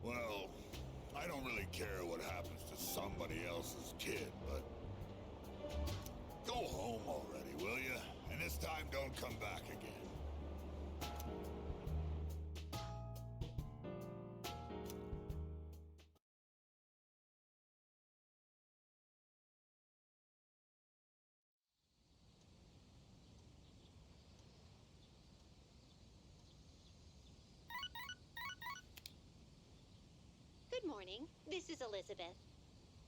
Well, I don't really care what happens to somebody else's kid, but go home already, will you? And this time don't come back again. Good morning. This is Elizabeth.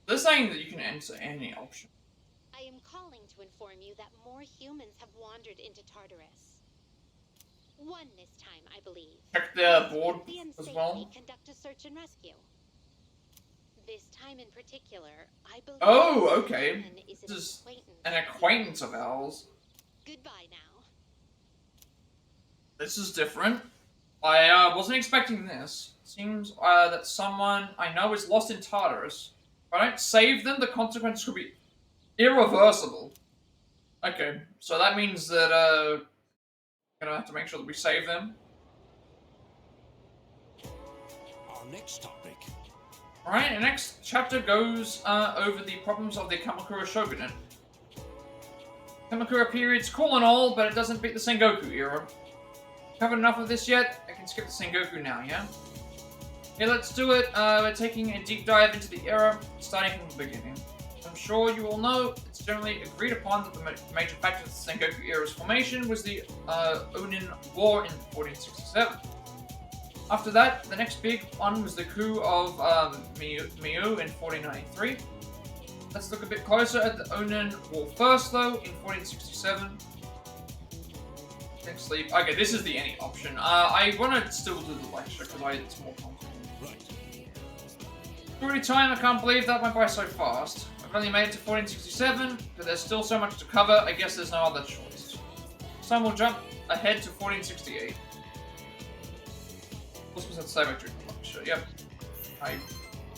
They're saying that you can enter any option. I am calling to inform you that more humans have wandered into Tartarus. One this time, I believe. Check the board as well. Conduct a search and rescue. This time in particular, I believe. Oh, okay. This is an acquaintance of ours. Goodbye now. This is different. I wasn't expecting this. Seems that someone I know is lost in Tartarus. If I don't save them, the consequences could be irreversible. Okay, so that means that we're gonna have to make sure that we save them. Our next topic. Alright, the next chapter goes over the problems of the Kamakura Shogunate. Kamakura period's cool and all, but it doesn't beat the Sengoku era. Covered enough of this yet? I can skip the Sengoku now, yeah? Okay, let's do it. We're taking a deep dive into the era, starting from the beginning. I'm sure you all know, it's generally agreed upon that the major factor of the Sengoku era's formation was the Onin War in 1467. After that, the next big one was the coup of Miyu in 1493. Let's look a bit closer at the Onin War first, though, in 1467. Sleep. Okay, this is the any option. I want to still do the lecture because it's more comfortable. Right. Time, I can't believe that went by so fast. I've only made it to 1467, but there's still so much to cover. I guess there's no other choice. So we'll jump ahead to 1468. What's supposed to say about during the lecture? Yep.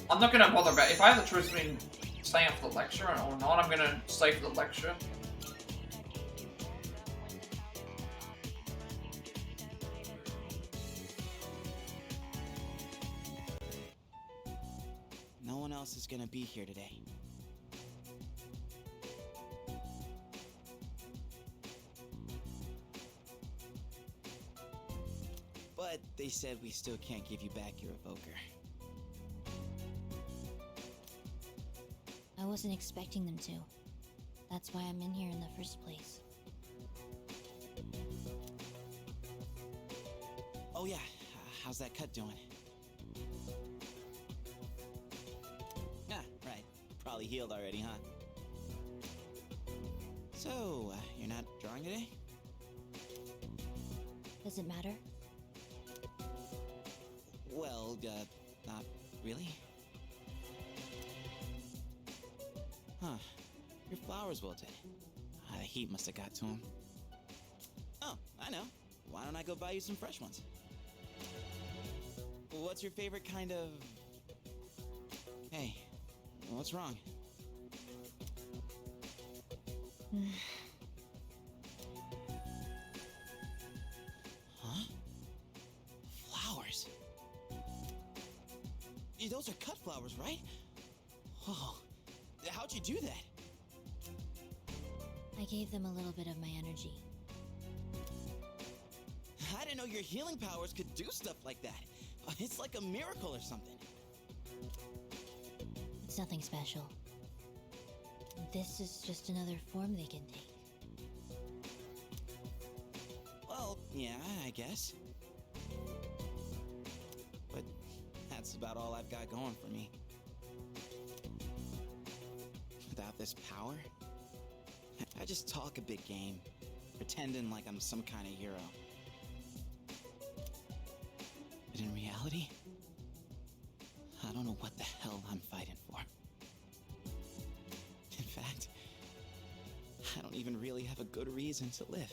I'm not gonna bother about. If I have the choice between staying up for the lecture or not, I'm gonna stay for the lecture. No one else is gonna be here today. But they said we still can't give you back your evoker. I wasn't expecting them to. That's why I'm in here in the first place. Oh yeah, how's that cut doing? Ah, right. Probably healed already, huh? So, you're not drawing today? Does it matter? Well, not really. Huh. Your flowers wilted. The heat must have got to them. Oh, I know. Why don't I go buy you some fresh ones? What's your favorite kind of... Hey, what's wrong? Huh? Flowers? Those are cut flowers, right? Whoa. How'd you do that? I gave them a little bit of my energy. I didn't know your healing powers could do stuff like that. It's like a miracle or something. It's nothing special. This is just another form they can take. Well, yeah, I guess. But that's about all I've got going for me. about this power, I just talk a big game, pretending like I'm some kind of hero. But in reality, I don't know what the hell I'm fighting for. In fact, I don't even really have a good reason to live.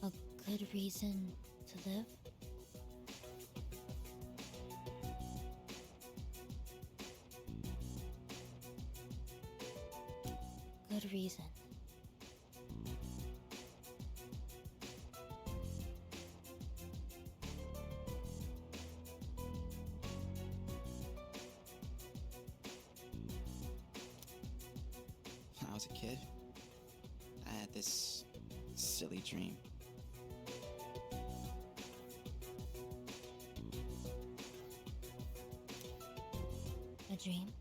A good reason to live? Good reason. When I was a kid, I had this silly dream. A dream?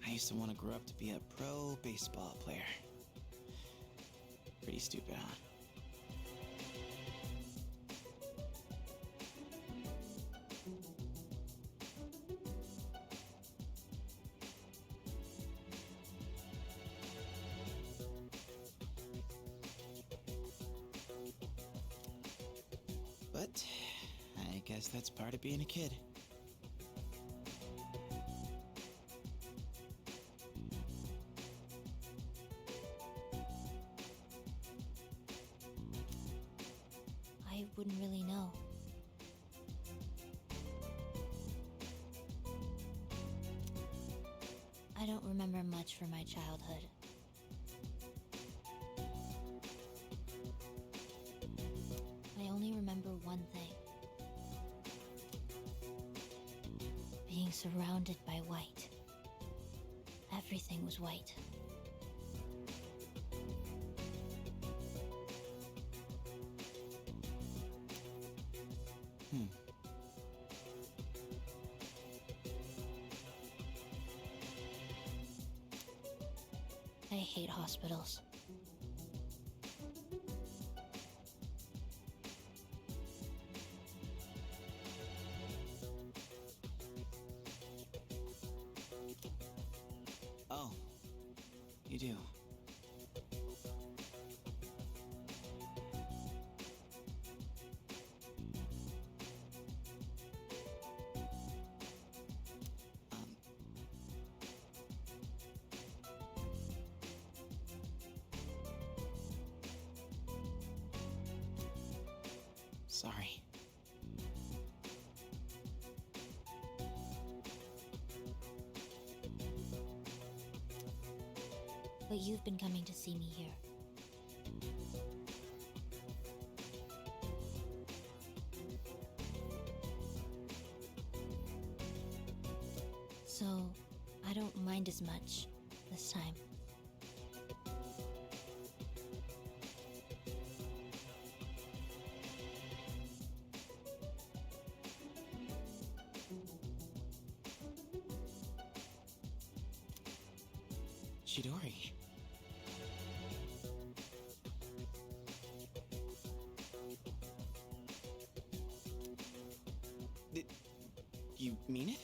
I used to want to grow up to be a pro baseball player. Pretty stupid, huh? But I guess that's part of being a kid. I wouldn't really know. I don't remember much from my childhood. I only remember one thing. Being surrounded by white. Everything was white. I hate hospitals. Oh, you do. Sorry. But you've been coming to see me here. So, I don't mind as much this time. Chidori. Did you mean it?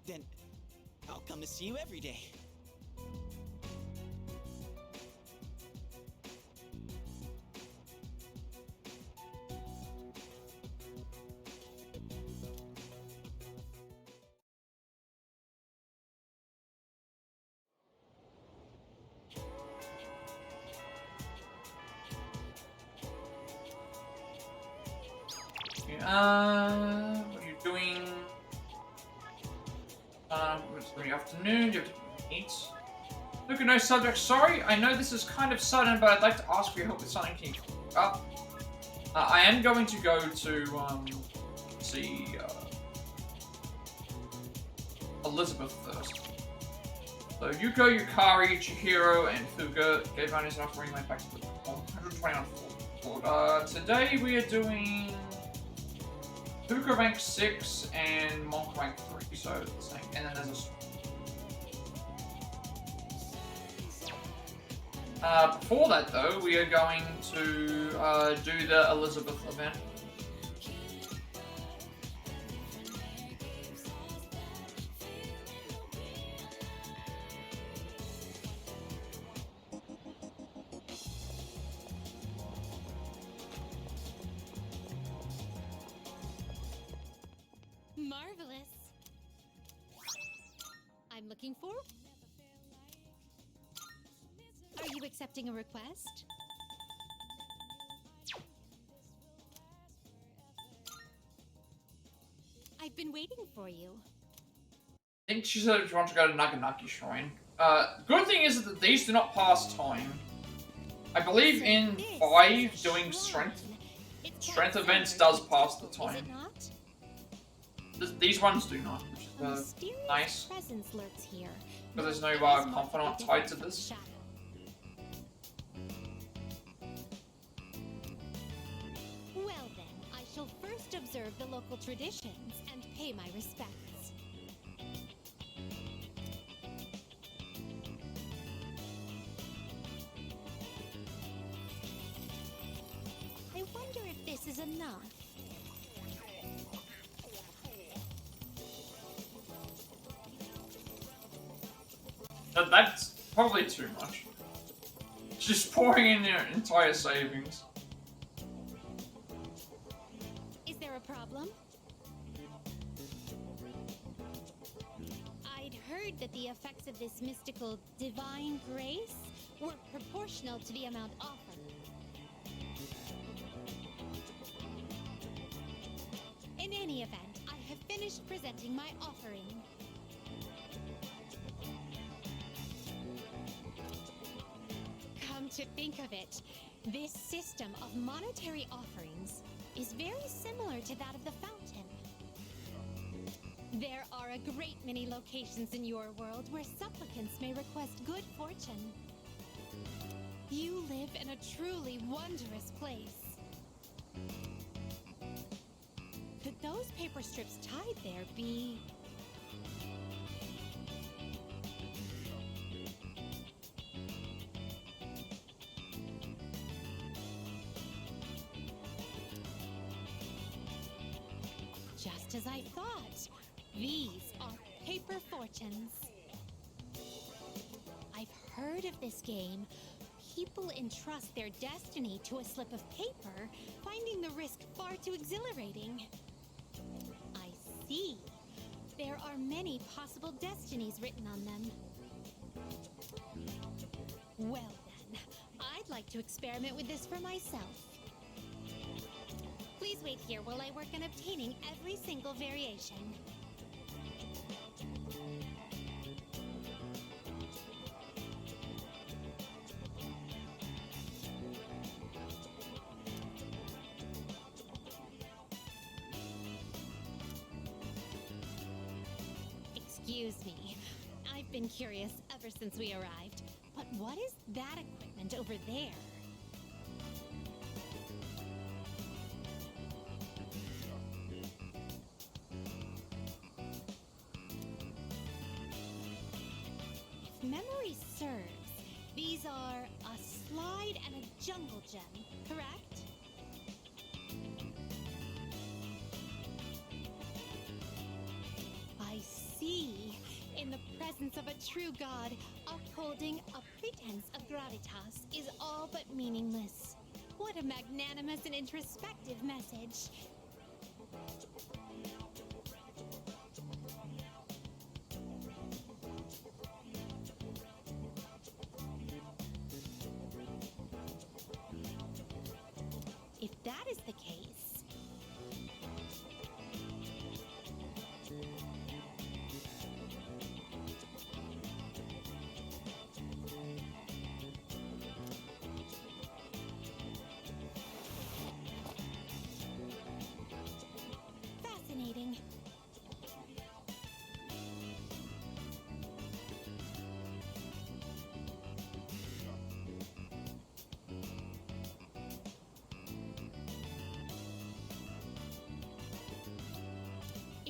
Then I'll come to see you every day. What are you doing? It's the afternoon. You have to eat. Look at no subject. Sorry, I know this is kind of sudden, but I'd like to ask for your help with something. Can you up? I am going to go to see Elizabeth first. So Yuko, Yukari, Chihiro, and Fuga gave on his offering went back to the 120 on floor. Today we are doing Puka rank 6 and Monk rank 3, so it's the same. And then there's a... before that though, we are going to do the Elizabeth event. Marvelous. I'm looking for... Are you accepting a request? I've been waiting for you. I think she said she wants to go to Naganaki Shrine. Good thing is that these do not pass time. I believe in 5 doing strength events does pass the time. These ones do not, which is nice. Presence lurks here. Because there's no confidant tied to this. Well then, I shall first observe the local traditions and pay my respects. I wonder if this is enough. That's probably too much. Just pouring in your entire savings. Is there a problem? I'd heard that the effects of this mystical divine grace were proportional to the amount offered. In any event, I have finished presenting my offering. Come to think of it, this system of monetary offerings is very similar to that of the fountain. There are a great many locations in your world where supplicants may request good fortune. You live in a truly wondrous place. Could those paper strips tied there be... Just as I thought, these are paper fortunes. I've heard of this game. People entrust their destiny to a slip of paper, finding the risk far too exhilarating. I see. There are many possible destinies written on them. Well then, I'd like to experiment with this for myself. Please wait here while I work on obtaining every single variation. Excuse me. I've been curious ever since we arrived. But what is that equipment over there? If memory serves, these are a slide and a jungle gem, correct? I see. In the presence of a true god, upholding a pretense of gravitas is all but meaningless. What a magnanimous and introspective message. If that is the case...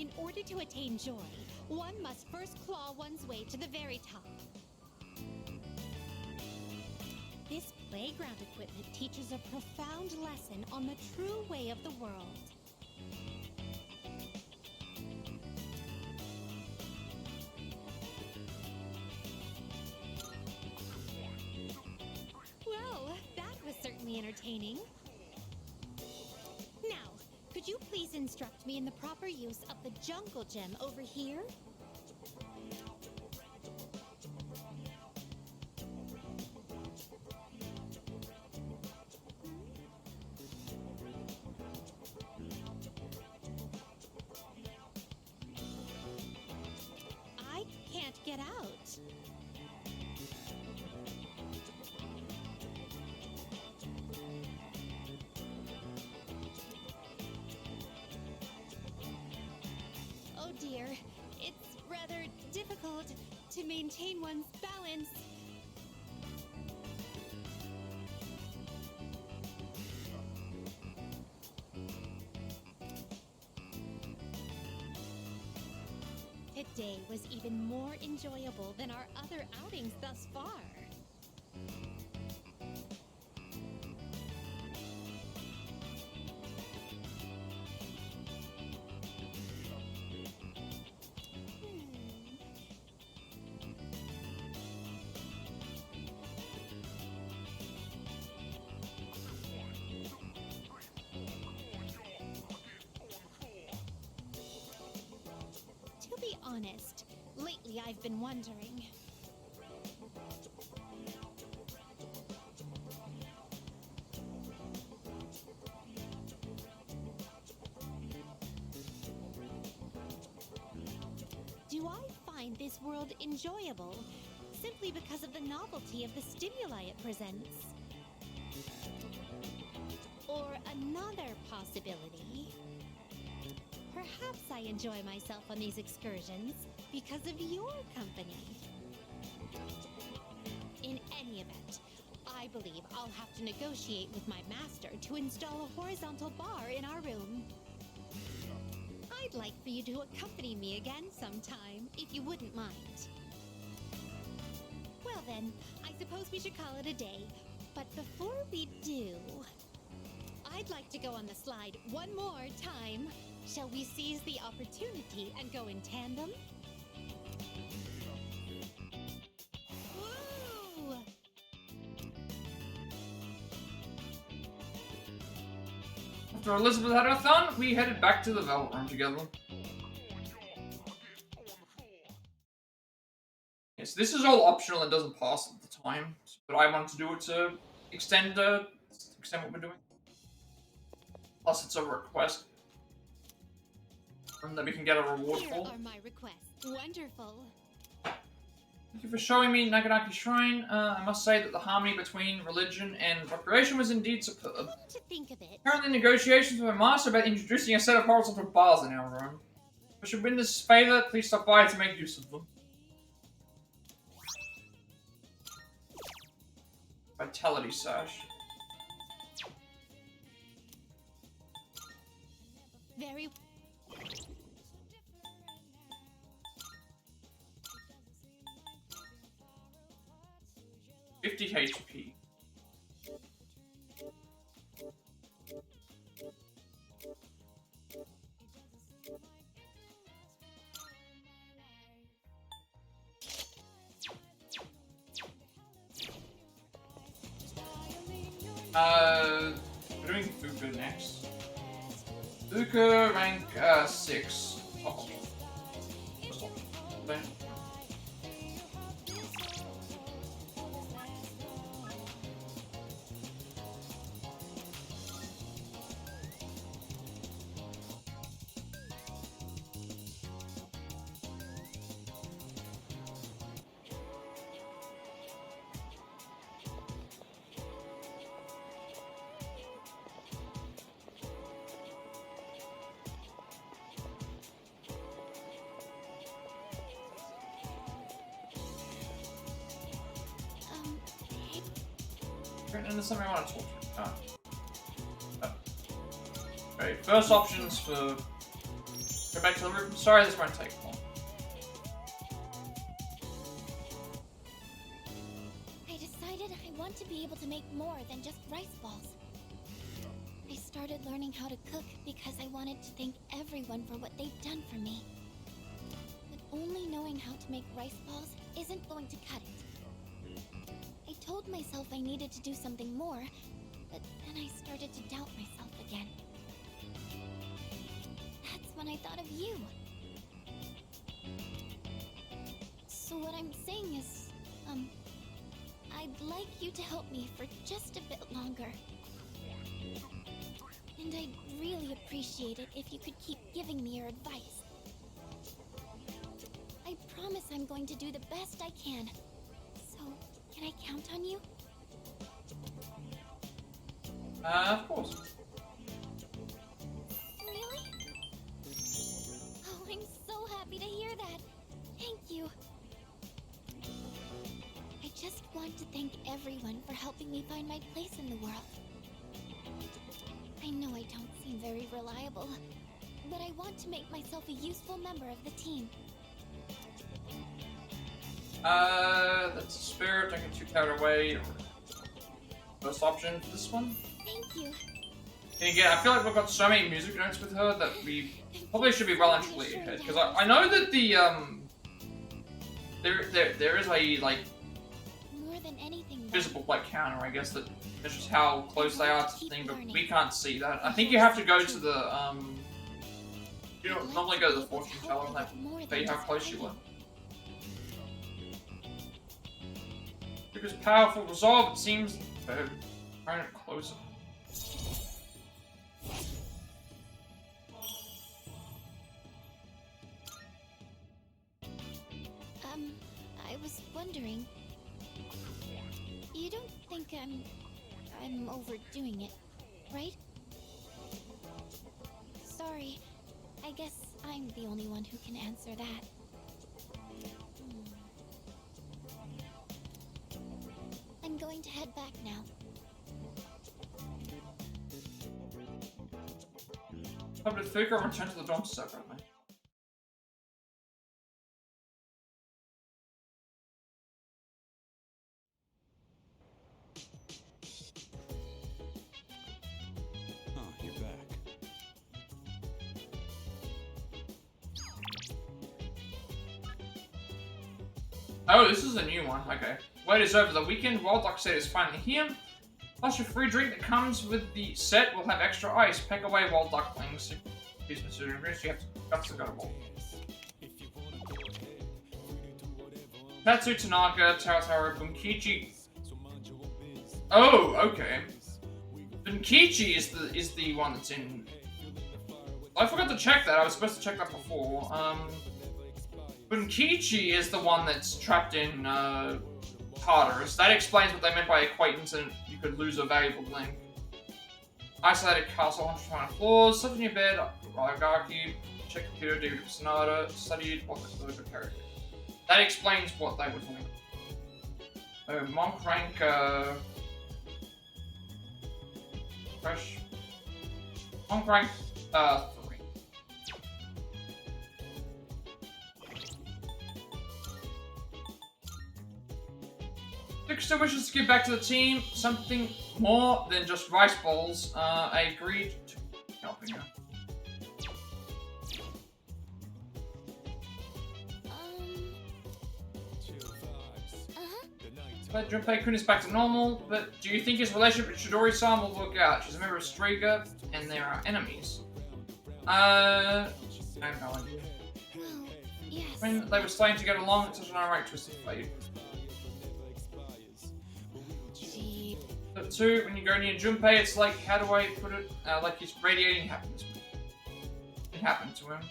In order to attain joy, one must first claw one's way to the very top. This playground equipment teaches a profound lesson on the true way of the world. Well, that was certainly entertaining. Now, could you please instruct me in the proper use of the jungle gem over here? I can't get out. Oh dear, it's rather difficult to maintain one's balance. Today was even more enjoyable than our other outings thus far. To be honest, lately I've been wondering. Do I find this world enjoyable simply because of the novelty of the stimuli it presents? Or another possibility. Perhaps I enjoy myself on these excursions because of your company. In any event, I believe I'll have to negotiate with my master to install a horizontal bar in our room. I'd like for you to accompany me again sometime, if you wouldn't mind. Well then, I suppose we should call it a day. But before we do, I'd like to go on the slide one more time. Shall we seize the opportunity and go in tandem? Woo! After Elizabeth had her thon, we headed back to the Velvet Room together. Yes, this is all optional and doesn't pass at the time, but I want to do it to extend what we're doing. Plus, it's a request. And that we can get a reward Here for. are my requests. Wonderful. Thank you for showing me Naganaki Shrine. I must say that the harmony between religion and recreation was indeed superb. To think of it. Currently negotiations with my master about introducing a set of horizontal bars in our room. If I should win this favor, please stop by to make use of them. Vitality Sash. Very 50 HP. We're doing Fuka next. Fuka rank 6. Oh. Then. And there's something I want to talk to you. Okay, first options for Go back to the room. Sorry, this won't take long. I decided I want to be able to make more than just rice balls. I started learning how to cook because I wanted to thank everyone for what they've done for me. But only knowing how to make rice balls isn't going to cut it. I told myself I needed to do something more, but then I started to doubt myself again. That's when I thought of you. So what I'm saying is, I'd like you to help me for just a bit longer. And I'd really appreciate it if you could keep giving me your advice. I promise I'm going to do the best I can. So, can I count on you? Of course. Really? Oh, I'm so happy to hear that. Thank you. I just want to thank everyone for helping me find my place in the world. I know I don't seem very reliable, but I want to make myself a useful member of the team. That's a spirit. Don't get too carried away. First option for this one. Thank you. And again, I feel like we've got so many music notes with her that we probably should be well and truly ahead. Because I know that the there is a like More than anything, visible like counter, I guess, that measures how close they are to the thing, but we can't see that. I think you have to go to the you don't normally go to the fortune teller and that tell you how close you were. Because powerful resolve, it seems they're trying it closer. I was wondering. You don't think I'm overdoing it, right? Sorry. I guess I'm the only one who can answer that. I'm going to head back now. Probably figure out return to the dorm separately. Oh, you're back. Oh, this is a new one. Okay. Wait is over. The weekend Wild Duck set is finally here. Plus, your free drink that comes with the set will have extra ice. Pack away Wild Ducklings. These material ingredients you have to guts and go. Tatsu Tanaka, Tartarus, Bunkichi. Oh, okay. Bunkichi is the one that's in. I forgot to check that. I was supposed to check that before. Bunkichi is the one that's trapped in Tartarus. That explains what they meant by acquaintance and you could lose a valuable link. Isolated castle, 120 floors, slept in your bed, oligarchy, check computer, David Sonata, studied what the character. That explains what they were doing. Oh, monk rank, fresh. Monk rank, 3. Dick still wishes to give back to the team something more than just rice balls. I agreed to helping her. But Junpei-kun is back to normal, but do you think his relationship with Chidori-san will work out? She's a member of Striga, and there are enemies. I have no idea. Well, yes. When they were starting to get along, it's such an ironic twist of fate. But 2, when you go near Junpei, it's like, how do I put it? Like he's radiating happiness. It happened to him.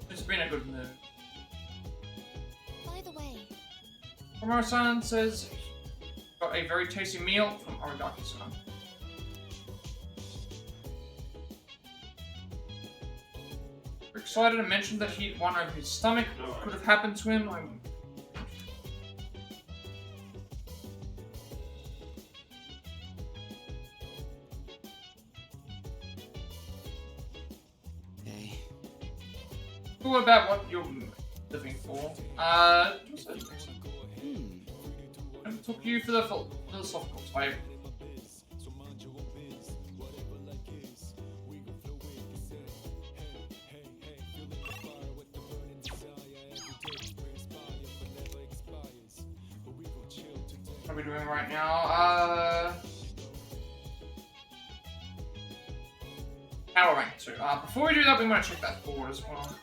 It's been a good move. By the way, Komuro-san says got a very tasty meal from Aragaki-san. We're excited to mention that he'd won over his stomach. What could have happened to him? Cool about what you're living for. I took you for the philosophical type. What are we doing right now? Power rank 2. Before we do that, we want to check that board as well.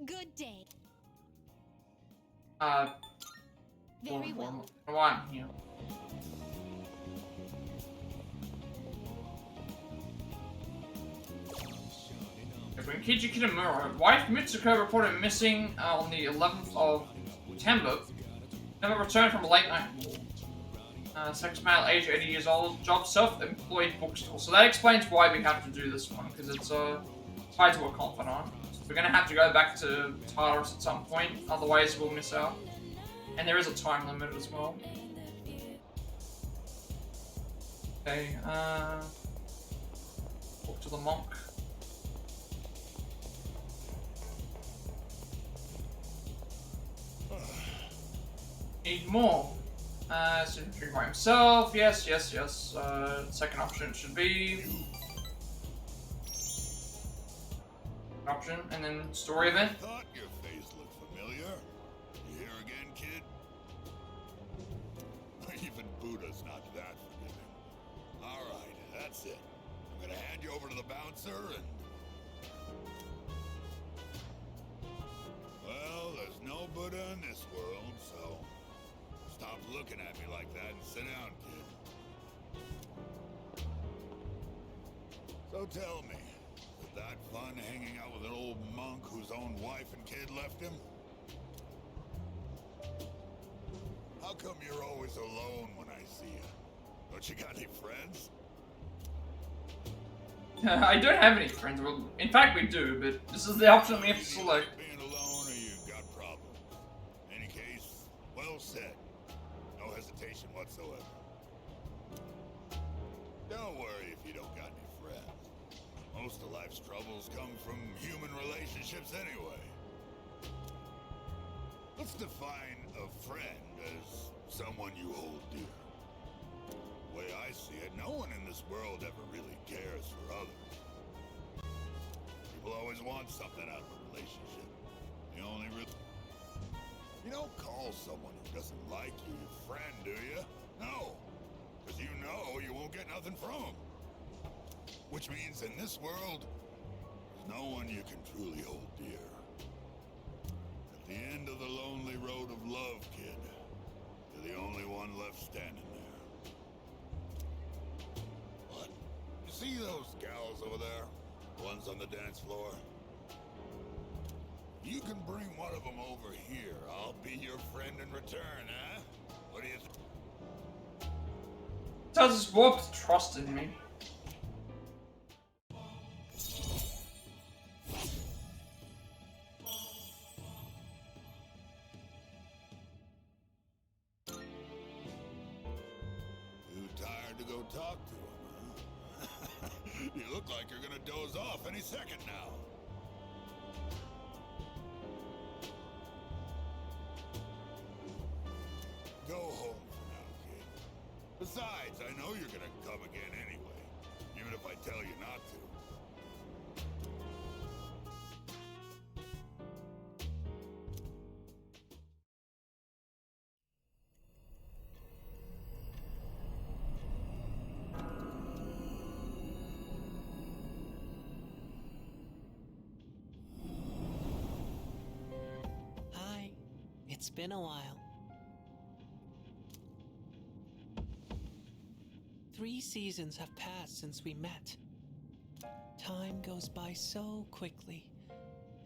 Good day. Very well. One here. When Kiji Kitamura, wife Mitsuko reported missing on the 11th of September, never returned from a late night walk. Sex male, age 80 years old, job self-employed bookstore. So that explains why we have to do this one, because it's tied to a confidant. So we're going to have to go back to Tartarus at some point, otherwise we'll miss out. And there is a time limit as well. Okay, talk to the monk. Need more. So drink by himself. Yes. Second option should be option, and then story event. Thought your face looked familiar. You here again, kid? Even Buddha's not that forgiving. All right, that's it. I'm gonna hand you over to the bouncer and. Well, there's no Buddha in this world, so. Stop looking at me like that and sit down, kid. So tell me, was that fun hanging out with an old monk whose own wife and kid left him? How come you're always alone when I see you? Don't you got any friends? I don't have any friends. Well, in fact, we do, but this is the option we have to select. Being alone or you've got problems. In any case, well said. No hesitation whatsoever. Don't worry if you don't got any friends. Most of life's troubles come from human relationships anyway. Let's define a friend as someone you hold dear. The way I see it, no one in this world ever really cares for others. People always want something out of a relationship. The only You don't call someone who doesn't like you your friend, do you? No. Because you know you won't get nothing from them. Which means in this world, there's no one you can truly hold dear. At the end of the lonely road of love, kid, you're the only one left standing there. What? You see those gals over there? The ones on the dance floor? You can bring one of them over here. I'll be your friend in return, huh? What do you think? Does this warped trust in me? Too tired to go talk to him, huh? You look like you're gonna doze off any second now. Go home for now, kid. Besides, I know you're gonna come again anyway, even if I tell you not to. Hi. It's been a while. 3 seasons have passed since we met. Time goes by so quickly,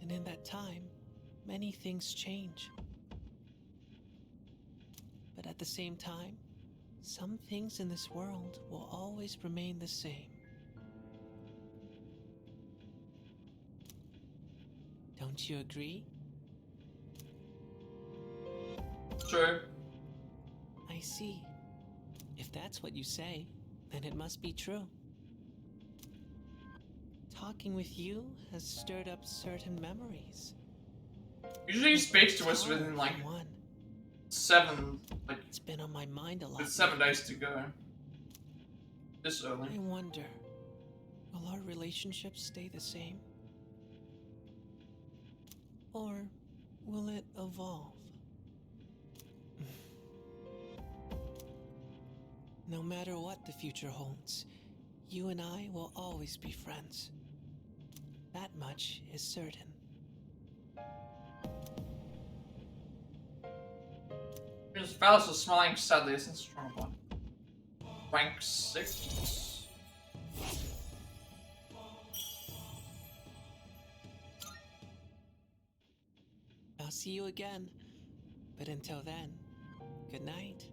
and in that time, many things change. But at the same time, some things in this world will always remain the same. Don't you agree? True. I see. If that's what you say, then it must be true. Talking with you has stirred up certain memories. Usually he speaks to us within like 7, like it's been on my mind a lot. With 7 days to go. This early. I wonder, will our relationship stay the same? Or will it evolve? No matter what the future holds, you and I will always be friends. That much is certain. Valis was smiling sadly since strong one. Rank 6. I'll see you again. But until then, good night.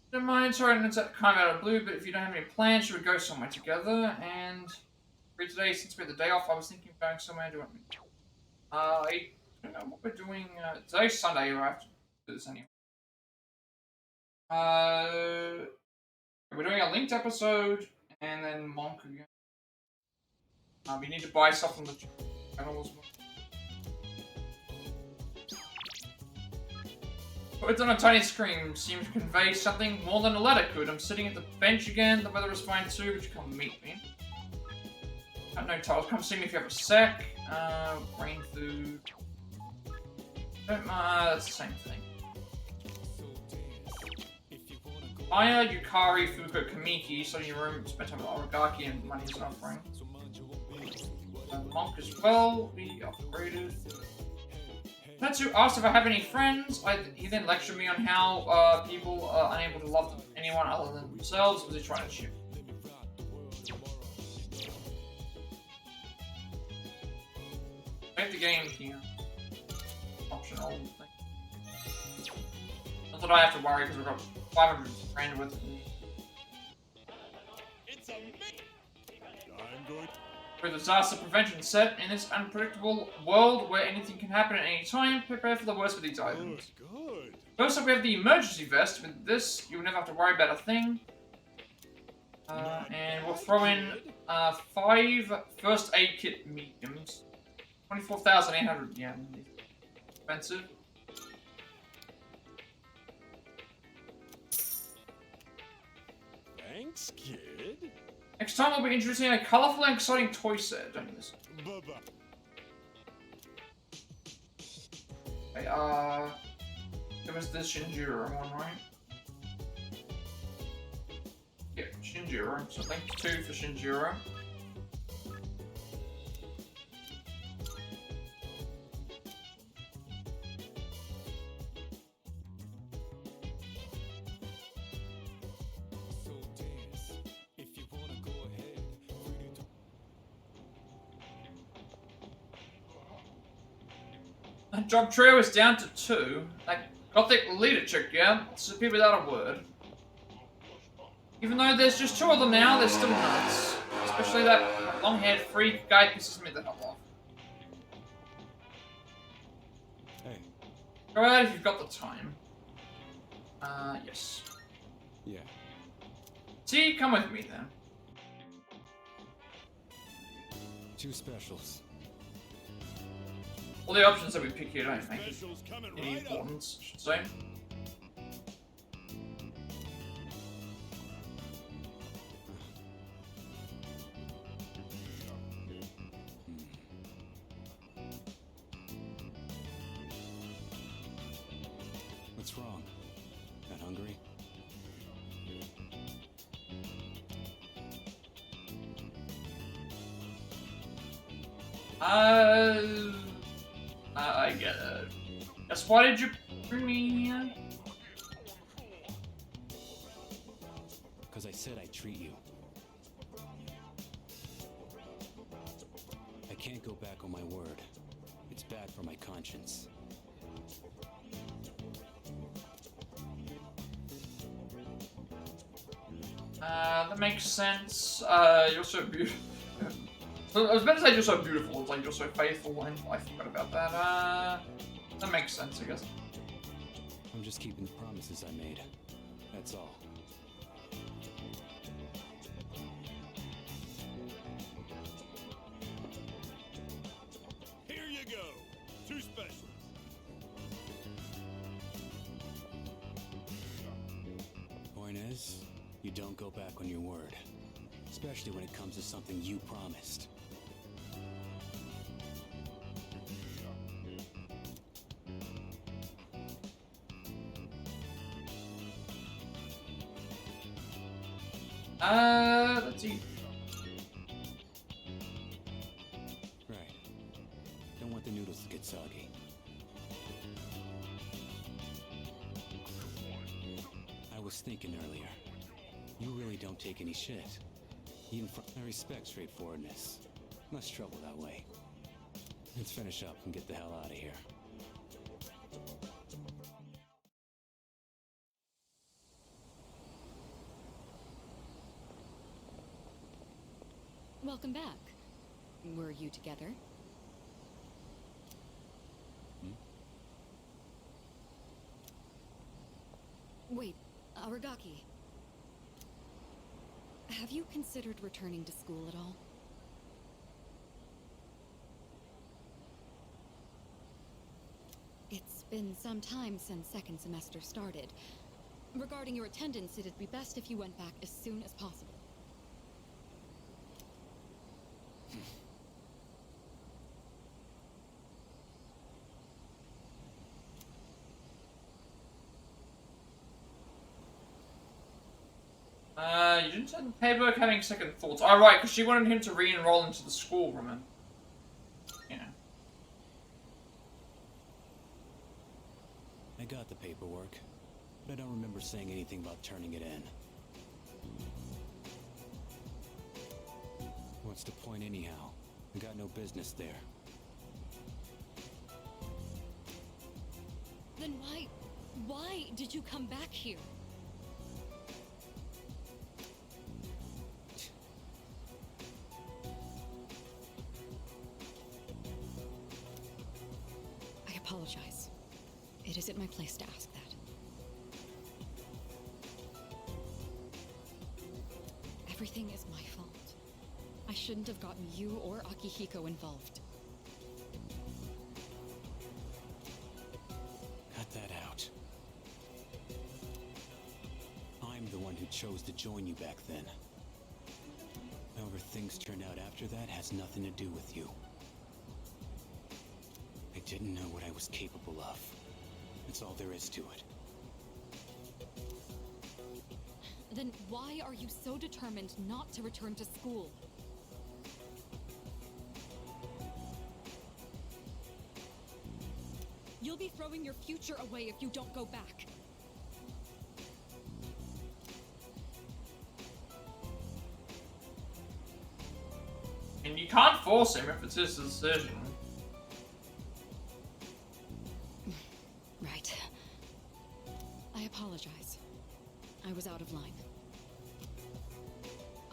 Don't mind, sorry, it's kind of out of blue, but if you don't have any plans, should we go somewhere together? And free today, since we had the day off, I was thinking of going somewhere. Do you want me? I don't know what we're doing. Today's Sunday, or I have to do this anyway. We're doing a linked episode, and then Monk again. We need to buy stuff from the channel as well. Words on a tiny screen seem to convey something more than a letter could. I'm sitting at the bench again. The weather is fine too, but you come meet me. No titles. Come see me if you have a sec. Brain food. That's the same thing. Aya, Yukari, Fuko, Kamiki, study in your room, spend time with Aragaki, and money is an offering. Monk as well, we upgraded. Tatsu asked if I have any friends. He then lectured me on how people are unable to love anyone other than themselves. Was he trying to shoot? Make the game here. Optional thing. Not that I have to worry because we've got 500 grand worth of me. It's a I'm good. For the disaster prevention set, in this unpredictable world where anything can happen at any time, prepare for the worst with these items. Good. First up, we have the emergency vest. With this, you will never have to worry about a thing. And we'll throw in 5 first aid kit mediums. 24,800 yen. Expensive. Thanks, kid. Next time, we'll be introducing a colorful and exciting toy set. Don't miss it. Bye-bye. Okay, it was the Shinjiro one, right? Yeah, Shinjiro. So thanks 2 for Shinjiro. Job trio is down to 2. That gothic leader chick, yeah? Disappeared without a word. Even though there's just 2 of them now, they're still nuts. Especially that long-haired freak guy pisses me the hell off. Hey. Go ahead if you've got the time. Yes. Yeah. See, come with me then. 2 specials. All the options that we pick here don't make any importance, I should say. What's wrong? Not hungry? I get it. Guess why did you bring me here? Because I said I'd treat you. I can't go back on my word. It's bad for my conscience. That makes sense. You're so beautiful. I was about to say you're so beautiful, it's like you're so faithful, and I forgot about that. That makes sense, I guess. I'm just keeping the promises I made. That's all. Here you go. 2 specials. Point is, you don't go back on your word. Especially when it comes to something you promised. Let's see. Right. Don't want the noodles to get soggy. I was thinking earlier. You really don't take any shit. Even from I respect straightforwardness. Less trouble that way. Let's finish up and get the hell out of here. Welcome back. Were you together? Wait, Aragaki. Have you considered returning to school at all? It's been some time since second semester started. Regarding your attendance, it'd be best if you went back as soon as possible. You didn't send the paperwork having second thoughts. Oh, right, because she wanted him to re-enroll into the school, remember? Yeah. I got the paperwork, but I don't remember saying anything about turning it in. What's the point anyhow? I got no business there. Then why did you come back here? I apologize. It isn't my place to ask that. Everything is my fault. I shouldn't have gotten you or Akihiko involved. Cut that out. I'm the one who chose to join you back then. However things turned out after that has nothing to do with you. I didn't know what I was capable of. That's all there is to it. Then why are you so determined not to return to school? You'll be throwing your future away if you don't go back. And you can't force him if it's his decision. Right. I apologize. I was out of line.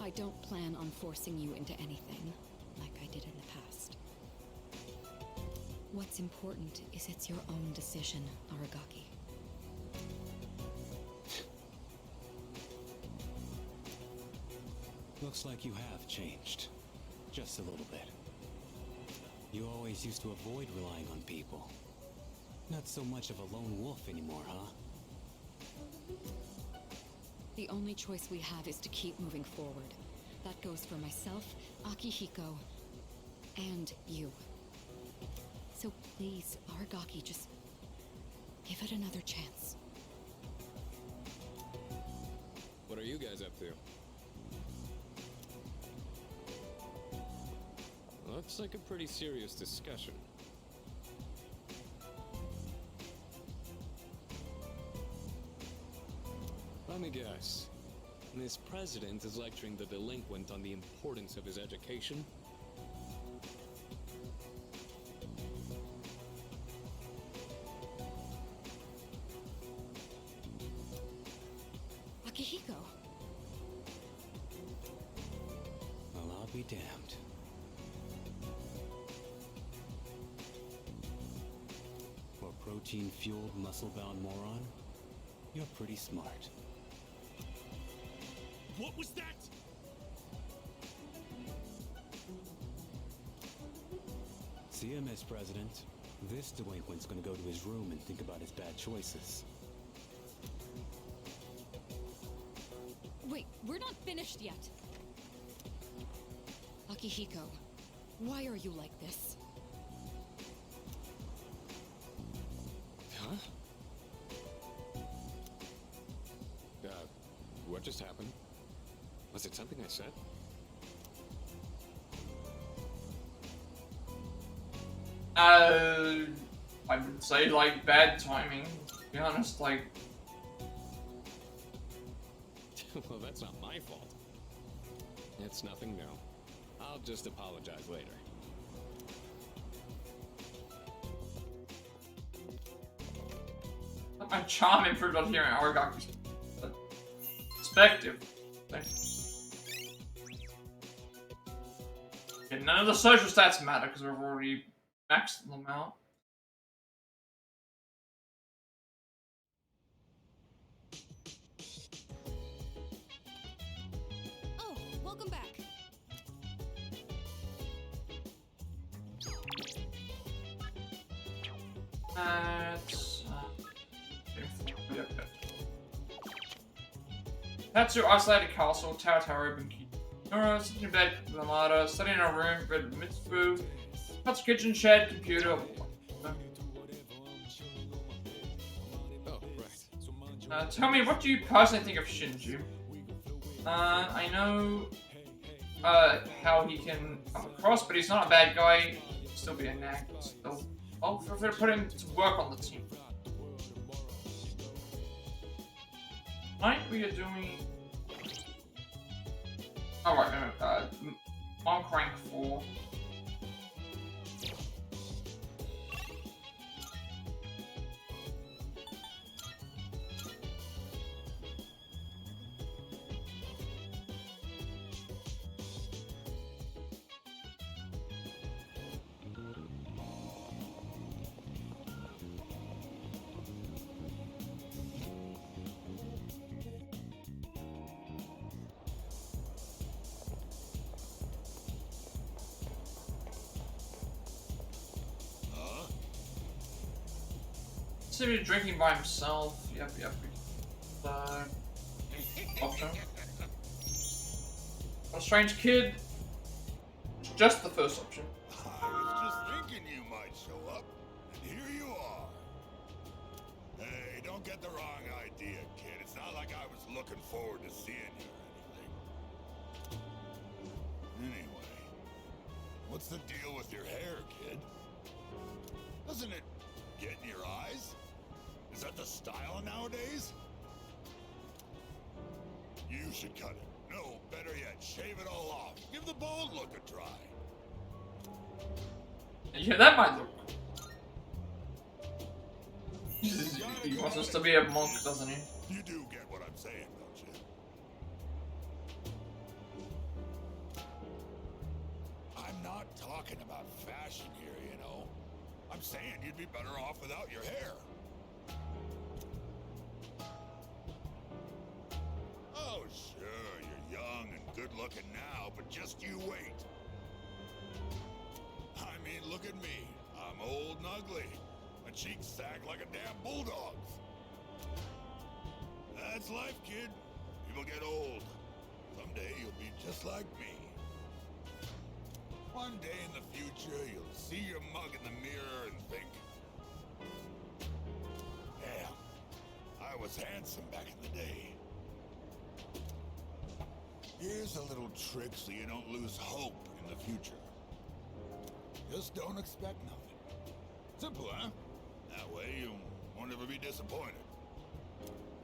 I don't plan on forcing you into anything, like I did in the past. What's important is it's your own decision, Aragaki. Looks like you have changed. Just a little bit. You always used to avoid relying on people. Not so much of a lone wolf anymore, huh? The only choice we have is to keep moving forward. That goes for myself, Akihiko, and you. So please, Aragaki, just give it another chance. What are you guys up to? Looks like a pretty serious discussion. Let me guess. This president is lecturing the delinquent on the importance of his education? Akihiko. Well, I'll be damned. For a protein-fueled, muscle-bound moron, you're pretty smart. What was that? See ya, Miss President. This delinquent's gonna go to his room and think about his bad choices. Wait, we're not finished yet. Akihiko, why are you like this? Huh? What just happened? Was it something I said? I would say, like, bad timing, to be honest, like... Well, that's not my fault. It's nothing new. I'll just apologize later. My charm improved on hearing Arigaki's perspective. Yeah, none of the social stats matter because we've already maxed them out. Oh, welcome back. Yep. Tatsu isolated castle, Tower open key. Nora sitting in bed with Amada, studying in a room, bed with Mitsufu, Tatsu kitchen, shed, computer. Oh, right. Tell me, what do you personally think of Shinju? I know how he can come across, but he's not a bad guy. He'll still be a nag. Still, I'll prefer to put him to work on the team. Tonight we are doing. Oh right, no, Monk rank 4. Consider drinking by himself. Yep. Option. A strange kid. Just the first option. I was just thinking you might show up, and here you are. Hey, don't get the wrong idea, kid. It's not like I was looking forward to seeing you or anything. Anyway, what's the deal with your hair, kid? Doesn't it get in your eyes? Is that the style nowadays? You should cut it. No, better yet, shave it all off. Give the bald look a try. Yeah, that might look cool. He wants us to be a monk, doesn't he? You do get what I'm saying, don't you? I'm not talking about fashion here, you know. I'm saying you'd be better off without your hair. Oh, sure, you're young and good-looking now, but just you wait. I mean, look at me. I'm old and ugly. My cheeks sag like a damn bulldog's. That's life, kid. People get old. Someday you'll be just like me. One day in the future, you'll see your mug in the mirror and think, damn, I was handsome back in the day. Here's a little trick so you don't lose hope in the future. Just don't expect nothing. Simple, huh? That way you won't ever be disappointed.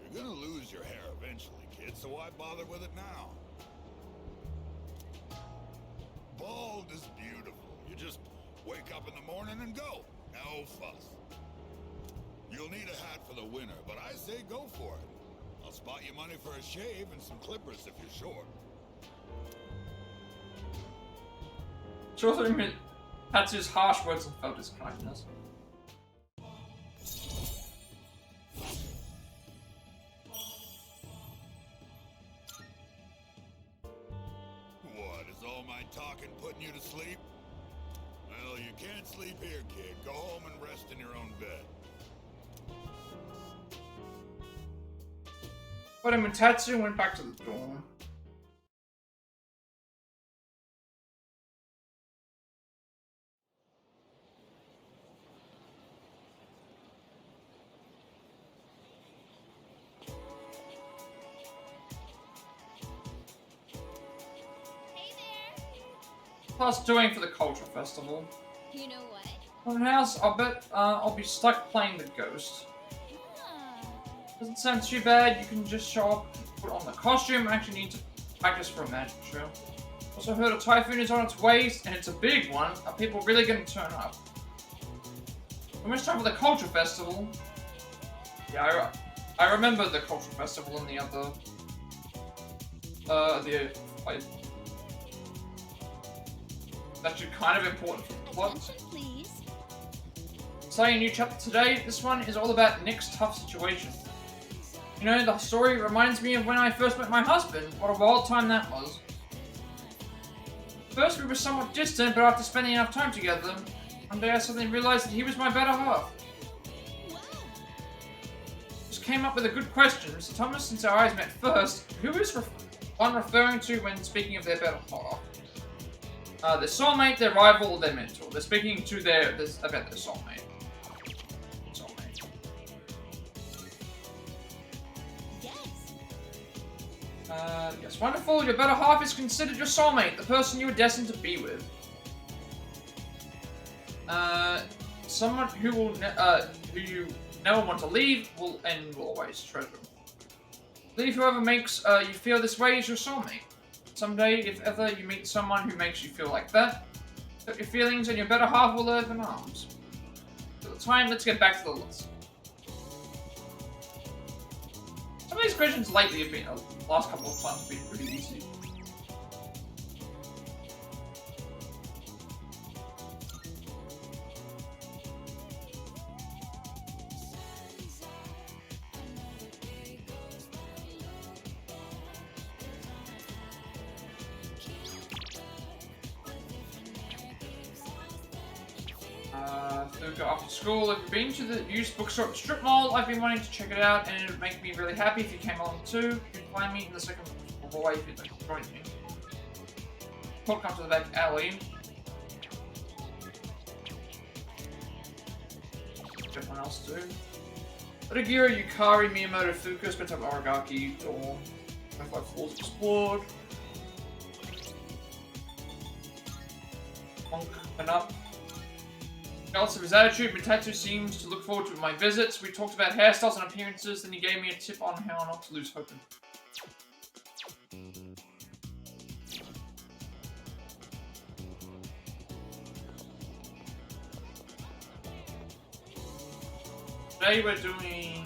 You're gonna lose your hair eventually, kid, so why bother with it now? Bald is beautiful. You just wake up in the morning and go. No fuss. You'll need a hat for the winter, but I say go for it. I'll spot you money for a shave and some clippers if you're short. She also admit Tatsu's harsh words and felt his kindness. What, is all my talking putting you to sleep? Well, you can't sleep here, kid. Go home and rest in your own bed. But when Tatsu went back to the dorm. Plus doing for the culture festival. You know what? Open house, I'll bet I'll be stuck playing the ghost. Doesn't sound too bad, you can just show up, put on the costume, I actually need to practice for a magic show. Also heard a typhoon is on its way, and it's a big one. Are people really gonna turn up? Almost time for the culture festival. Yeah, I remember the culture festival in the other like, that's actually kind of important for the plot. Please. Starting a new chapter today, this one is all about Nick's tough situation. You know, the story reminds me of when I first met my husband. What a wild time that was. First we were somewhat distant, but after spending enough time together, one day I suddenly realized that he was my better half. Just came up with a good question. Mr. Thomas, since our eyes met first, who is one referring to when speaking of their better half? Their soulmate, their rival, or their mentor. They're speaking to about their soulmate. Yes, wonderful. Your better half is considered your soulmate, the person you were destined to be with. Someone who will who you never want to leave will always treasure. Believe whoever makes you feel this way is your soulmate. Someday, if ever you meet someone who makes you feel like that, your feelings and your better half will open arms. For the time, let's get back to the list. Some of these questions lately have been, the last couple of times, have been pretty easy. Go after school. If you've been to the used bookstore at the strip mall, I've been wanting to check it out, and it would make me really happy if you came along too. You can find me in the second hallway if you'd like to join me. Walk up to the back alley. Everyone else do. Odagira, Yukari, Miyamoto, Fuka, spent time at Aragaki, Dorm, 25 floors explored. Monk and up. Regardless of his attitude, Mitatsu seems to look forward to my visits. We talked about hairstyles and appearances, then he gave me a tip on how not to lose hope. Today we're doing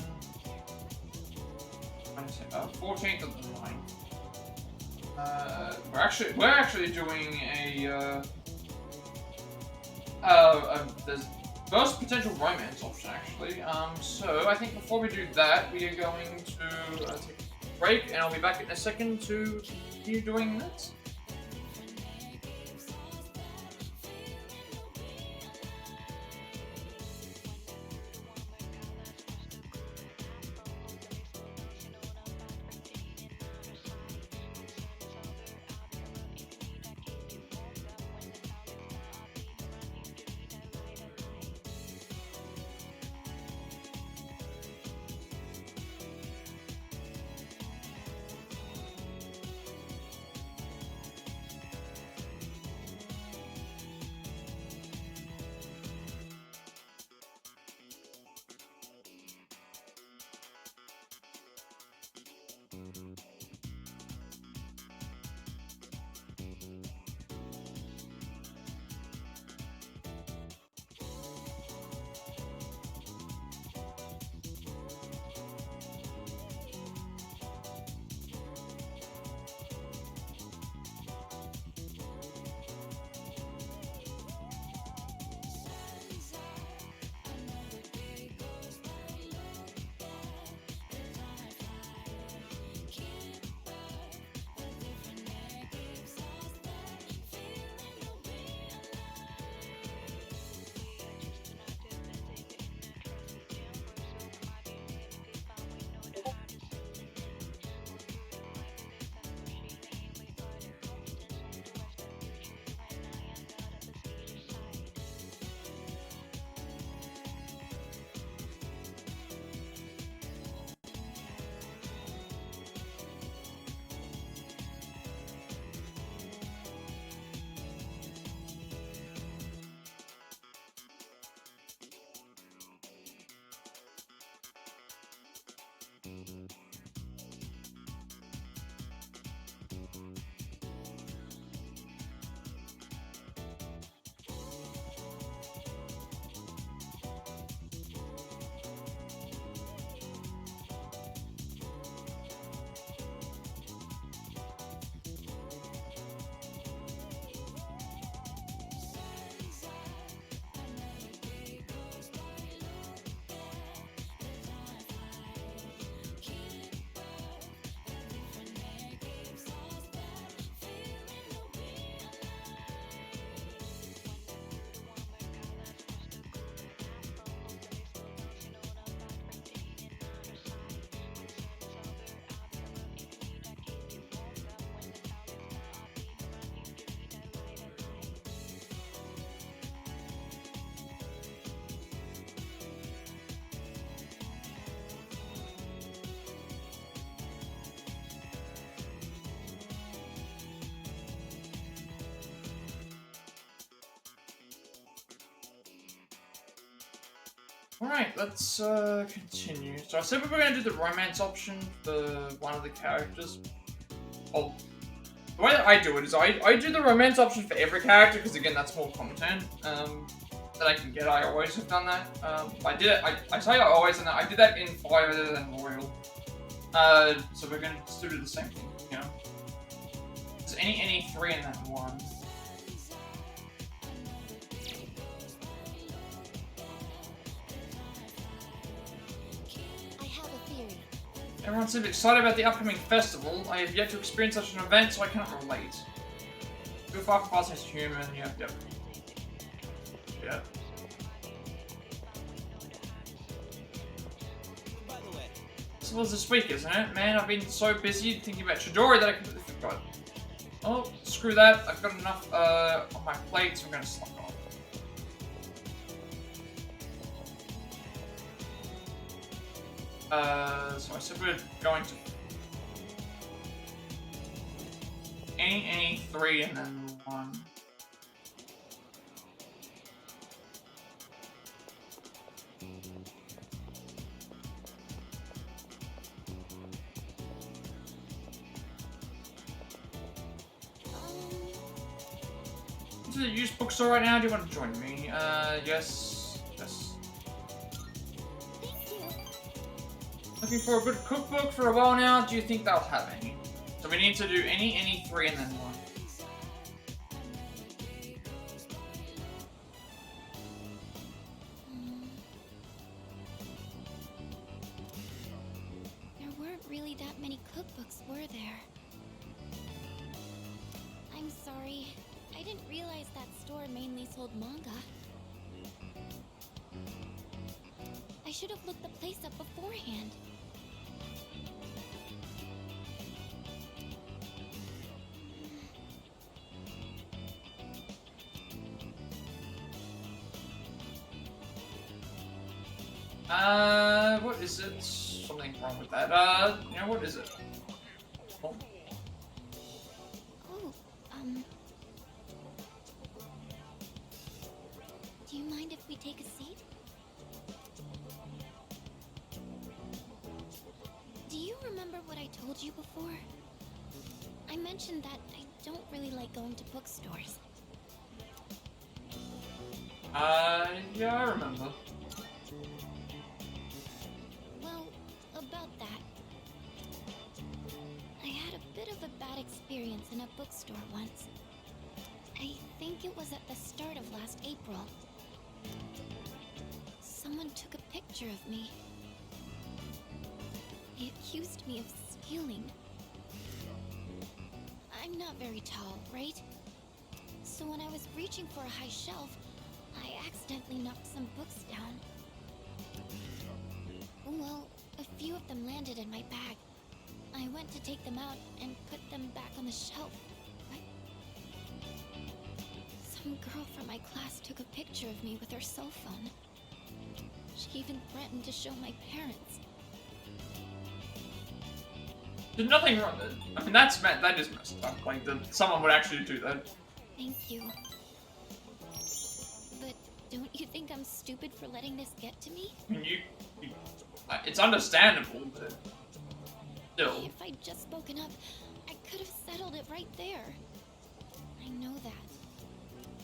14th of the 9th. We're actually doing a there's first potential romance option actually. So I think before we do that, we are going to take a break, and I'll be back in a second to continue doing that. Alright, let's continue. So I said we were going to do the romance option for one of the characters. Oh, the way that I do it is I do the romance option for every character, because again, that's more content that I can get. I always have done that. I did it, I say I always done that. I did that in 5 other than Royal. So we're going to do the same thing, you know. There's any 3 in that one. Everyone seems excited about the upcoming festival. I have yet to experience such an event, so I cannot relate. Go far from passing as human. Yep. This was this week, isn't it? Man, I've been so busy thinking about Chidori that I completely forgot. Oh, screw that. I've got enough on my plate, so I'm gonna slack off. So I said we're going to any 3 and then 1. To the used bookstore right now. Do you want to join me? Yes. Looking for a good cookbook for a while now. Do you think they'll have any? So we need to do any 3 and then 1. There weren't really that many cookbooks, were there? I'm sorry. I didn't realize that store mainly sold manga. I should have looked the place up beforehand. What is it? Something wrong with that. You know, what is it? Oh. Do you mind if we take a seat? Do you remember what I told you before? I mentioned that I don't really like going to bookstores. Yeah, I remember. Well, about that. I had a bit of a bad experience in a bookstore once. I think it was at the start of last April. Someone took a picture of me. They accused me of stealing. I'm not very tall, right? So when I was reaching for a high shelf, I accidentally knocked some books down. Well, a few of them landed in my bag. I went to take them out and put them back on the shelf. But some girl from my class took a picture of me with her cell phone. She even threatened to show my parents. There's nothing wrong with it. I mean, that is messed up. Like, someone would actually do that. Thank you. But don't you think I'm stupid for letting this get to me? I mean, it's understandable, but Still. If I'd just spoken up, I could have settled it right there. I know that.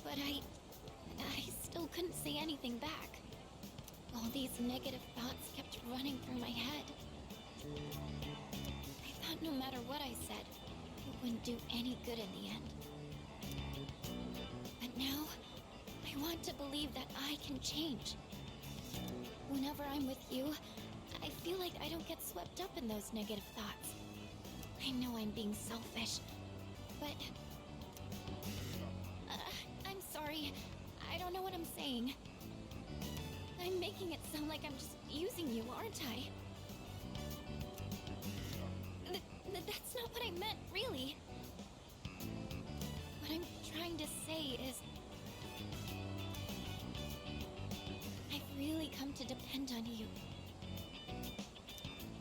But I still couldn't say anything back. All these negative thoughts kept running through my head. I thought no matter what I said, it wouldn't do any good in the end. But now, I want to believe that I can change. Whenever I'm with you, I feel like I don't get swept up in those negative thoughts. I know I'm being selfish, but... I'm sorry. I don't know what I'm saying. I'm making it sound like I'm just using you, aren't I? That's not what I meant, really. What I'm trying to say is... I've really come to depend on you.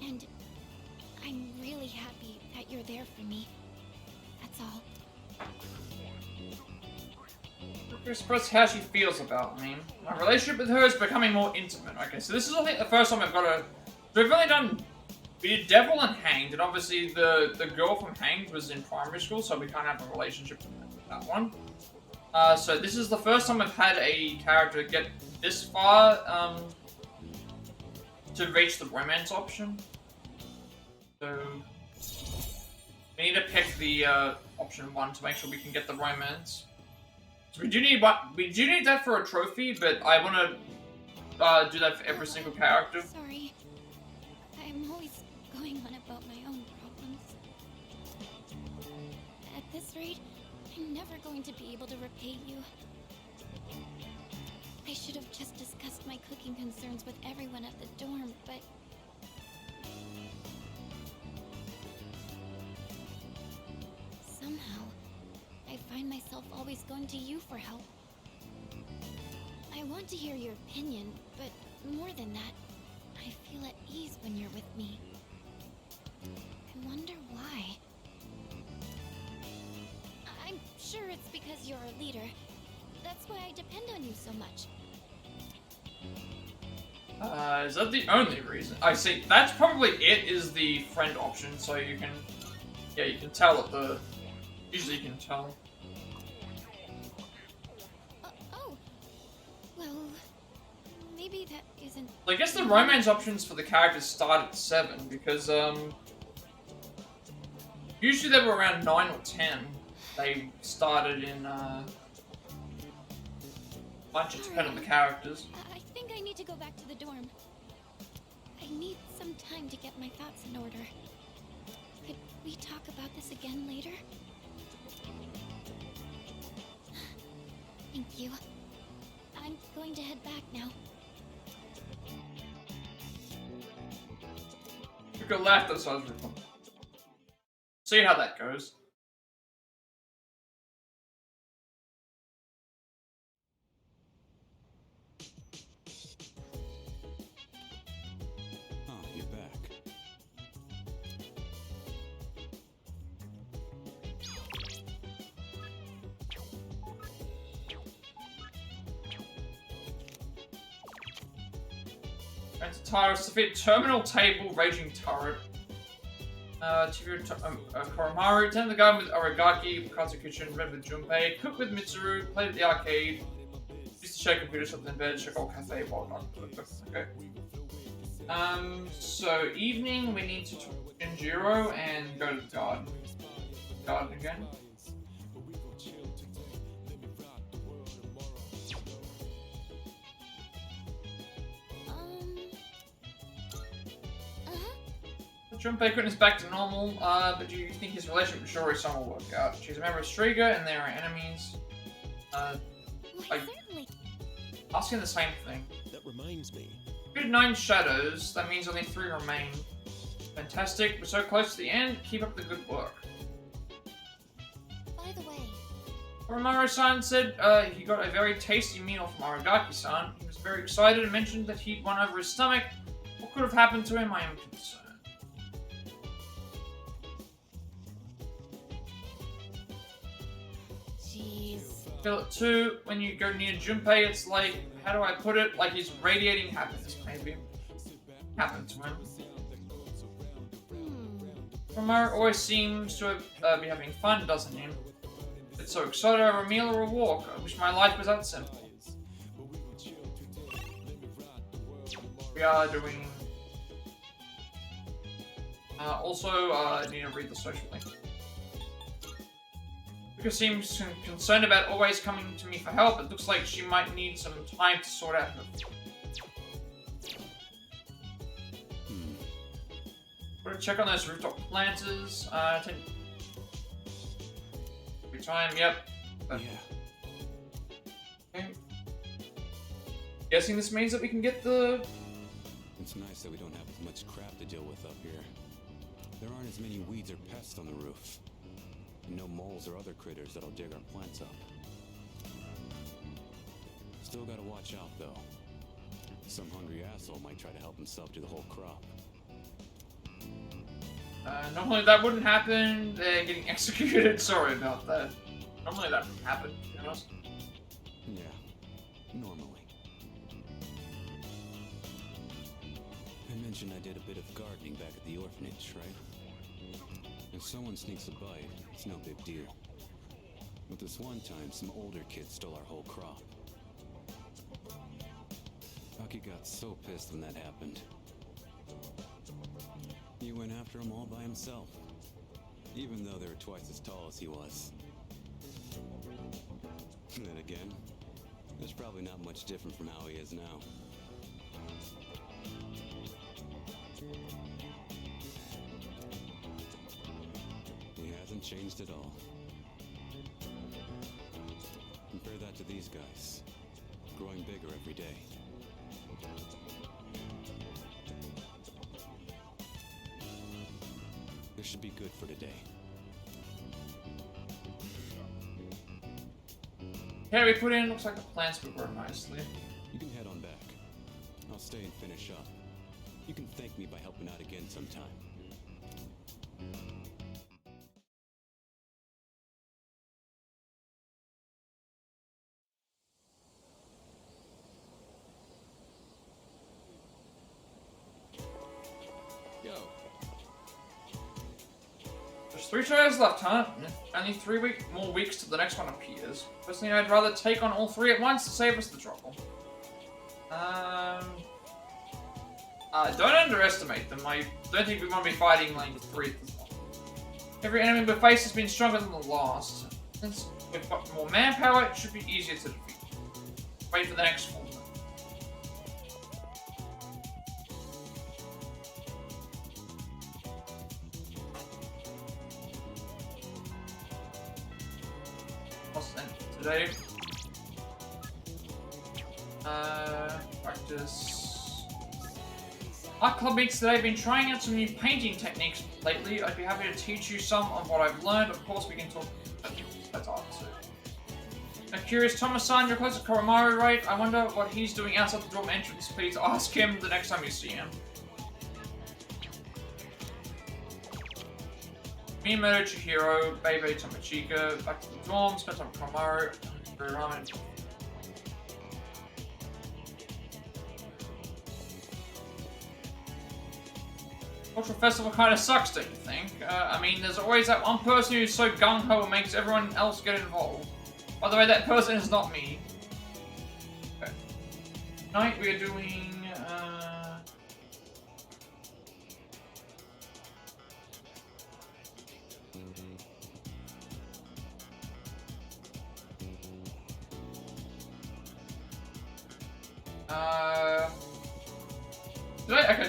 And I'm really happy that you're there for me. That's all. Express how she feels about me. My relationship with her is becoming more intimate. Okay, so this is, I think, the first time I've got a... We've only done... We did Devil and Hanged, and obviously the girl from Hanged was in primary school, so we can't have a relationship with that one. So this is the first time I've had a character get this far, to reach the romance option. So... We need to pick the, option 1 to make sure we can get the romance. So we do need that for a trophy, but I want to do that for every single character. Sorry. I'm always going on about my own problems. At this rate, I'm never going to be able to repay you. I should have just discussed my cooking concerns with everyone at the dorm, but... Somehow, I find myself always going to you for help. I want to hear your opinion, but more than that, I feel at ease when you're with me. I wonder why. I'm sure it's because you're a leader. That's why I depend on you so much. Is that the only reason? I see. That's probably it, is the friend option, so you can... Yeah, you can tell at the... Usually you can tell. Oh. Well, maybe that isn't... I guess the romance options for the characters start at 7, because, usually they were around 9 or 10. They started in, bunch of depending on the characters. I think I need to go back to the dorm. I need some time to get my thoughts in order. Could we talk about this again later? Thank you. I'm going to head back now. You go left, that's what I was doing. See how that goes. Oh, you're back. And to Tartarus, defeat terminal table raging turret. Koromaru, attend the garden with Aragaki, Katsukuchin, read with Junpei, cook with Mitsuru, played at the arcade, used to share computer, slept in bed, check all cafe, okay. So evening, we need to talk to Shinjiro and go to the garden. Garden again. Junpei is back to normal, but do you think his relationship with Shori-san will work out? She's a member of Striga, and they are enemies. Asking the same thing. That reminds me. We did 9 shadows, that means only 3 remain. Fantastic, we're so close to the end, keep up the good work. By the way... Koromaru-san said he got a very tasty meal from Aragaki-san. He was very excited and mentioned that he'd won over his stomach. What could have happened to him, I am concerned. Feel it too, when you go near Junpei, it's like, how do I put it? Like he's radiating happiness, maybe. Happened to him. Romero always seems to be having fun, doesn't he? It's so excited over a meal or a walk. I wish my life was that simple. We are doing... also, I need to read the social link. Because seems concerned about always coming to me for help. It looks like she might need some time to sort out her... We're gonna check on those rooftop planters. Every time, yep. Yeah. Okay. Guessing this means that we can get the... It's nice that we don't have as much crap to deal with up here. There aren't as many weeds or pests on the roof. And no moles or other critters that'll dig our plants up. Still gotta watch out, though. Some hungry asshole might try to help himself to the whole crop. Normally that wouldn't happen. They're getting executed. Sorry about that. Normally that wouldn't happen, to be honest. Yeah, normally. I mentioned I did a bit of gardening back at the orphanage, right? If someone sneaks a bite, it's no big deal. But this one time, some older kids stole our whole crop. Aki got so pissed when that happened. He went after them all by himself, even though they were twice as tall as he was. And then again, there's probably not much different from how he is now. He hasn't changed at all. Compare that to these guys, growing bigger every day. This should be good for today. Okay, we put in, looks like the plants would grow nicely. You can head on back. I'll stay and finish up. You can thank me by helping out again sometime. Yo. There's 3 shows left, huh? Only 3 more weeks till the next one appears. Personally, I'd rather take on all 3 at once to save us the trouble. Don't underestimate them. I don't think we want to be fighting like 3 at this point. Every enemy we face has been stronger than the last. Since we've got more manpower, it should be easier to defeat. Wait for the next full moon. Today. Practice. Art club meets today. I've been trying out some new painting techniques lately. I'd be happy to teach you some of what I've learned. Of course, we can talk. That's art too. Now, curious, Thomas-san, you're close to Koromaru, right? I wonder what he's doing outside the dorm entrance. Please ask him the next time you see him. Miyamoto, Chihiro, Bebe, Tomochika, back to the dorm, spent time with Koromaru, ramen. Cultural festival kind of sucks, don't you think? I mean, there's always that one person who's so gung-ho and makes everyone else get involved. By the way, that person is not me. Okay. Tonight we are doing,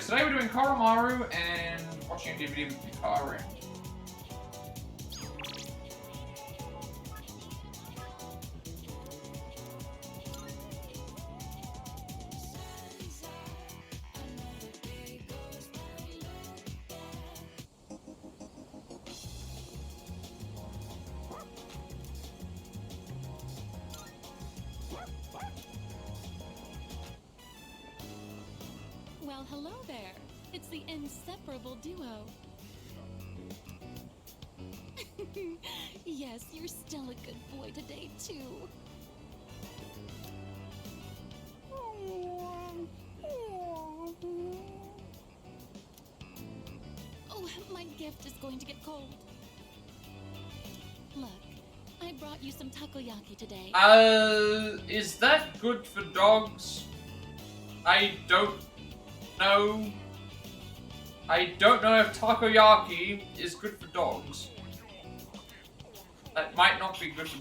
today we're doing Koromaru and watching a DVD with Hikaru. Well, hello there. It's the inseparable duo. Yes, you're still a good boy today, too. Oh, my gift is going to get cold. Look, I brought you some takoyaki today. Is that good for dogs? I don't know. I don't know if takoyaki is good for dogs. That might not be good for...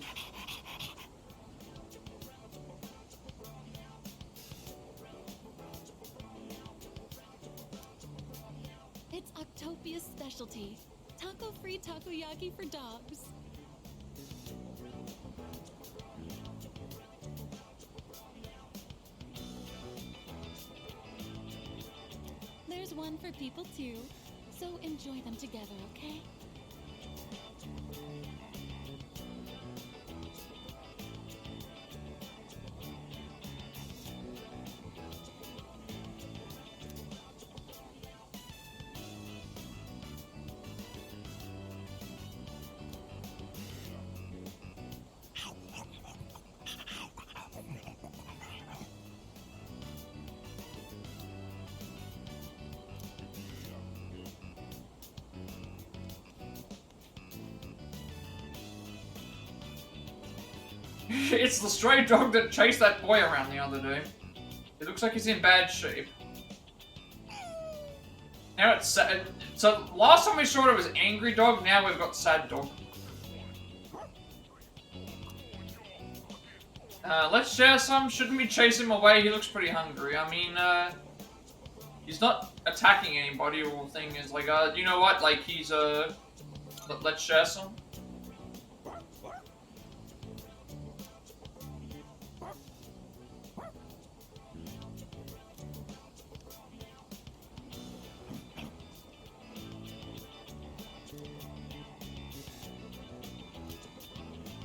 It's Octopia's specialty. Taco-free takoyaki for dogs. There's one for people too, so enjoy them together, okay? It's the stray dog that chased that boy around the other day. It looks like he's in bad shape. Now it's sad. So last time we saw it was angry dog, now we've got sad dog. Let's share some. Shouldn't we chase him away? He looks pretty hungry. I mean, he's not attacking anybody or thing is like, you know what? Like he's, let's share some.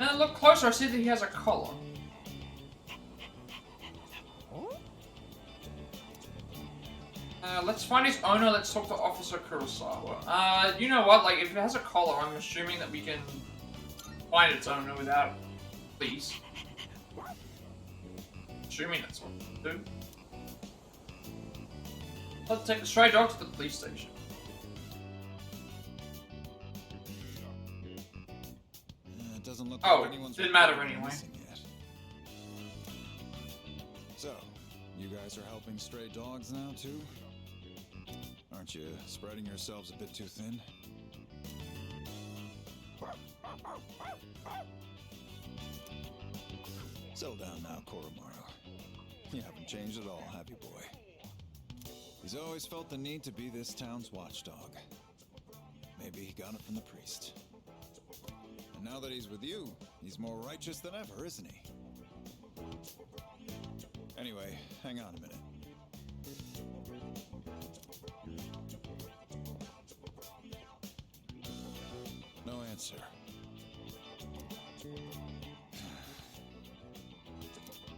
And look closer, I see that he has a collar. Let's find his owner, let's talk to Officer Kurosawa. You know what, like, if it has a collar, I'm assuming that we can find its owner without police. Assuming that's what we do. Let's take the stray dog to the police station. It doesn't look Oh, like anyone's didn't matter reported anyway. missing yet. So, you guys are helping stray dogs now, too? Aren't you spreading yourselves a bit too thin? Settle down now, Koromaru. You haven't changed at all, have you, boy? He's always felt the need to be this town's watchdog. Maybe he got it from the priest. And now that he's with you, he's more righteous than ever, isn't he? Anyway, hang on a minute. No answer.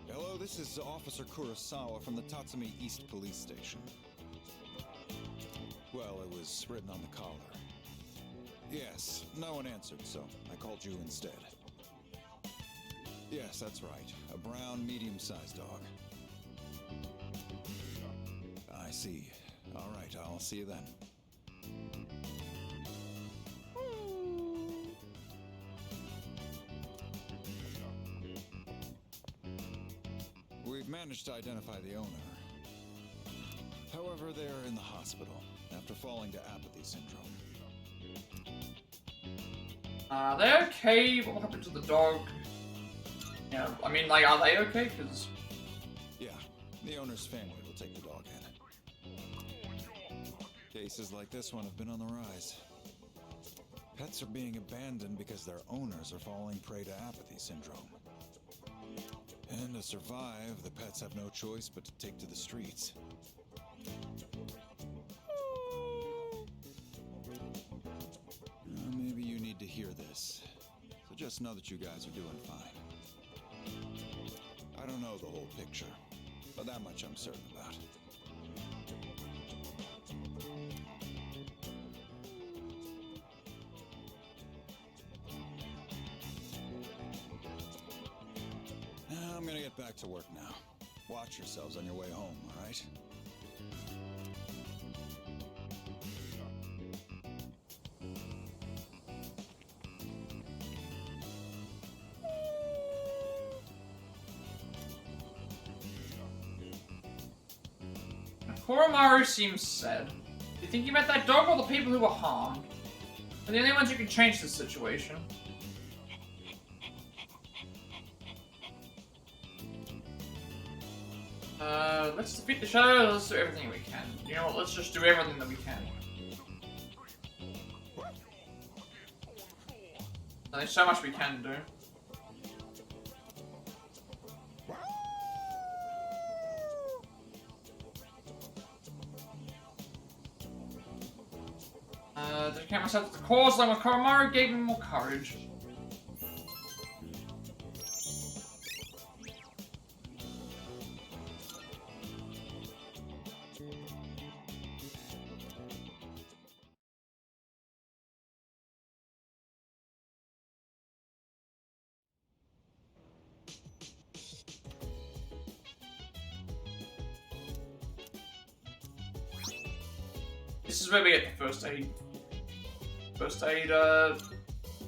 Hello, this is Officer Kurosawa from the Tatsumi East Police Station. Well, it was written on the collar. Yes, no one answered, so I called you instead. Yes, that's right. A brown, medium-sized dog. I see. All right, I'll see you then. We've managed to identify the owner. However, they're in the hospital after falling to apathy syndrome. Are they okay? What happened to the dog? Yeah, I mean, like, are they okay? Because... Yeah, the owner's family will take the dog in. Cases like this one have been on the rise. Pets are being abandoned because their owners are falling prey to apathy syndrome. And to survive, the pets have no choice but to take to the streets. Maybe you need to hear this. So just know that you guys are doing fine. I don't know the whole picture, but that much I'm certain about. I'm gonna get back to work now. Watch yourselves on your way home, all right? Koromaru seems sad. You thinking about that dog or the people who were harmed? They're the only ones who can change the situation. Let's defeat the shadow, let's do everything we can. You know what, let's just do everything that we can. There's so much we can do. Dedicate myself to the cause, like what Koromaru gave me more courage. This is where we get the first aid. First aid,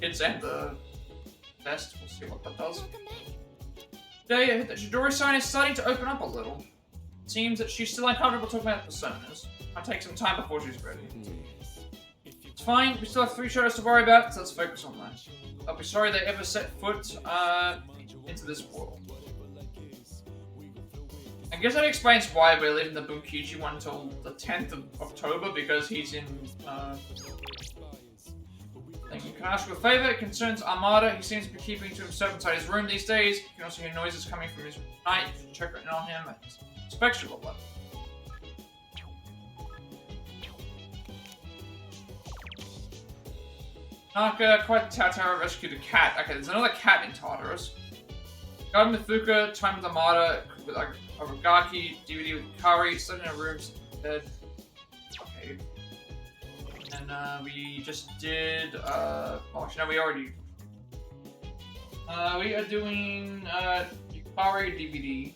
kits and the vest. We'll see what that does. Today, I heard that Chidori's sign is starting to open up a little. It seems that she's still uncomfortable talking about personas. Might take some time before she's ready. It's fine, we still have 3 shadows to worry about, so let's focus on that. I'll be sorry they ever set foot, into this world. I guess that explains why we're leaving the Bunkichi one until the 10th of October, because he's in, Thank you. Can I ask you a favor? It concerns Armada. He seems to be keeping to himself inside his room these days. You can also hear noises coming from his room at night. You should check in on him. Expect you will love. Naka, quite Tartarus rescued a cat. Okay, there's another cat in Tartarus. Garden with Fuka, Time with Armada, with a Ragaki, DVD with Kari, studying in a room, bed. Okay. And we just did, oh, actually, no, we already. We are doing, Yukari DVD.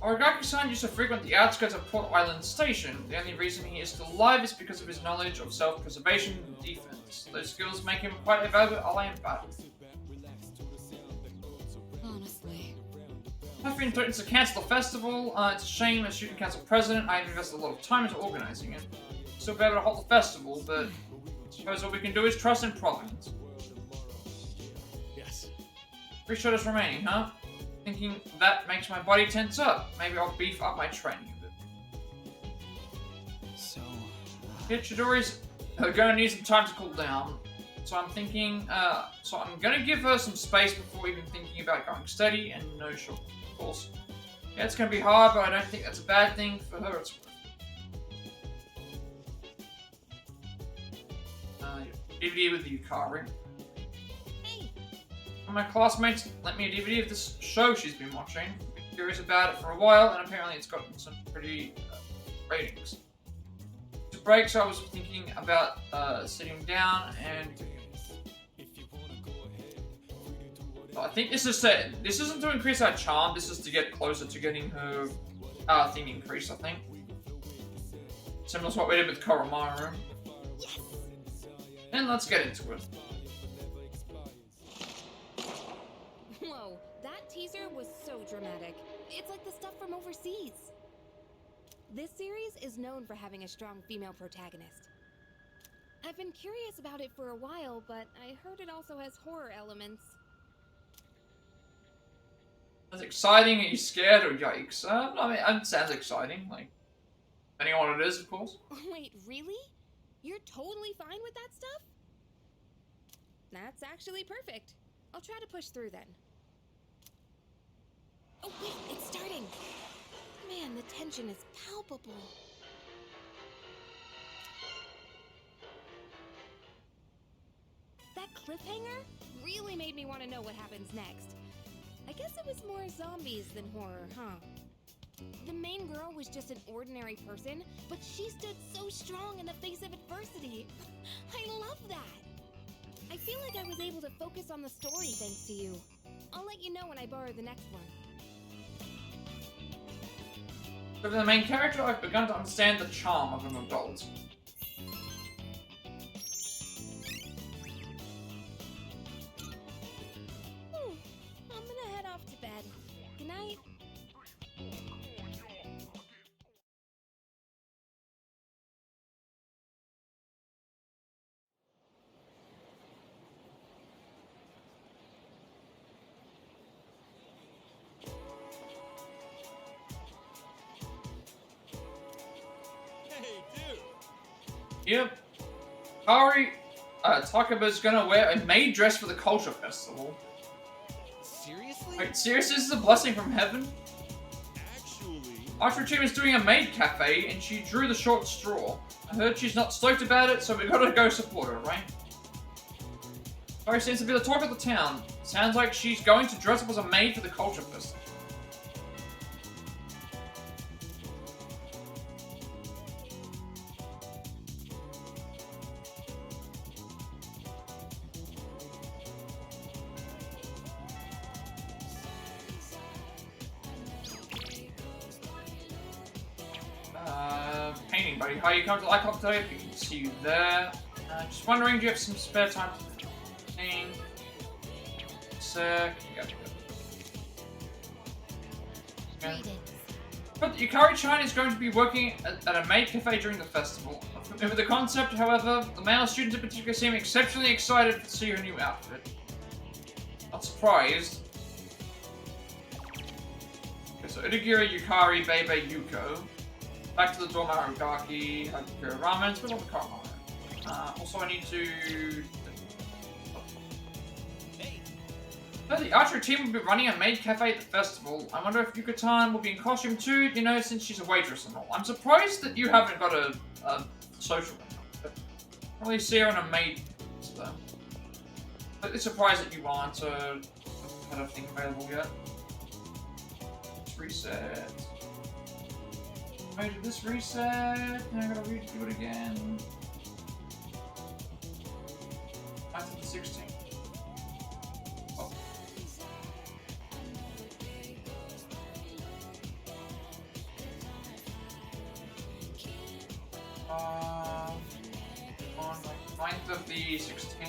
Aragaki-san used to frequent the outskirts of Port Island Station. The only reason he is still alive is because of his knowledge of self-preservation and defense. Those skills make him quite a valuable ally in battle. Honestly. I've been threatened to cancel the festival. It's a shame as student council president. I've invested a lot of time into organizing it. Still be able to hold the festival, but I suppose all we can do is trust in Providence. Yes. 3 shadows remaining, huh? Thinking that makes my body tense up. Maybe I'll beef up my training a bit. So... Chidori's gonna need some time to cool down. So I'm thinking, so I'm gonna give her some space before even thinking about going steady and no short course. Yeah, it's gonna be hard, but I don't think that's a bad thing for her. It's DVD with Yukari. My classmates lent me a DVD of this show she's been watching. I've been curious about it for a while, and apparently it's gotten some pretty ratings. To break, so I was thinking about sitting down and. I think this is this isn't to increase our charm. This is to get closer to getting her thing increased. I think. Similar to what we did with Koromaru. And let's get into it. Whoa, that teaser was so dramatic. It's like the stuff from overseas. This series is known for having a strong female protagonist. I've been curious about it for a while, but I heard it also has horror elements. That's exciting. Are you scared or yikes? I mean, it sounds exciting. Like, depending on what it is, of course. Wait, really? You're totally fine with that stuff? That's actually perfect. I'll try to push through then. Oh wait, it's starting! Man, the tension is palpable. That cliffhanger really made me want to know what happens next. I guess it was more zombies than horror, huh? The main girl was just an ordinary person, but she stood so strong in the face of adversity. I love that! I feel like I was able to focus on the story thanks to you. I'll let you know when I borrow the next one. For the main character, I've begun to understand the charm of an adult. I'm gonna head Yep. Takaba's gonna wear a maid dress for the culture festival. Seriously? Wait, seriously? This is a blessing from heaven? Archer team is doing a maid cafe, and she drew the short straw. I heard she's not stoked about it, so we gotta go support her, right? Sorry seems to be the talk of the town. Sounds like she's going to dress up as a maid for the culture festival. Painting, buddy. Hi, you come to the Icon today? We can see you there. Just wondering, do you have some spare time to paint? Sec. But Yukari-chan is going to be working at a maid cafe during the festival. Over the concept, however, the male students in particular seem exceptionally excited to see her new outfit. Not surprised. Okay, so Udagiri, Yukari, Bebe, Yuko. Back to the Dormaru Gaki, Hakura Ramen, but all the Karma. Also, I need to. The archery team will be running a maid cafe at the festival. I wonder if Yuka-tan will be in costume too, you know, since she's a waitress and all. I'm surprised that you haven't got a social one. Probably see her in a maid though. But it's surprised that you aren't had a thing available yet. Let's reset. Wait, did this reset? Now I gotta redo it again. Back to the 16th. On like 9th of the 16th.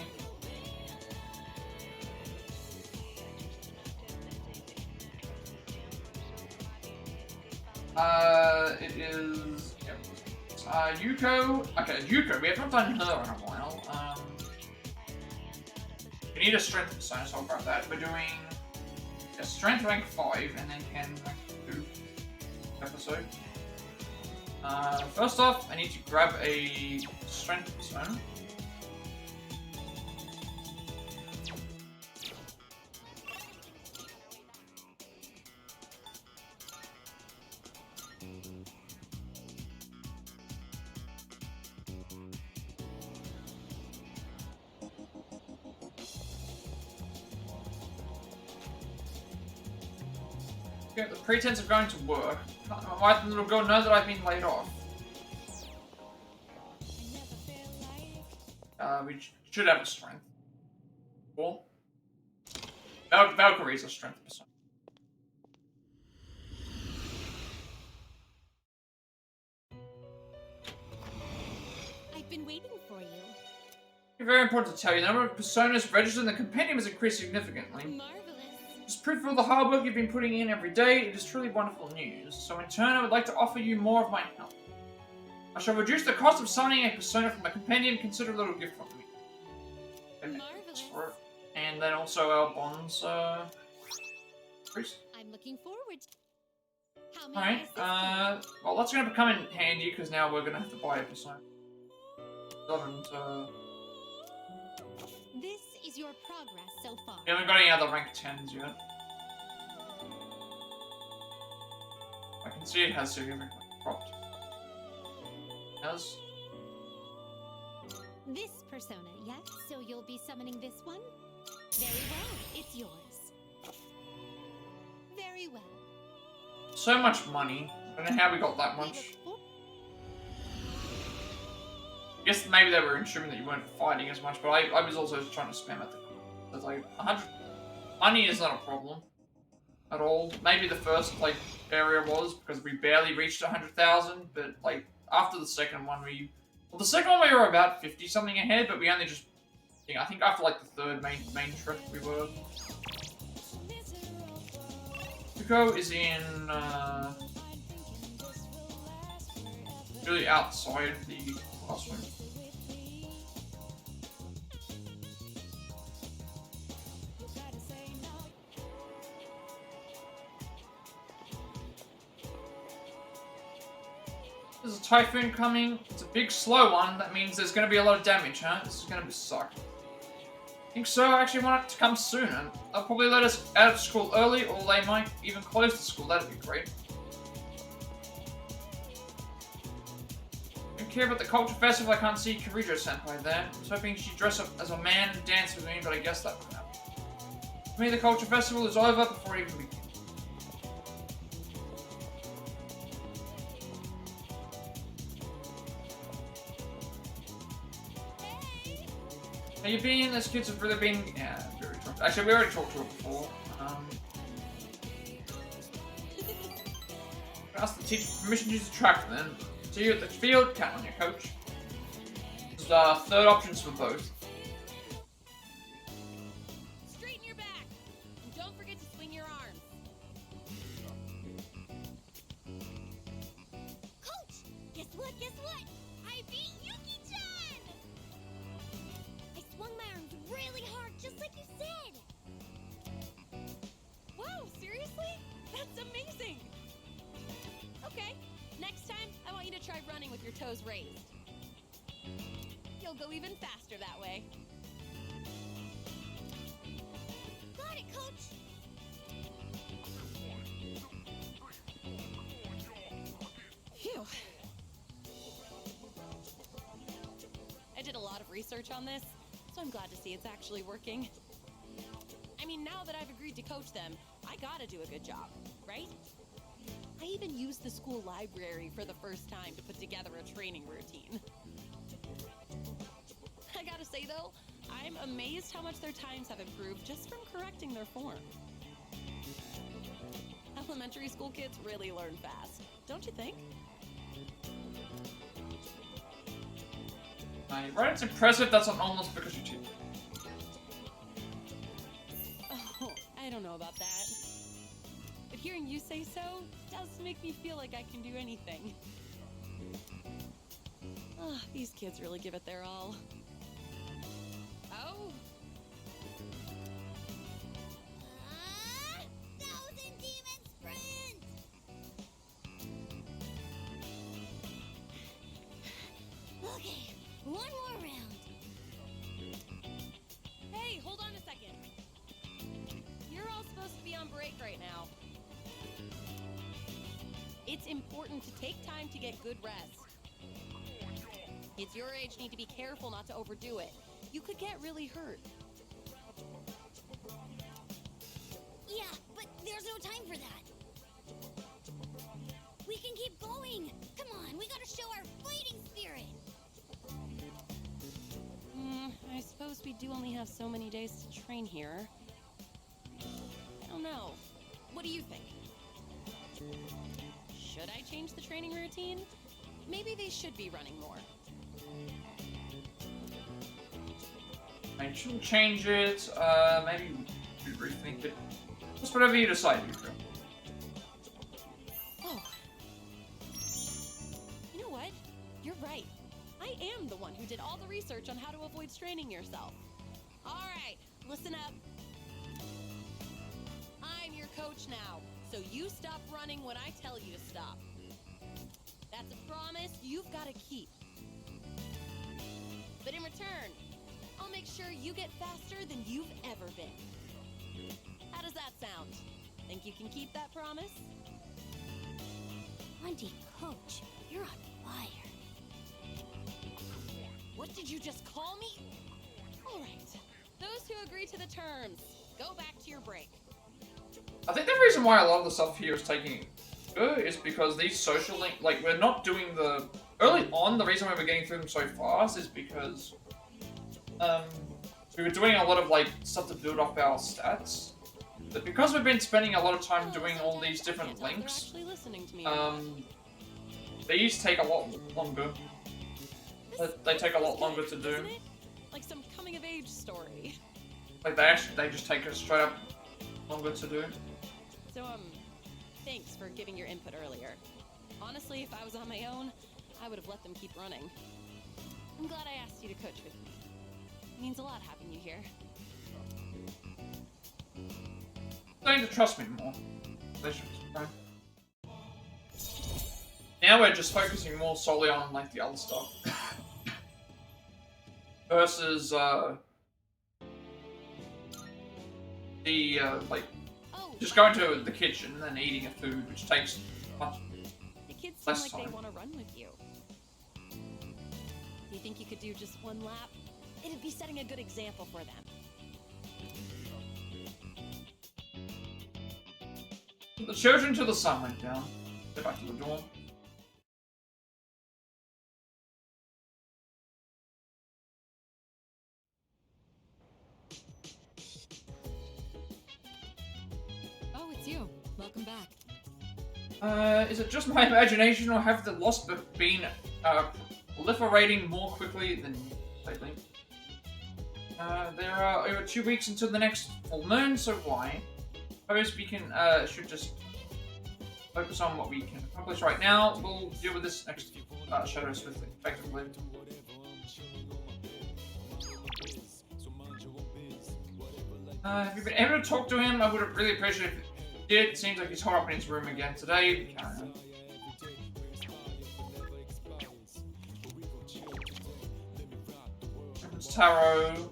It is. Yep. Yuko. Okay, Yuko. We have not done her in a while. We need a strength persona, so I'll grab that. We're doing a strength rank 5 and then Ken rank 2 episode. First off, I need to grab a strength persona. Okay, the pretense of going to work. Why did the little girl know that I've been laid off? We should have a strength. Cool. Valkyrie's a strength persona. I've been waiting for you. It's very important to tell you, the number of personas registered in the compendium has increased significantly. Marvelous. Just proof of all the hard work you've been putting in every day. It is truly wonderful news. So in turn, I would like to offer you more of my help. I shall reduce the cost of summoning a persona from a compendium. Consider a little gift from me. For it. And then also our bonds, priest. I'm looking forward. How may Alright, I assist well that's gonna come in handy because now we're gonna have to buy a persona. Doesn't, This is your progress so far. we haven't got any other rank 10s yet. I can see it has significantly dropped. Yes. This persona, yes? So you'll be summoning this one? Very well, it's yours. Very well. So much money. I don't know how we got that much. I guess maybe they were assuming that you weren't fighting as much, but I was also trying to spam at the... It's like, 100... Money is not a problem. At all. Maybe the first, like, area was, because we barely reached 100,000, but, like, after the second one, we... Well, the second one we were about 50-something ahead, but we only just... I think after, like, the third main trip, we were... Tuko is in, really outside the classroom. There's a typhoon coming. It's a big, slow one. That means there's going to be a lot of damage, huh? This is going to suck. I think so. I actually want it to come sooner. They'll probably let us out of school early, or they might even close the school. That'd be great. I don't care about the culture festival. I can't see Kirijo-senpai there. I was hoping she'd dress up as a man and dance with me, but I guess that won't happen. For me, the culture festival is over before it even begins. How you been? Those kids have really been... Yeah, very drunk. Actually, we already talked to her before. Ask the teacher for permission to use the track then. See you at the field. Count on your coach. There's third options for both. Straighten your back. And don't forget to swing your arms. Coach! Guess what? Guess what? I beat Yuki-chan! I swung my arms really hard, just like you said! Whoa, seriously? That's amazing! Okay, next time, I want you to try running with your toes raised. You'll go even faster that way. Got it, Coach! Phew. I did a lot of research on this, so I'm glad to see it's actually working. I mean, now that I've agreed to coach them, I gotta do a good job, right? I even used the school library for the first time to put together a training routine. I gotta say though, I'm amazed how much their times have improved just from correcting their form. Elementary school kids really learn fast, don't you think? Right, it's impressive. That's not almost because you cheated. Oh, I don't know about that. But hearing you say so does make me feel like I can do anything. Oh, these kids really give it their all. Oh! Thousand Demon Sprint! Okay, one more round. Hey, hold on a second. You're all supposed to be on break right now. It's important to take time to get good rest. Kids your age need to be careful not to overdo it. You could get really hurt. Yeah, but there's no time for that. We can keep going. Come on, we gotta show our fighting spirit. I suppose we do only have so many days to train here. I don't know. What do you think? Should I change the training routine? Maybe they should be running more. I shouldn't change it. Maybe rethink it. Just whatever you decide, Yukio. Oh. You know what? You're right. I am the one who did all the research on how to avoid straining yourself. All right, listen up. I'm your coach now, so you stop running when I tell you to stop. That's a promise you've got to keep. But in return, I'll make sure you get faster than you've ever been. How does that sound? Think you can keep that promise? Monty, Coach, you're on fire. What did you just call me? All right, those who agree to the terms, go back to your break. I think the reason why a lot of the stuff here is taking good is because these social link, like, we're not doing the... Early on, the reason why we're getting through them so fast is because we were doing a lot of, like, stuff to build up our stats. But because we've been spending a lot of time doing all these different links, these take a lot longer. They take a lot longer to do. Like some coming-of-age story. Like, they just take us straight up longer to do. So, thanks for giving your input earlier. Honestly, if I was on my own, I would have let them keep running. I'm glad I asked you to coach with me. It means a lot having you here. Starting to trust me more. They should, right? now we're just focusing more solely on like the other stuff versus the like just going to the kitchen and then eating a food, which takes much The kids seem less like time. they want to run with you. Do you think you could do just one lap? It'd be setting a good example for them. The children to the sun went down. Go back to the dorm. Oh, it's you. Welcome back. Is it just my imagination, or have the lost been proliferating more quickly than lately? There are over 2 weeks until the next full moon, so why? Suppose we can should just focus on what we can accomplish right now. We'll deal with this next shadow swiftly, effectively. Have you been able to talk to him? I would have really appreciated if you did. It seems like he's holed up in his room again today. Tarot.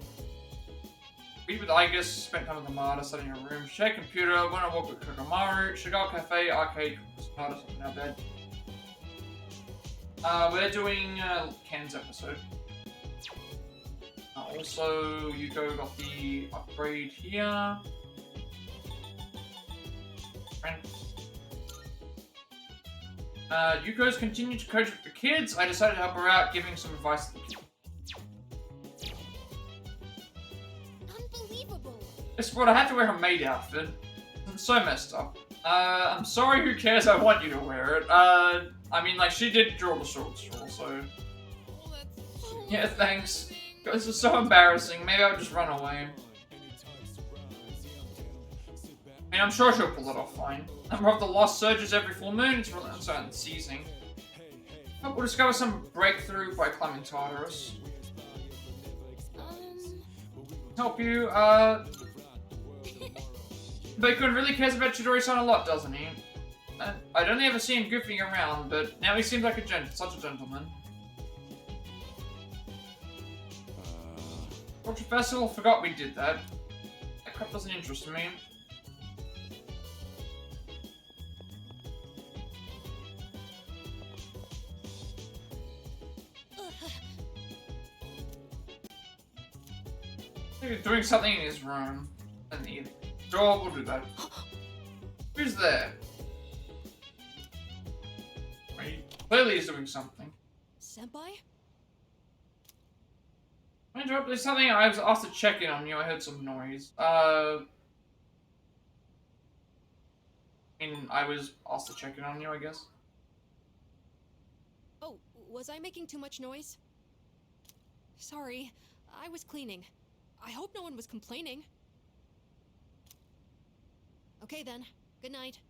Read with Igus, spent time with the Martyr, studying in a room, share computer, went on a walk with Kokomaru, Shigal Cafe, arcade, Tartarus in our bed. We're doing Ken's episode. Also, Yuko got the upgrade here. Yuko's continued to coach with the kids. I decided to help her out, giving some advice to the kids. This what I have to wear a maid outfit. I'm so messed up. I'm sorry, who cares? I want you to wear it. I mean, like, she did draw the short straw, so... Yeah, thanks. This is so embarrassing. Maybe I'll just run away. I mean, I'm sure she'll pull it off fine. Number of the lost surges every full moon. It's really uncertain seizing. Hope we'll discover some breakthrough by climbing Tartarus. Help you, Bacon really cares about Chidori-san a lot, doesn't he? I'd only ever see him goofing around, but now he seems like such a gentleman. Culture Festival, forgot we did that. That crap doesn't interest me. I think he's doing something in his room. Sure, we'll do that. Who's there? Clearly he's doing something. Senpai? There's something I was asked to check in on you. I heard some noise. I mean, I was asked to check in on you, I guess. Oh, was I making too much noise? Sorry, I was cleaning. I hope no one was complaining. Okay then, good night.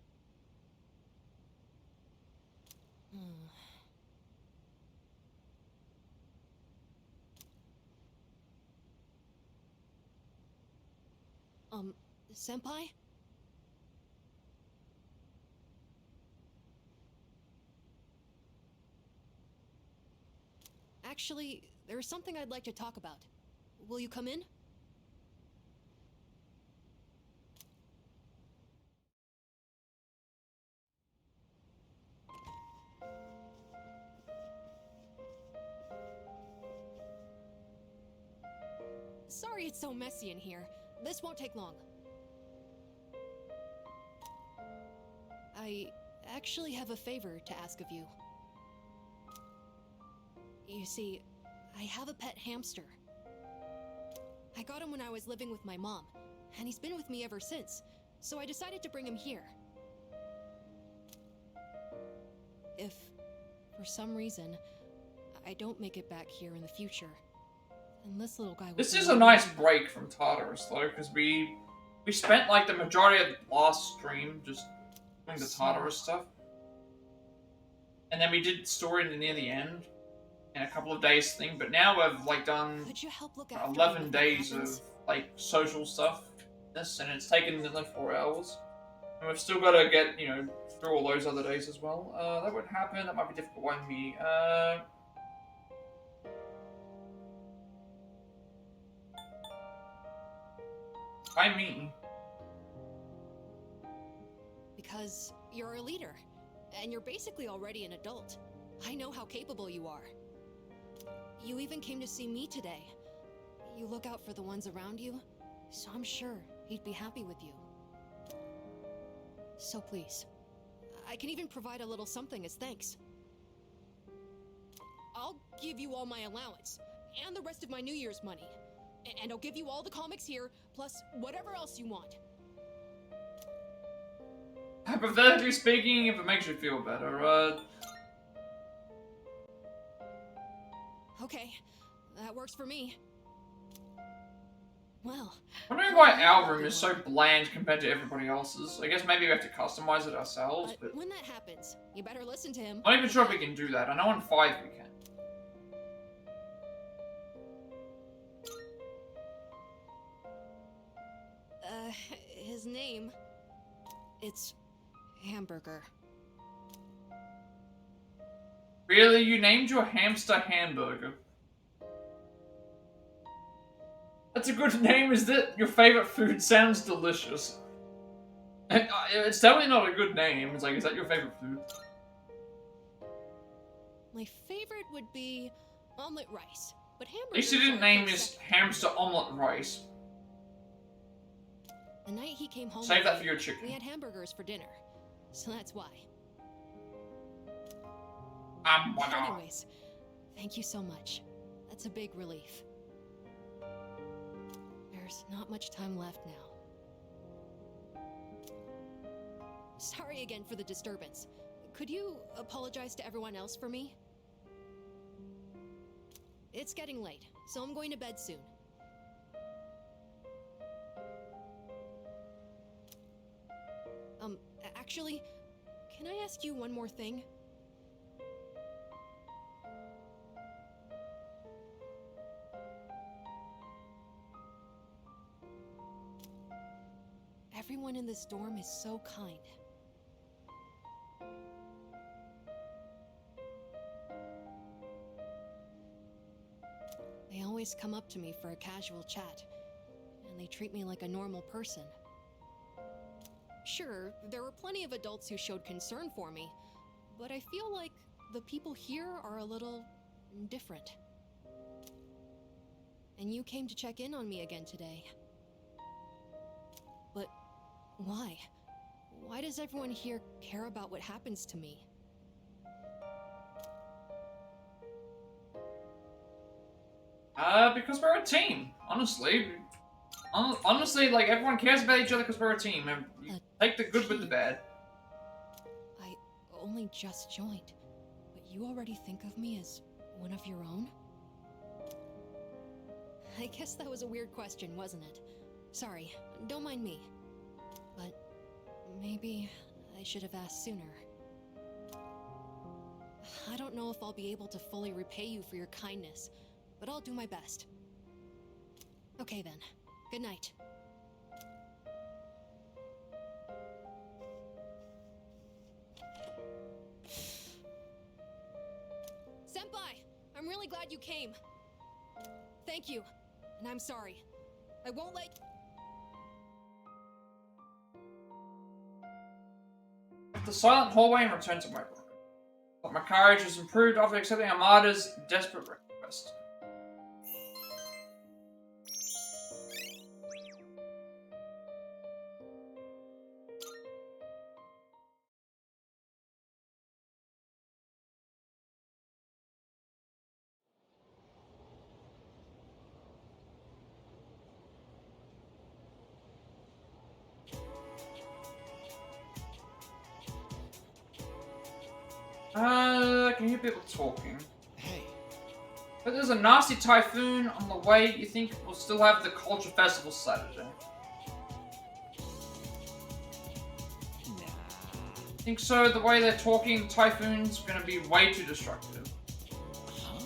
Senpai? Actually, there's something I'd like to talk about. Will you come in? Sorry it's so messy in here. This won't take long. I actually have a favor to ask of you. You see, I have a pet hamster. I got him when I was living with my mom, and he's been with me ever since, so I decided to bring him here. If, for some reason, I don't make it back here in the future, then this little guy will... This is a nice break from Tartarus, though, because we spent, like, the majority of the last stream just doing the Tartarus stuff. And then we did story near the end, in a couple of days thing, but now we've, like, done 11 days of, like, social stuff. And it's taken nearly 4 hours. And we've still got to get, you know, through all those other days as well. That would happen. That might be difficult by me. By me. Because you're a leader, and you're basically already an adult. I know how capable you are. You even came to see me today. You look out for the ones around you, so I'm sure he'd be happy with you. So please, I can even provide a little something as thanks. I'll give you all my allowance, and the rest of my New Year's money. And I'll give you all the comics here, plus whatever else you want. Hypothetically speaking, if it makes you feel better, Okay, that works for me. Well, I'm wondering why our room is so bland compared to everybody else's. I guess maybe we have to customize it ourselves, but... when that happens, you better listen to him. I'm not even sure if we can do that. I know on 5 we can. His name... It's... Hamburger. Really? You named your hamster Hamburger? That's a good name, is that your favorite food? Sounds delicious. It's definitely not a good name. It's like, is that your favorite food? My favorite would be omelet rice, but hamburgers... At least you didn't name his hamster omelet rice. The night he came home... Save that for your chicken. We had hamburgers for dinner, so that's why. Anyways, thank you so much. That's a big relief. There's not much time left now. Sorry again for the disturbance. Could you apologize to everyone else for me? It's getting late, so I'm going to bed soon. Actually, can I ask you one more thing? Everyone in this dorm is so kind. They always come up to me for a casual chat, and they treat me like a normal person. Sure, there were plenty of adults who showed concern for me, but I feel like the people here are a little different. And you came to check in on me again today. But why? Why does everyone here care about what happens to me? Because we're a team, honestly. Honestly, like, everyone cares about each other because we're a team, and you take the good with the bad. I only just joined, but you already think of me as one of your own? I guess that was a weird question, wasn't it? Sorry, don't mind me. But maybe I should have asked sooner. I don't know if I'll be able to fully repay you for your kindness, but I'll do my best. Okay then. Good night. Senpai! I'm really glad you came. Thank you. And I'm sorry. I won't let... The silent hallway and return to my room. But my courage was improved after accepting Amada's desperate request. I can hear people talking. Hey. But there's a nasty typhoon on the way. You think we'll still have the Culture Festival Saturday? I think so. The way they're talking, typhoon's gonna be way too destructive. Huh?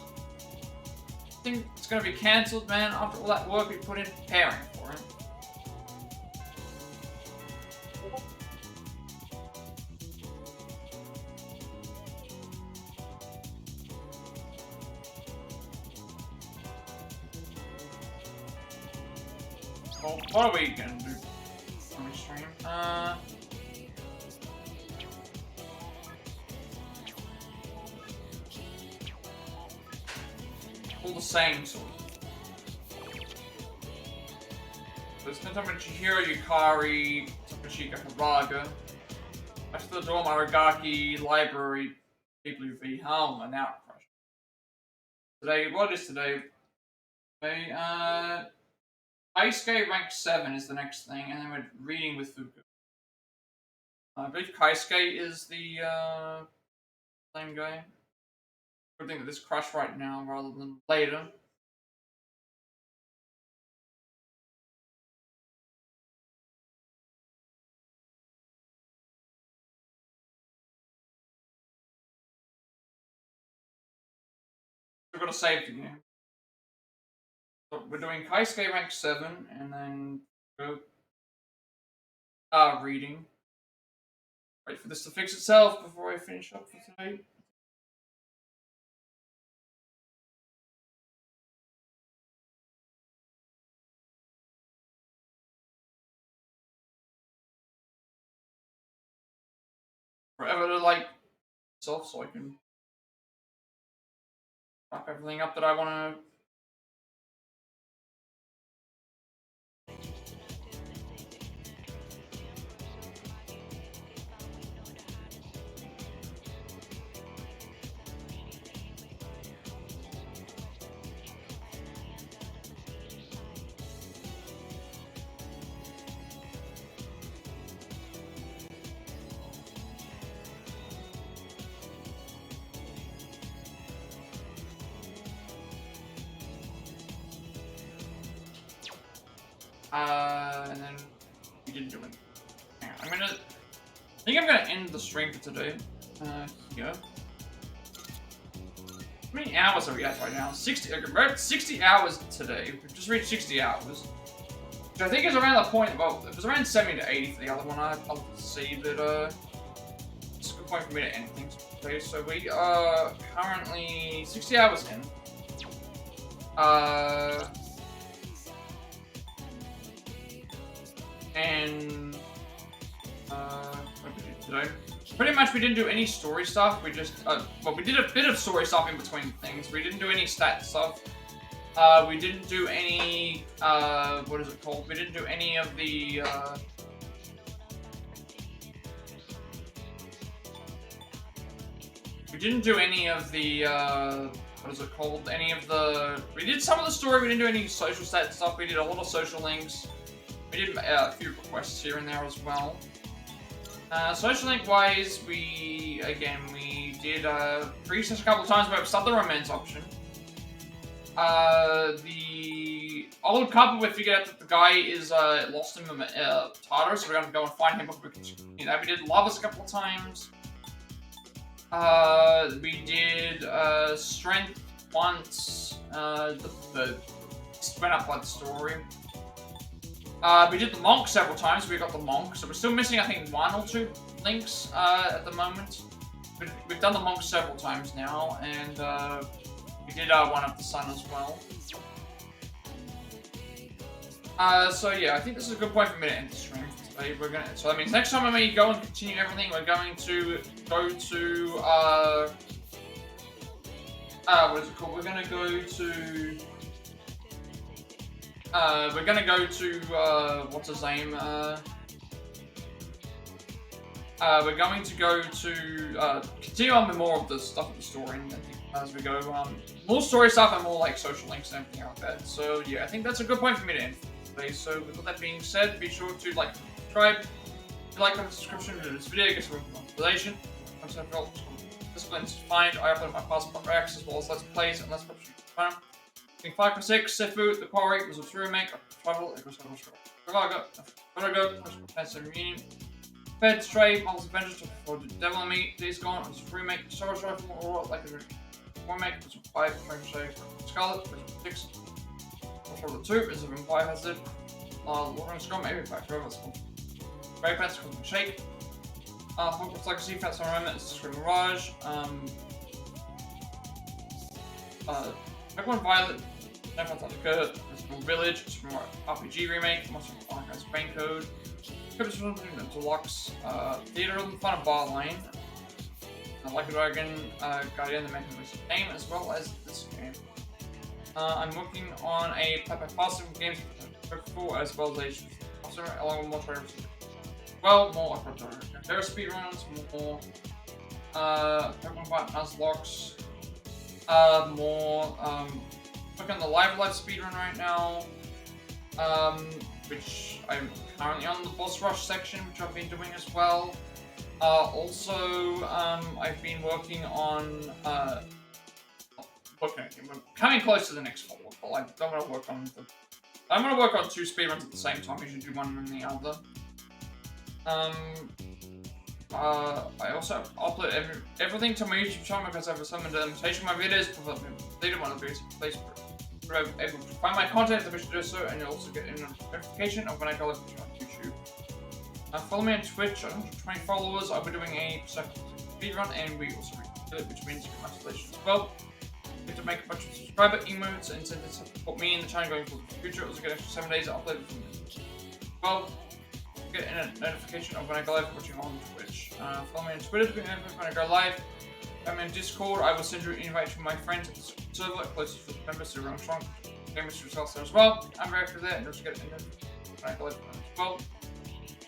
I think it's gonna be cancelled, man, after all that work we put in preparing for it. Well, what are we gonna do on the stream? All the same sort of. So it's Kentama Chihiro, Yukari, Takashika Haraga. Back to the dorm, Aragaki, library, people who be home, and now crush. Today, what is today? Okay, Kaisuke rank 7 is the next thing, and then we're reading with Fuku. I believe Kaisuke is the, same guy. Good thing that this crush right now rather than later. We're gonna save the game. So we're doing Kaisuke rank 7, and then go reading. Wait for this to fix itself before I finish up for today. Forever to like itself so I can wrap everything up that I wanna. And then we didn't do it. Hang on, I think I'm gonna end the stream for today. Here. How many hours are we at right now? 60. Okay, we're at 60 hours today. We've just reached 60 hours. Which I think is around the point. Well, it was around 70 to 80 for the other one. I'll see that. It's a good point for me to end things today. So we are currently 60 hours in. And what did we do today? Pretty much we didn't do any story stuff. We just well, we did a bit of story stuff in between things. We didn't do any stat stuff. We didn't do any what is it called? We didn't do any of the we didn't do any of the what is it called? Any of the we did some of the story. We didn't do any social stat stuff. We did a lot of social links. We did a few requests here and there as well. Social link wise, we did pre-session a couple of times where we started the romance option. The old couple, we figured out that the guy is lost in Tartarus, so we're gonna go and find him. But we continue that. We did lovers a couple of times. We did strength once. The went up by the story. We did the monk several times. We got the monk, so we're still missing, I think, 1 or 2 links at the moment. We've done the monk several times now, and we did one of the sun as well. So yeah, I think this is a good point for me to end the stream today. So that means next time when we go and continue everything, we're going to go to what is it called? We're gonna go to what's his name? We're going to go to continue on with more of the stuff of the story as we go. More story stuff and more like social links and everything like that. So yeah, I think that's a good point for me to end today. So with all that being said, be sure to like, subscribe. If you like, comment, subscription to this video, get some monetization. Disciplines find. I upload my passport reacts as well as let's plays and let's publish. 5.6, Sifu, The Quarry, was a remake of Travel, it was Vertigo, Fantasy Reunion, Fed, Stray, Marvel's Adventures, for the Devil and Me, Days Gone, it was a remake, Star Rifle, or like a remake, it was a 5, Frankenstein, Scarlet, it was a 6, for the 2, is a Vampire Hazard, Lauren Scrum, maybe back to Rebels, Grey Pants, it was a Shake, Hogwarts Legacy, Fats on Remnant, it's a Scream Mirage, Pokemon Violet, no Fantastic Good, Village, Super Mario RPG Remake, Monster Hunter Spain Code, Cryptos Deluxe, Theater of the Fun of Bar Lane, Like a Dragon, Guardian the Mechanism game, as well as this game. I'm working on a Plat games for as well as a along with more trailers. Well, more there are speedruns, more Pokemon Fight Nuzlocke, more working on the Live speedrun right now, which I'm currently on the boss rush section, which I've been doing as well. Also, I've been working on okay, we're coming close to the next follow-up, but I don't want to work on the. I'm going to work on 2 speedruns at the same time. We should do one and the other. I also upload everything to my YouTube channel because I have some limitation of my videos. They don't want to be a place where I'm able to find my content, then we should do so, and you'll also get a notification of when I go live on YouTube. Follow me on Twitch. I don't have 20 followers. I'll be doing a speedrun, and we also do it, which means you get monetization as well. You have to make a bunch of subscriber emotes and send it to support me in the channel going forward in the future. Also get extra 7 days to upload it from there. Well, get a notification of when I go live watching on Twitch. Follow me on Twitter to get notified when I go live. I'm in Discord. I will send you an invite to my friends at the server closest to the members to run strong. Gamers yourself there as well. I'm very active there, and also get a notification when I go live as well.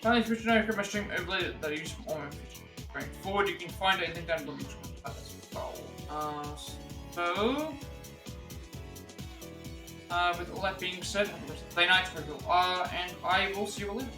Finally, if you wish to know my stream overlay that I use from all my features going forward, you can find a link down below as well. So, with all that being said, have a rest of the day, night, wherever you are, and I will see you all later.